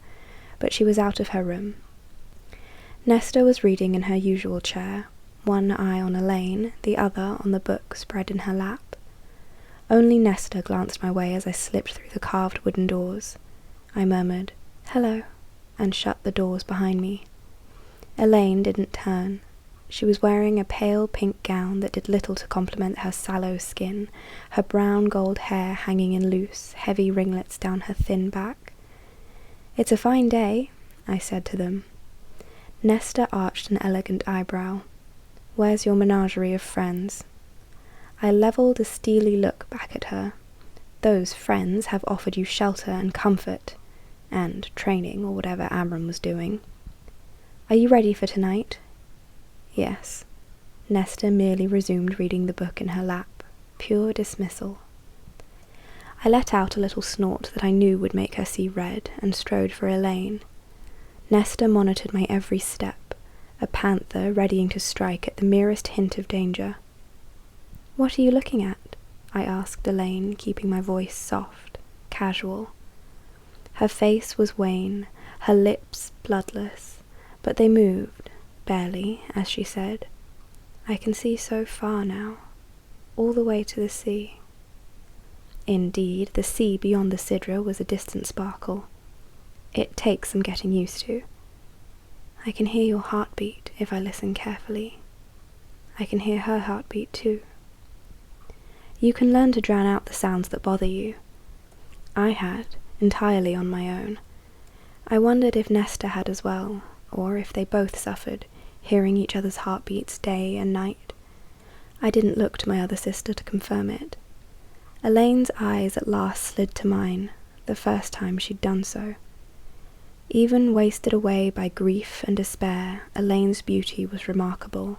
Speaker 1: but she was out of her room. Nesta was reading in her usual chair, one eye on Elaine, the other on the book spread in her lap. Only Nesta glanced my way as I slipped through the carved wooden doors. I murmured, "Hello," and shut the doors behind me. Elaine didn't turn. She was wearing a pale pink gown that did little to complement her sallow skin, her brown gold hair hanging in loose, heavy ringlets down her thin back. "It's a fine day," I said to them. Nesta arched an elegant eyebrow. "Where's your menagerie of friends?" I levelled a steely look back at her. "Those friends have offered you shelter and comfort, and training, or whatever Amram was doing. Are you ready for tonight?" "Yes." Nesta merely resumed reading the book in her lap. Pure dismissal. I let out a little snort that I knew would make her see red, and strode for Elaine. Nesta monitored my every step, a panther readying to strike at the merest hint of danger. "What are you looking at?" I asked Elaine, keeping my voice soft, casual. Her face was wan, her lips bloodless, but they moved, barely, as she said, "I can see so far now, all the way to the sea." Indeed, the sea beyond the Sidra was a distant sparkle. It takes some getting used to. "I can hear your heartbeat if I listen carefully. I can hear her heartbeat too. You can learn to drown out the sounds that bother you. I had, entirely on my own. I wondered if Nesta had as well, or if they both suffered, hearing each other's heartbeats day and night. I didn't look to my other sister to confirm it. Elaine's eyes at last slid to mine, the first time she'd done so. Even wasted away by grief and despair, Elaine's beauty was remarkable.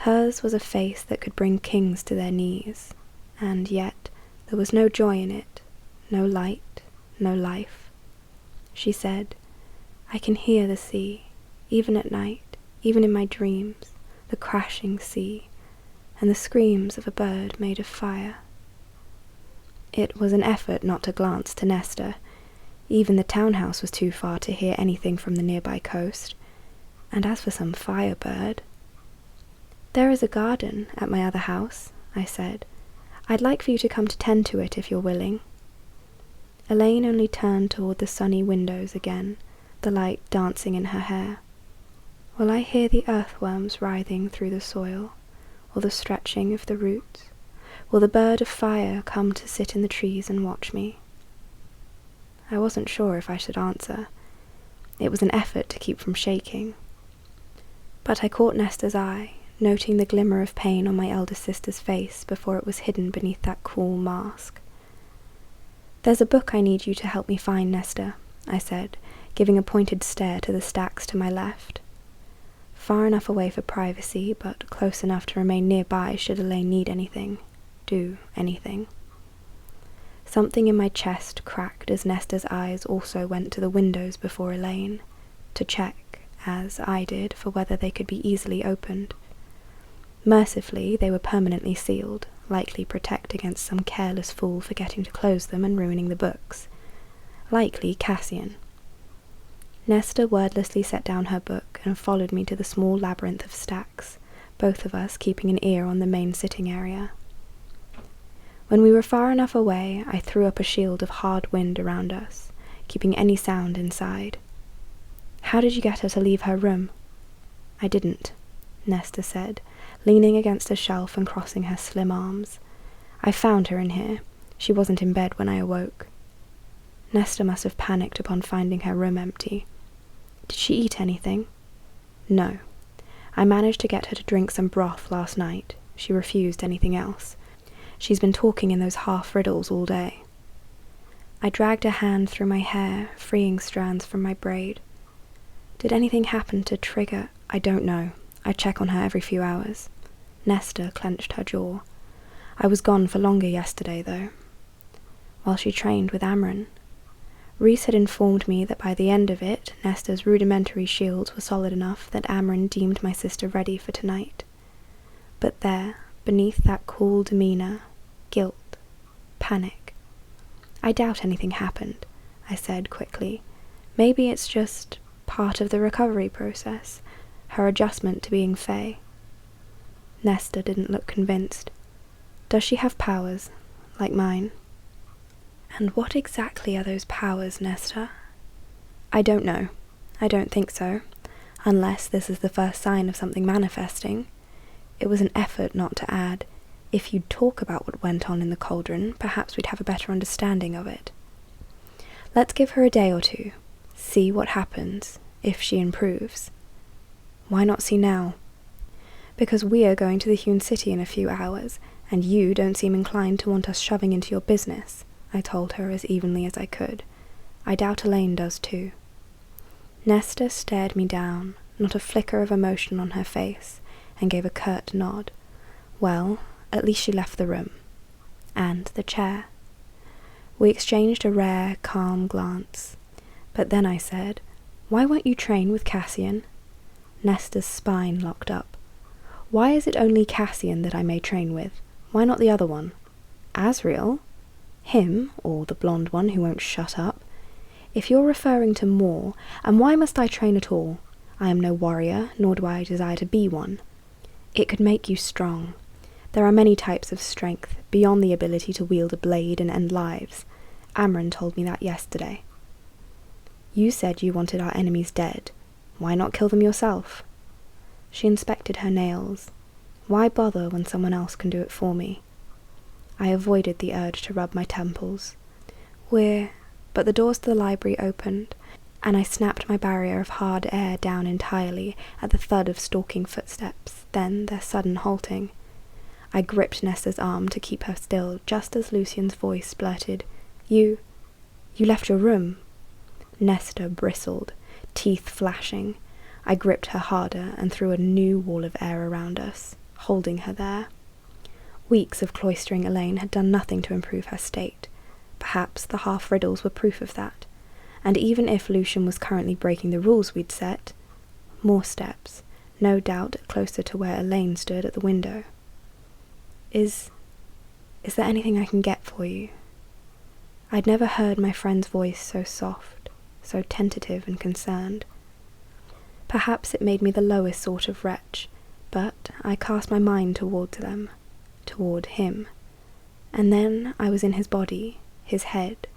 Speaker 1: Hers was a face that could bring kings to their knees, and yet there was no joy in it, no light, no life. She said, "I can hear the sea, even at night, even in my dreams, the crashing sea, and the screams of a bird made of fire." It was an effort not to glance to Nesta. Even the townhouse was too far to hear anything from the nearby coast. And as for some firebird... "There is a garden at my other house," I said. "I'd like for you to come to tend to it if you're willing." Elaine only turned toward the sunny windows again, the light dancing in her hair. "Will I hear the earthworms writhing through the soil, or the stretching of the roots? Will the bird of fire come to sit in the trees and watch me?" I wasn't sure if I should answer. It was an effort to keep from shaking. But I caught Nesta's eye, noting the glimmer of pain on my eldest sister's face before it was hidden beneath that cool mask. "There's a book I need you to help me find, Nesta," I said, giving a pointed stare to the stacks to my left. Far enough away for privacy, but close enough to remain nearby should Elaine need anything, do anything. Something in my chest cracked as Nesta's eyes also went to the windows before Elaine, to check, as I did, for whether they could be easily opened. Mercifully, they were permanently sealed, likely protect against some careless fool forgetting to close them and ruining the books. Likely Cassian. Nesta wordlessly set down her book and followed me to the small labyrinth of stacks, both of us keeping an ear on the main sitting area. When we were far enough away, I threw up a shield of hard wind around us, keeping any sound inside. "How did you get her to leave her room?" "I didn't," Nesta said, leaning against a shelf and crossing her slim arms. "I found her in here. She wasn't in bed when I awoke." Nesta must have panicked upon finding her room empty. "Did she eat anything?" "No. I managed to get her to drink some broth last night. She refused anything else. She's been talking in those half riddles all day." I dragged a hand through my hair, freeing strands from my braid. "Did anything happen to trigger—" "I don't know. I check on her every few hours." Nesta clenched her jaw. "I was gone for longer yesterday, though." "While she trained with Amren." Rhys had informed me that by the end of it, Nesta's rudimentary shields were solid enough that Amren deemed my sister ready for tonight. But there, beneath that cool demeanour, guilt, panic. "I doubt anything happened," I said quickly. "Maybe it's just part of the recovery process, her adjustment to being Fae." Nesta didn't look convinced. "Does she have powers, like mine?" "And what exactly are those powers, Nesta?" "I don't know. I don't think so, unless this is the first sign of something manifesting." It was an effort not to add, "If you'd talk about what went on in the cauldron, perhaps we'd have a better understanding of it. Let's give her a day or two. See what happens, if she improves." "Why not see now?" "Because we are going to the hewn city in a few hours, and you don't seem inclined to want us shoving into your business," I told her as evenly as I could. "I doubt Elaine does too." Nesta stared me down, not a flicker of emotion on her face, and gave a curt nod. Well, at least she left the room. And the chair. We exchanged a rare, calm glance. But then I said, "Why won't you train with Cassian?" Nesta's spine locked up. "Why is it only Cassian that I may train with? Why not the other one?" "Asriel? Him, or the blonde one who won't shut up? If you're referring to more, and why must I train at all? I am no warrior, nor do I desire to be one. It could make you strong. There are many types of strength, beyond the ability to wield a blade and end lives. Amren told me that yesterday." "You said you wanted our enemies dead. Why not kill them yourself?" She inspected her nails. Why bother when someone else can do it for me? I avoided the urge to rub my temples. But the doors to the library opened, and I snapped my barrier of hard air down entirely at the thud of stalking footsteps, then their sudden halting. I gripped Nesta's arm to keep her still, just as Lucian's voice blurted, You left your room." Nesta bristled, teeth flashing. I gripped her harder and threw a new wall of air around us, holding her there. Weeks of cloistering Elaine had done nothing to improve her state. Perhaps the half-riddles were proof of that. And even if Lucian was currently breaking the rules we'd set, more steps, no doubt closer to where Elaine stood at the window. Is there anything I can get for you?" I'd never heard my friend's voice so soft, so tentative and concerned. Perhaps it made me the lowest sort of wretch, but I cast my mind toward them, toward him. And then I was in his body, his head.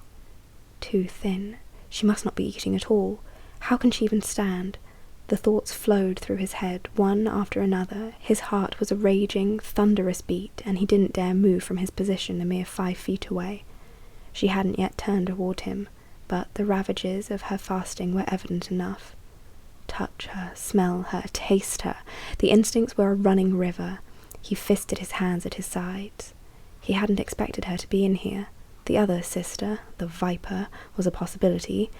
Speaker 1: Too thin. She must not be eating at all. How can she even stand? The thoughts flowed through his head, one after another. His heart was a raging, thunderous beat, and he didn't dare move from his position a mere 5 feet away. She hadn't yet turned toward him, but the ravages of her fasting were evident enough. Touch her, smell her, taste her. The instincts were a running river. He fisted his hands at his sides. He hadn't expected her to be in here. The other sister, the viper, was a possibility,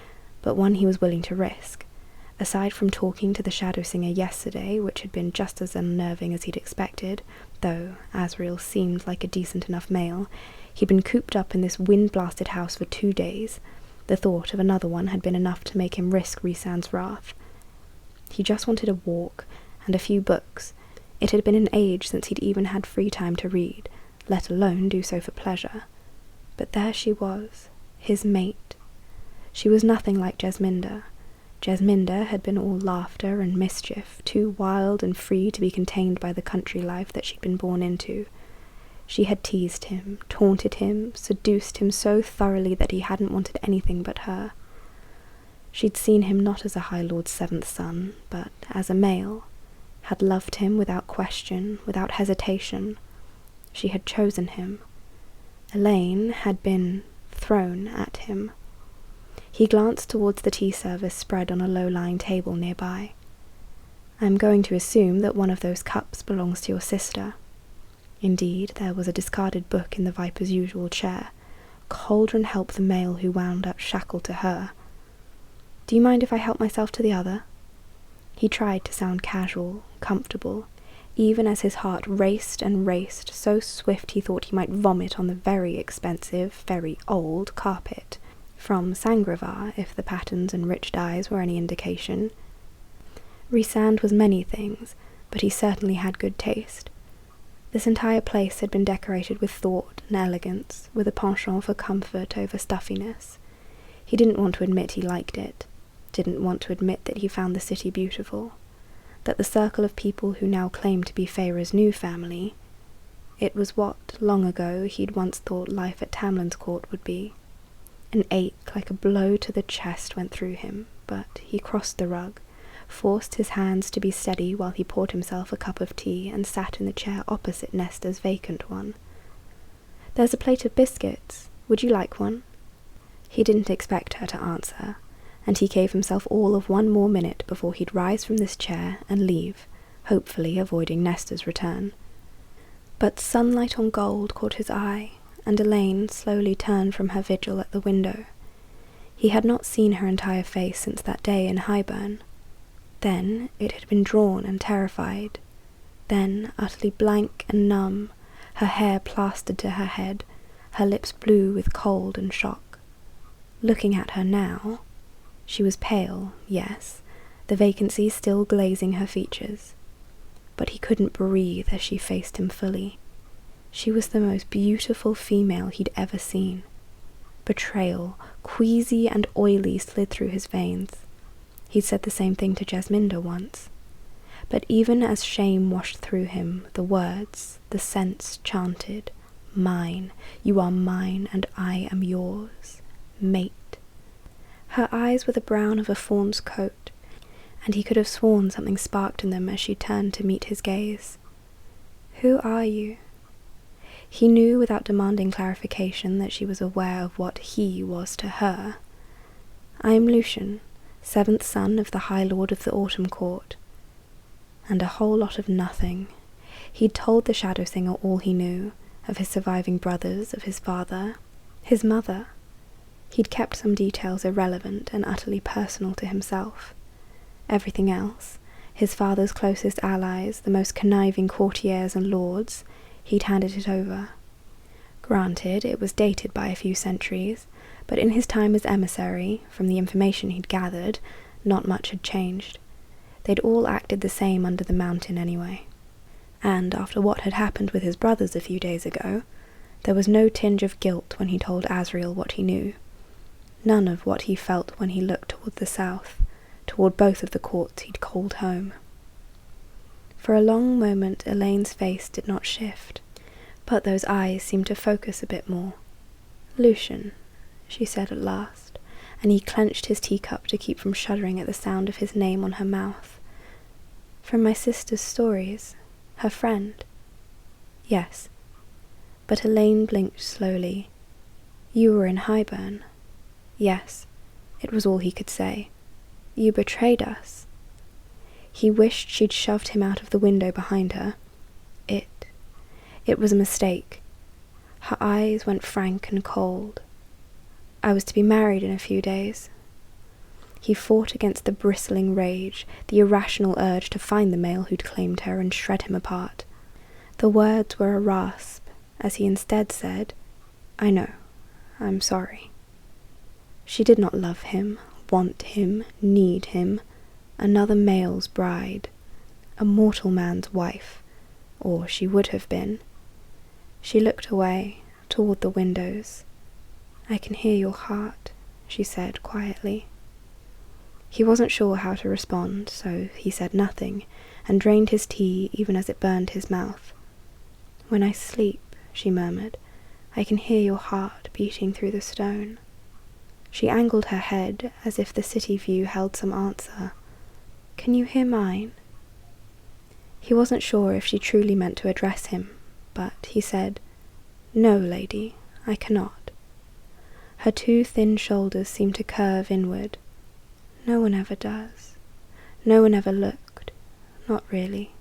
Speaker 1: but one he was willing to risk. Aside from talking to the shadow singer yesterday, which had been just as unnerving as he'd expected, though Asriel seemed like a decent enough male, he'd been cooped up in this wind-blasted house for 2 days. The thought of another one had been enough to make him risk Rhysand's wrath. He just wanted a walk, and a few books. It had been an age since he'd even had free time to read, let alone do so for pleasure. But there she was, his mate. She was nothing like Jasminda. Jasminda had been all laughter and mischief, too wild and free to be contained by the country life that she'd been born into. She had teased him, taunted him, seduced him so thoroughly that he hadn't wanted anything but her. She'd seen him not as a High Lord's 7th son, but as a male, had loved him without question, without hesitation. She had chosen him. Elaine had been thrown at him. He glanced towards the tea service spread on a low-lying table nearby. "I'm going to assume that one of those cups belongs to your sister." Indeed, there was a discarded book in the Viper's usual chair. Cauldron help the male who wound up shackled to her. "Do you mind if I help myself to the other?" He tried to sound casual, comfortable, even as his heart raced and raced, so swift he thought he might vomit on the very expensive, very old carpet, from Sangrevar, if the patterns and rich dyes were any indication. Rhysand was many things, but he certainly had good taste. This entire place had been decorated with thought and elegance, with a penchant for comfort over stuffiness. He didn't want to admit he liked it, didn't want to admit that he found the city beautiful, that the circle of people who now claimed to be Feyre's new family, it was what, long ago, he'd once thought life at Tamlin's court would be. An ache like a blow to the chest went through him, but he crossed the rug, forced his hands to be steady while he poured himself a cup of tea and sat in the chair opposite Nesta's vacant one. "There's a plate of biscuits. Would you like one?" He didn't expect her to answer, and he gave himself all of 1 more minute before he'd rise from this chair and leave, hopefully avoiding Nesta's return. But sunlight on gold caught his eye, and Elaine slowly turned from her vigil at the window. He had not seen her entire face since that day in Highburn. Then it had been drawn and terrified, then utterly blank and numb, her hair plastered to her head, her lips blue with cold and shock. Looking at her now, she was pale, yes, the vacancy still glazing her features, but he couldn't breathe as she faced him fully. She was the most beautiful female he'd ever seen. Betrayal, queasy and oily, slid through his veins. He'd said the same thing to Jasminda once. But even as shame washed through him, the words, the sense chanted, "Mine, you are mine, and I am yours. Mate." Her eyes were the brown of a fawn's coat, and he could have sworn something sparked in them as she turned to meet his gaze. "Who are you?" He knew without demanding clarification that she was aware of what he was to her. "I am Lucian, 7th son of the High Lord of the Autumn Court." And a whole lot of nothing. He'd told the Shadow Singer all he knew, of his surviving brothers, of his father, his mother. He'd kept some details irrelevant and utterly personal to himself. Everything else, his father's closest allies, the most conniving courtiers and lords, he'd handed it over. Granted, it was dated by a few centuries, but in his time as emissary, from the information he'd gathered, not much had changed. They'd all acted the same under the mountain anyway. And after what had happened with his brothers a few days ago, There was no tinge of guilt when he told Asriel what he knew. None of what he felt when he looked toward the south, toward both of the courts he'd called home. For a long moment Elaine's face did not shift, but those eyes seemed to focus a bit more. "Lucian," she said at last, and he clenched his teacup to keep from shuddering at the sound of his name on her mouth. "From my sister's stories? Her friend?" "Yes." But Elaine blinked slowly. "You were in Highburn." "Yes." It was all he could say. "You betrayed us." He wished she'd shoved him out of the window behind her. It was a mistake. Her eyes went frank and cold. "I was to be married in a few days." He fought against the bristling rage, the irrational urge to find the male who'd claimed her and shred him apart. The words were a rasp, as he instead said, "I know. I'm sorry." She did not love him, want him, need him. Another male's bride. A mortal man's wife. Or she would have been. She looked away, toward the windows. "I can hear your heart," she said quietly. He wasn't sure how to respond, so he said nothing, and drained his tea even as it burned his mouth. "When I sleep," she murmured, "I can hear your heart beating through the stone." She angled her head as if the city view held some answer. "Can you hear mine?" He wasn't sure if she truly meant to address him, but he said, "No, lady, I cannot." Her two thin shoulders seemed to curve inward. "No one ever does. No one ever looked. Not really."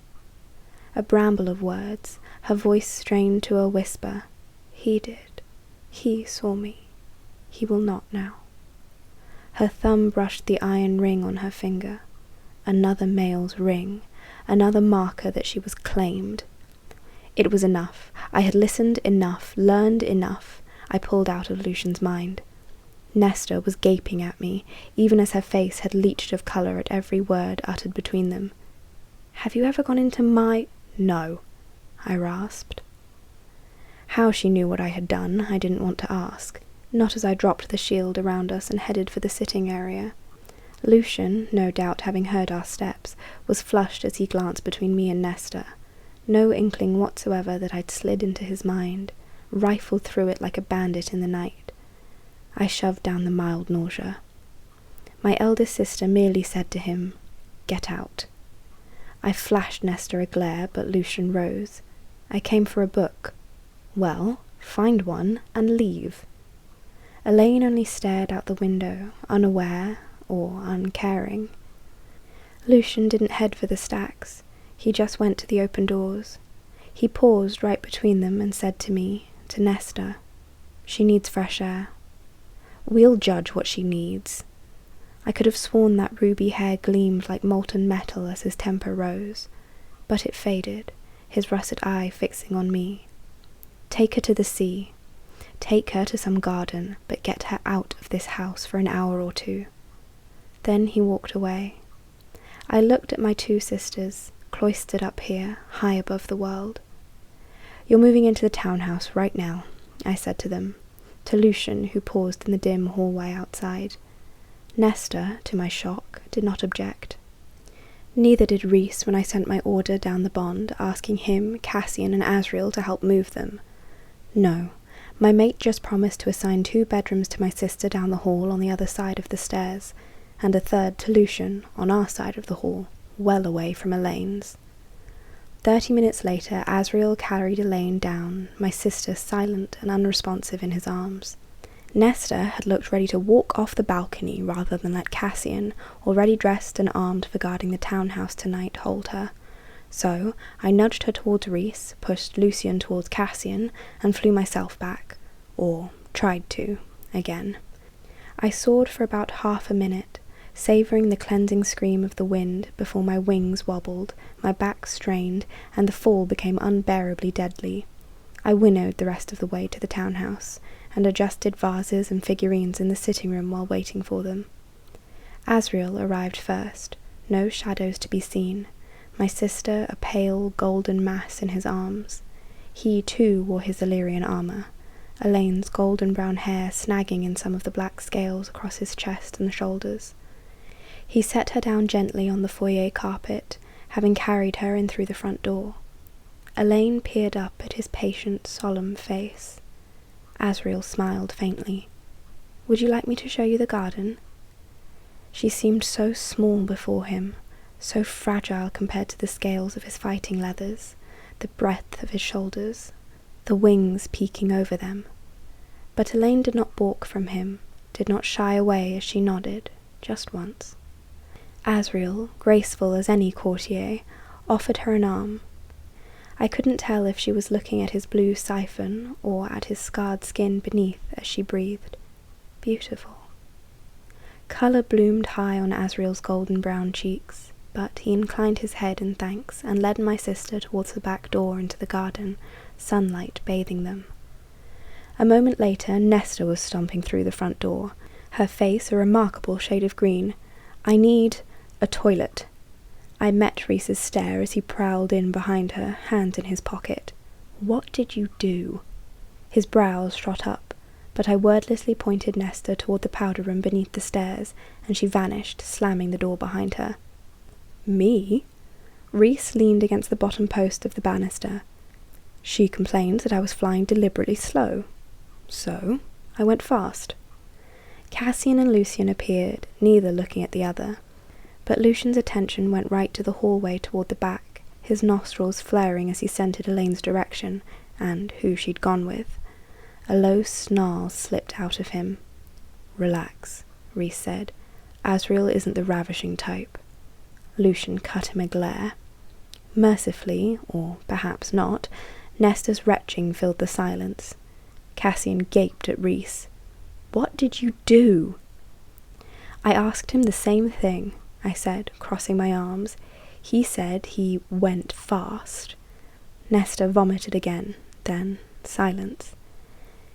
Speaker 1: A bramble of words, her voice strained to a whisper. "He did. He saw me. He will not now." Her thumb brushed the iron ring on her finger. Another male's ring, another marker that she was claimed. It was enough. I had listened enough, learned enough. I pulled out of Lucian's mind. Nesta was gaping at me, even as her face had leached of colour at every word uttered between them. "Have you ever gone into my—" "No," I rasped. How she knew what I had done, I didn't want to ask, not as I dropped the shield around us and headed for the sitting area. Lucian, no doubt having heard our steps, was flushed as he glanced between me and Nesta. No inkling whatsoever that I'd slid into his mind, rifled through it like a bandit in the night. I shoved down the mild nausea. My eldest sister merely said to him, "Get out." I flashed Nesta a glare, but Lucian rose. "I came for a book." "Well, find one and leave." Elaine only stared out the window, unaware or uncaring. Lucian didn't head for the stacks. He just went to the open doors. He paused right between them and said to me, to Nesta, "She needs fresh air." "We'll judge what she needs." I could have sworn that ruby hair gleamed like molten metal as his temper rose, but it faded, his russet eye fixing on me. "Take her to the sea. Take her to some garden, but get her out of this house for an hour or two." Then he walked away. I looked at my two sisters, cloistered up here, high above the world. "You're moving into the townhouse right now," I said to them, to Lucian, who paused in the dim hallway outside. Nesta, to my shock, did not object. Neither did Rhys when I sent my order down the bond, asking him, Cassian, and Asriel to help move them. No, my mate just promised to assign 2 bedrooms to my sister down the hall on the other side of the stairs, and a third to Lucian on our side of the hall, well away from Elaine's. 30 minutes later, Asriel carried Elaine down, my sister silent and unresponsive in his arms. Nesta had looked ready to walk off the balcony rather than let Cassian, already dressed and armed for guarding the townhouse tonight, hold her. So I nudged her towards Rhys, pushed Lucian towards Cassian, and flew myself back. Or tried to, again. I soared for about half a minute, savouring the cleansing scream of the wind before my wings wobbled, my back strained, and the fall became unbearably deadly. I winnowed the rest of the way to the townhouse, and adjusted vases and figurines in the sitting room while waiting for them. Asriel arrived first, no shadows to be seen, my sister a pale golden mass in his arms. He too wore his Illyrian armour, Elaine's golden brown hair snagging in some of the black scales across his chest and shoulders. He set her down gently on the foyer carpet, having carried her in through the front door. Elaine peered up at his patient, solemn face. Asriel smiled faintly. "Would you like me to show you the garden?" She seemed so small before him, so fragile compared to the scales of his fighting leathers, the breadth of his shoulders, the wings peeking over them. But Elaine did not balk from him, did not shy away as she nodded, just once. Asriel, graceful as any courtier, offered her an arm. I couldn't tell if she was looking at his blue siphon or at his scarred skin beneath as she breathed. Beautiful. Colour bloomed high on Asriel's golden brown cheeks, but he inclined his head in thanks and led my sister towards the back door into the garden, sunlight bathing them. A moment later, Nesta was stomping through the front door, her face a remarkable shade of green. "I need a toilet." I met Rhys's stare as he prowled in behind her, hands in his pocket. "What did you do?" His brows shot up, but I wordlessly pointed Nesta toward the powder room beneath the stairs, and she vanished, slamming the door behind her. "Me?" Rhys leaned against the bottom post of the banister. "She complained that I was flying deliberately slow. So, I went fast." Cassian and Lucian appeared, neither looking at the other. But Lucian's attention went right to the hallway toward the back, his nostrils flaring as he scented Elaine's direction, and who she'd gone with. A low snarl slipped out of him. "Relax," Rhys said. "Asriel isn't the ravishing type." Lucian cut him a glare. Mercifully, or perhaps not, Nesta's retching filled the silence. Cassian gaped at Rhys. "What did you do?" "I asked him the same thing," I said, crossing my arms. "He said he went fast." Nesta vomited again, then silence.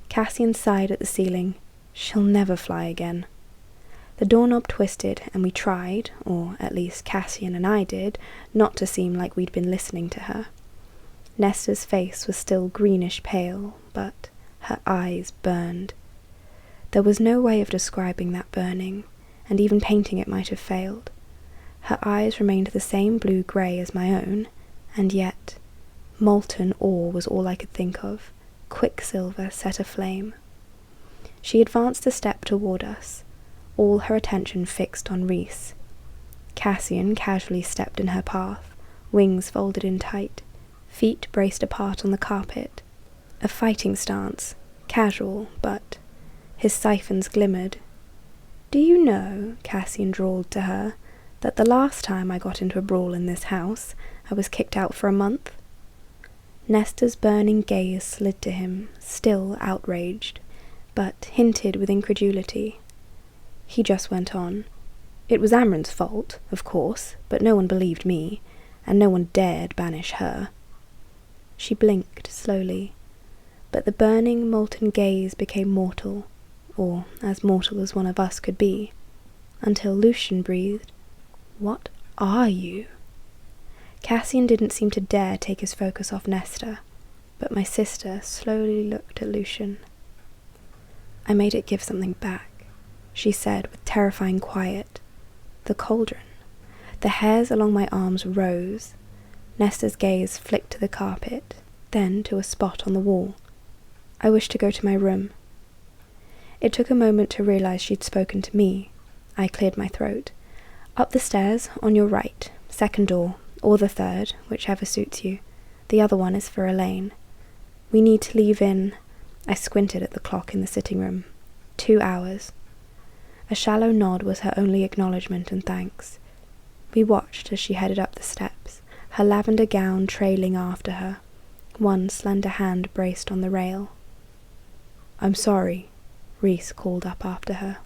Speaker 1: Cassian sighed at the ceiling. "She'll never fly again." The doorknob twisted, and we tried, or at least Cassian and I did, not to seem like we'd been listening to her. Nesta's face was still greenish pale, but her eyes burned. There was no way of describing that burning, and even painting it might have failed. Her eyes remained the same blue-grey as my own, and yet molten ore was all I could think of, quicksilver set aflame. She advanced a step toward us, all her attention fixed on Rhys. Cassian casually stepped in her path, wings folded in tight, feet braced apart on the carpet. A fighting stance, casual, but his siphons glimmered. "Do you know," Cassian drawled to her, "that the last time I got into a brawl in this house, I was kicked out for a month?" Nesta's burning gaze slid to him, still outraged, but hinted with incredulity. He just went on. "It was Amren's fault, of course, but no one believed me, and no one dared banish her." She blinked slowly, but the burning, molten gaze became mortal, or as mortal as one of us could be, until Lucian breathed, "What are you?" Cassian didn't seem to dare take his focus off Nesta, but my sister slowly looked at Lucian. "I made it give something back," she said with terrifying quiet. "The cauldron." The hairs along my arms rose. Nesta's gaze flicked to the carpet, then to a spot on the wall. "I wish to go to my room." It took a moment to realize she'd spoken to me. I cleared my throat. "Up the stairs, on your right, second door, or the third, whichever suits you. The other one is for Elaine. We need to leave in—" I squinted at the clock in the sitting room. 2 hours. A shallow nod was her only acknowledgement and thanks. We watched as she headed up the steps, her lavender gown trailing after her, one slender hand braced on the rail. "I'm sorry," Rhys called up after her.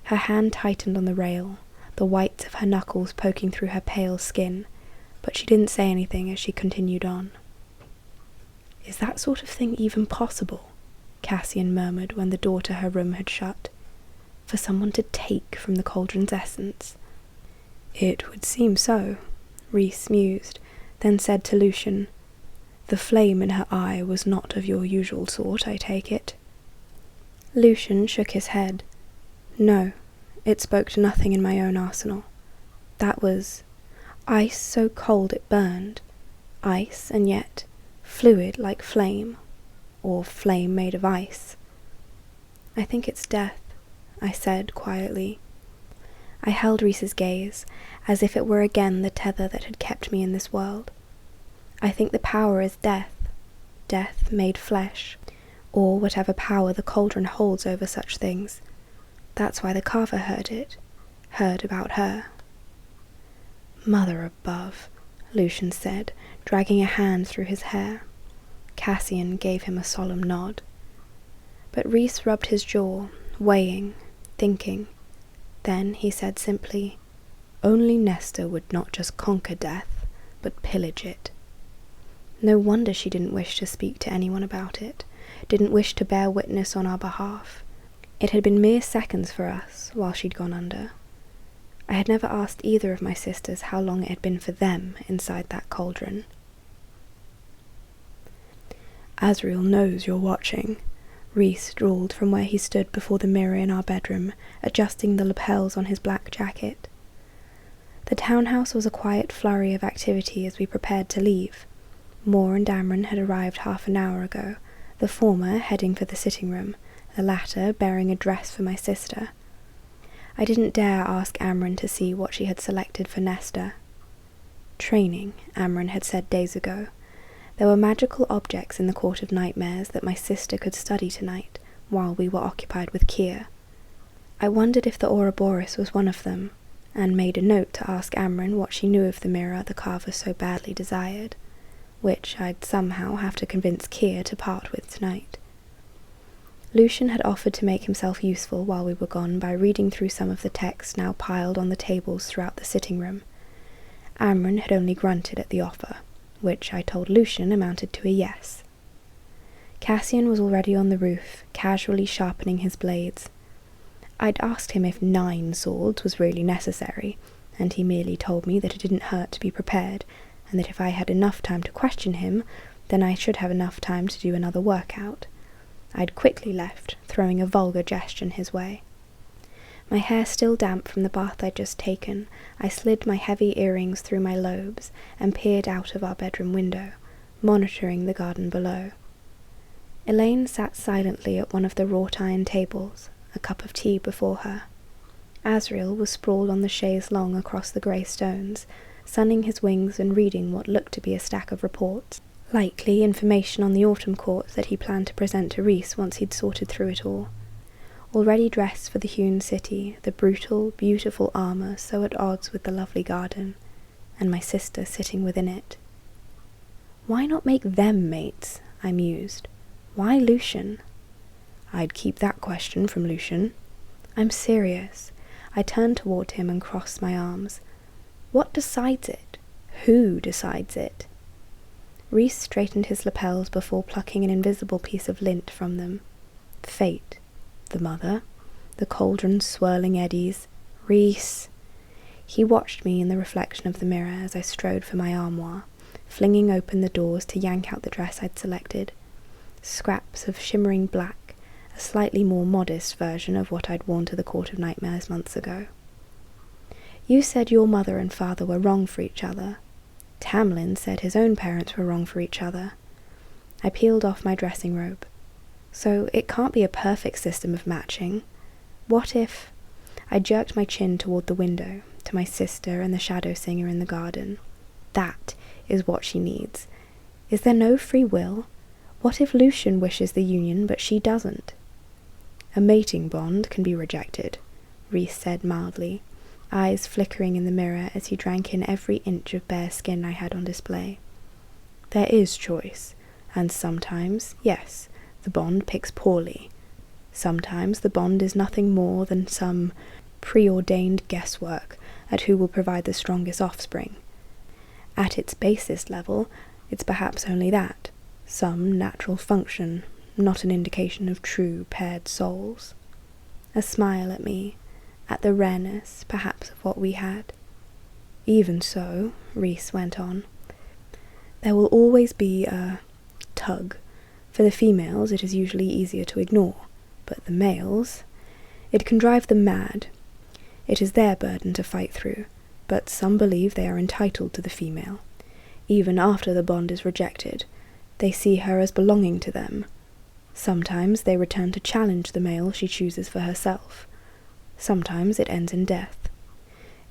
Speaker 1: Her hand tightened on the rail, the whites of her knuckles poking through her pale skin, but she didn't say anything as she continued on. "Is that sort of thing even possible?" Cassian murmured when the door to her room had shut. "For someone to take from the cauldron's essence?" "It would seem so," Rhys mused, then said to Lucian, The flame in her eye was not of your usual sort, I take it. Lucian shook his head. No, it spoke to nothing in my own arsenal. That was ice so cold it burned, ice and yet fluid like flame, or flame made of ice. I think it's death, I said quietly. I held Rhys's gaze, as if it were again the tether that had kept me in this world. I think the power is death, death made flesh, or whatever power the cauldron holds over such things. That's why the carver heard it, heard about her. Mother above, Lucian said, dragging a hand through his hair. Cassian gave him a solemn nod. But Rhys rubbed his jaw, weighing, thinking. Then he said simply, only Nesta would not just conquer death, but pillage it. No wonder she didn't wish to speak to anyone about it, didn't wish to bear witness on our behalf. It had been mere seconds for us while she'd gone under. I had never asked either of my sisters how long it had been for them inside that cauldron. Asriel knows you're watching, Rhys drawled from where he stood before the mirror in our bedroom, adjusting the lapels on his black jacket. The townhouse was a quiet flurry of activity as we prepared to leave. Moore and Dameron had arrived half an hour ago, the former heading for the sitting room, the latter bearing a dress for my sister. I didn't dare ask Amren to see what she had selected for Nesta. Training, Amren had said days ago. There were magical objects in the Court of Nightmares that my sister could study tonight, while we were occupied with Kier. I wondered if the Ouroboros was one of them, and made a note to ask Amren what she knew of the mirror the carver so badly desired, which I'd somehow have to convince Kier to part with tonight. Lucian had offered to make himself useful while we were gone by reading through some of the texts now piled on the tables throughout the sitting room. Amren had only grunted at the offer, which I told Lucian amounted to a yes. Cassian was already on the roof, casually sharpening his blades. I'd asked him if 9 swords was really necessary, and he merely told me that it didn't hurt to be prepared, and that if I had enough time to question him, then I should have enough time to do another workout. I'd quickly left, throwing a vulgar gesture his way. My hair still damp from the bath I'd just taken, I slid my heavy earrings through my lobes and peered out of our bedroom window, monitoring the garden below. Elaine sat silently at one of the wrought-iron tables, a cup of tea before her. Asriel was sprawled on the chaise longue across the grey stones, sunning his wings and reading what looked to be a stack of reports, likely information on the autumn court that he planned to present to Rhys once he'd sorted through it all. Already dressed for the hewn city, the brutal, beautiful armour so at odds with the lovely garden, and my sister sitting within it. Why not make them mates? I mused. Why Lucian? I'd keep that question from Lucian. I'm serious. I turned toward him and crossed my arms. What decides it? Who decides it? Rhys straightened his lapels before plucking an invisible piece of lint from them. Fate. The mother. The cauldron's swirling eddies. Rhys. He watched me in the reflection of the mirror as I strode for my armoire, flinging open the doors to yank out the dress I'd selected. Scraps of shimmering black, a slightly more modest version of what I'd worn to the Court of Nightmares months ago. You said your mother and father were wrong for each other. Tamlin said his own parents were wrong for each other. I peeled off my dressing robe. So it can't be a perfect system of matching. What if... I jerked my chin toward the window, to my sister and the shadow singer in the garden. That is what she needs. Is there no free will? What if Lucian wishes the union but she doesn't? A mating bond can be rejected, Rhys said mildly, eyes flickering in the mirror as he drank in every inch of bare skin I had on display. There is choice, and sometimes, yes, the bond picks poorly. Sometimes the bond is nothing more than some preordained guesswork at who will provide the strongest offspring. At its basest level, it's perhaps only that, some natural function, not an indication of true paired souls. A smile at me, at the rareness, perhaps, of what we had. Even so, Rhys went on, There will always be a tug. For the females, it is usually easier to ignore, but the males, it can drive them mad. It is their burden to fight through, but some believe they are entitled to the female. Even after the bond is rejected, they see her as belonging to them. Sometimes they return to challenge the male she chooses for herself. Sometimes it ends in death.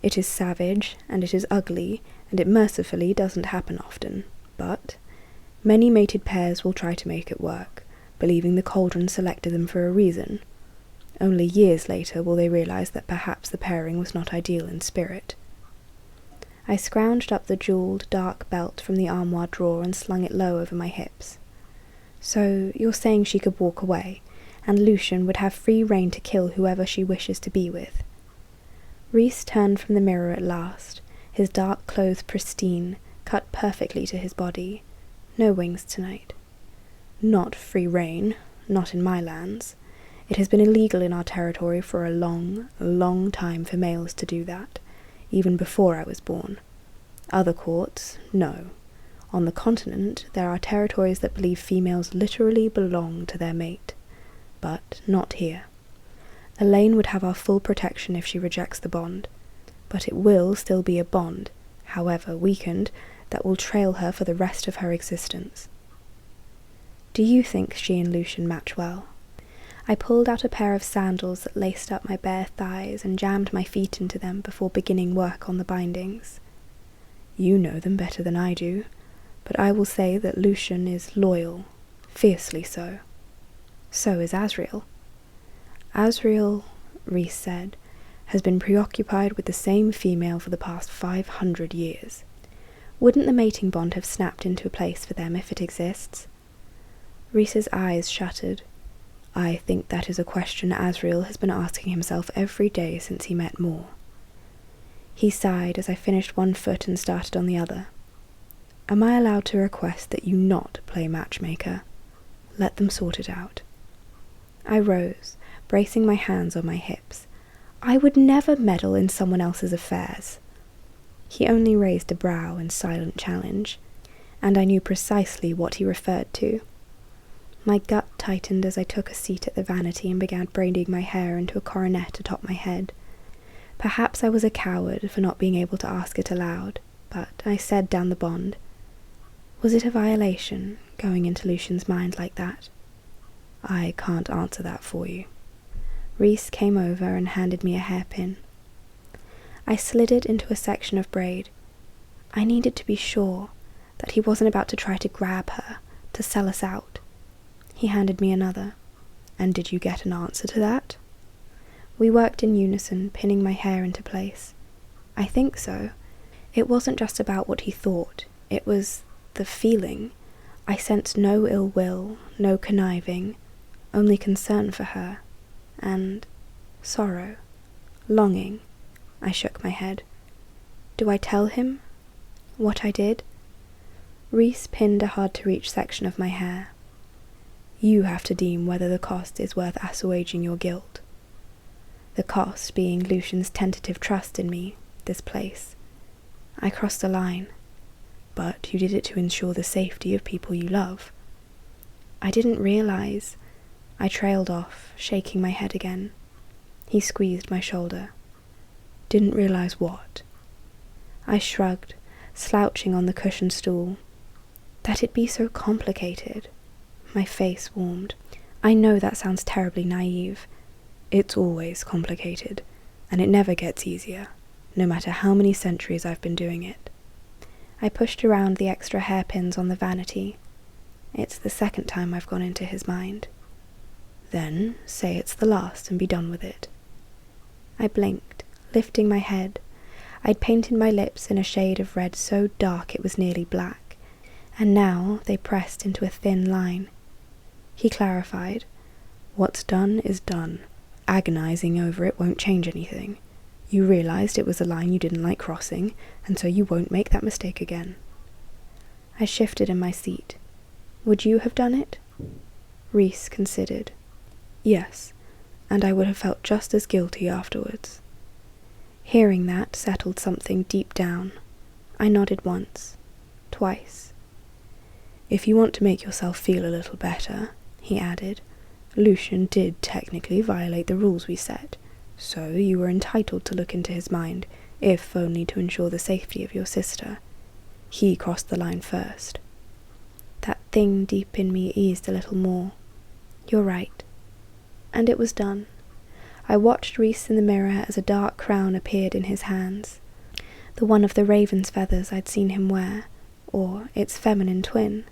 Speaker 1: It is savage, and it is ugly, and it mercifully doesn't happen often, but many mated pairs will try to make it work, believing the cauldron selected them for a reason. Only years later will they realize that perhaps the pairing was not ideal in spirit. I scrounged up the jeweled, dark belt from the armoire drawer and slung it low over my hips. So, you're saying she could walk away, and Lucian would have free rein to kill whoever she wishes to be with. Rhys turned from the mirror at last, his dark clothes pristine, cut perfectly to his body. No wings tonight. Not free rein, not in my lands. It has been illegal in our territory for a long, long time for males to do that, even before I was born. Other courts, no. On the continent, there are territories that believe females literally belong to their mate, but not here. Elaine would have our full protection if she rejects the bond, but it will still be a bond, however weakened, that will trail her for the rest of her existence. Do you think she and Lucian match well? I pulled out a pair of sandals that laced up my bare thighs and jammed my feet into them before beginning work on the bindings. You know them better than I do, but I will say that Lucian is loyal, fiercely so. So is Asriel. Asriel, Rhys said, has been preoccupied with the same female for the past 500 years. Wouldn't the mating bond have snapped into place for them if it exists? Rhys's eyes shuttered. I think that is a question Asriel has been asking himself every day since he met Moore. He sighed as I finished one foot and started on the other. Am I allowed to request that you not play matchmaker? Let them sort it out. I rose, bracing my hands on my hips. I would never meddle in someone else's affairs. He only raised a brow in silent challenge, and I knew precisely what he referred to. My gut tightened as I took a seat at the vanity and began braiding my hair into a coronet atop my head. Perhaps I was a coward for not being able to ask it aloud, but I said down the bond, was it a violation, going into Lucian's mind like that? I can't answer that for you. Rhys came over and handed me a hairpin. I slid it into a section of braid. I needed to be sure that he wasn't about to try to grab her, to sell us out. He handed me another. And did you get an answer to that? We worked in unison, pinning my hair into place. I think so. It wasn't just about what he thought, it was the feeling. I sensed no ill will, no conniving, only concern for her, and sorrow, longing. I shook my head. Do I tell him what I did? Rhys pinned a hard-to-reach section of my hair. You have to deem whether the cost is worth assuaging your guilt. The cost being Lucian's tentative trust in me, this place. I crossed a line, but you did it to ensure the safety of people you love. I didn't realize. I trailed off, shaking my head again. He squeezed my shoulder. Didn't realize what? I shrugged, slouching on the cushioned stool. That it be so complicated. My face warmed. I know that sounds terribly naive. It's always complicated, and it never gets easier, no matter how many centuries I've been doing it. I pushed around the extra hairpins on the vanity. It's the second time I've gone into his mind. Then say it's the last and be done with it. I blinked, lifting my head. I'd painted my lips in a shade of red so dark it was nearly black, and now they pressed into a thin line. He clarified, what's done is done. Agonizing over it won't change anything. You realized it was a line you didn't like crossing, and so you won't make that mistake again. I shifted in my seat. Would you have done it? Rhys considered. Yes, and I would have felt just as guilty afterwards. Hearing that settled something deep down. I nodded once, twice. If you want to make yourself feel a little better, he added, Lucian did technically violate the rules we set, so you were entitled to look into his mind, if only to ensure the safety of your sister. He crossed the line first. That thing deep in me eased a little more. You're right. And it was done. I watched Rhys in the mirror as a dark crown appeared in his hands, the one of the raven's feathers I'd seen him wear, or its feminine twin,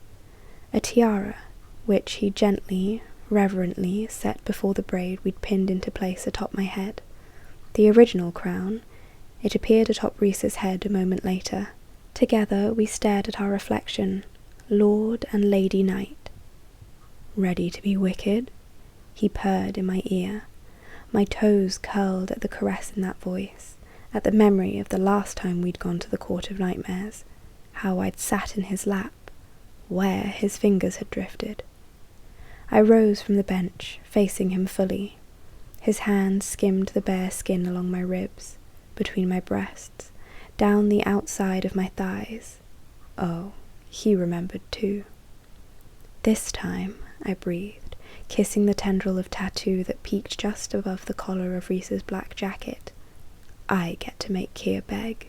Speaker 1: a tiara, which he gently, reverently set before the braid we'd pinned into place atop my head. The original crown. It appeared atop Rhys's head a moment later. Together we stared at our reflection, Lord and Lady Knight. Ready to be wicked? He purred in my ear. My toes curled at the caress in that voice, at the memory of the last time we'd gone to the Court of Nightmares, how I'd sat in his lap, where his fingers had drifted. I rose from the bench, facing him fully. His hands skimmed the bare skin along my ribs, between my breasts, down the outside of my thighs. Oh, he remembered too. This time, I breathed, kissing the tendril of tattoo that peeked just above the collar of Rhys's black jacket. I get to make Keir beg.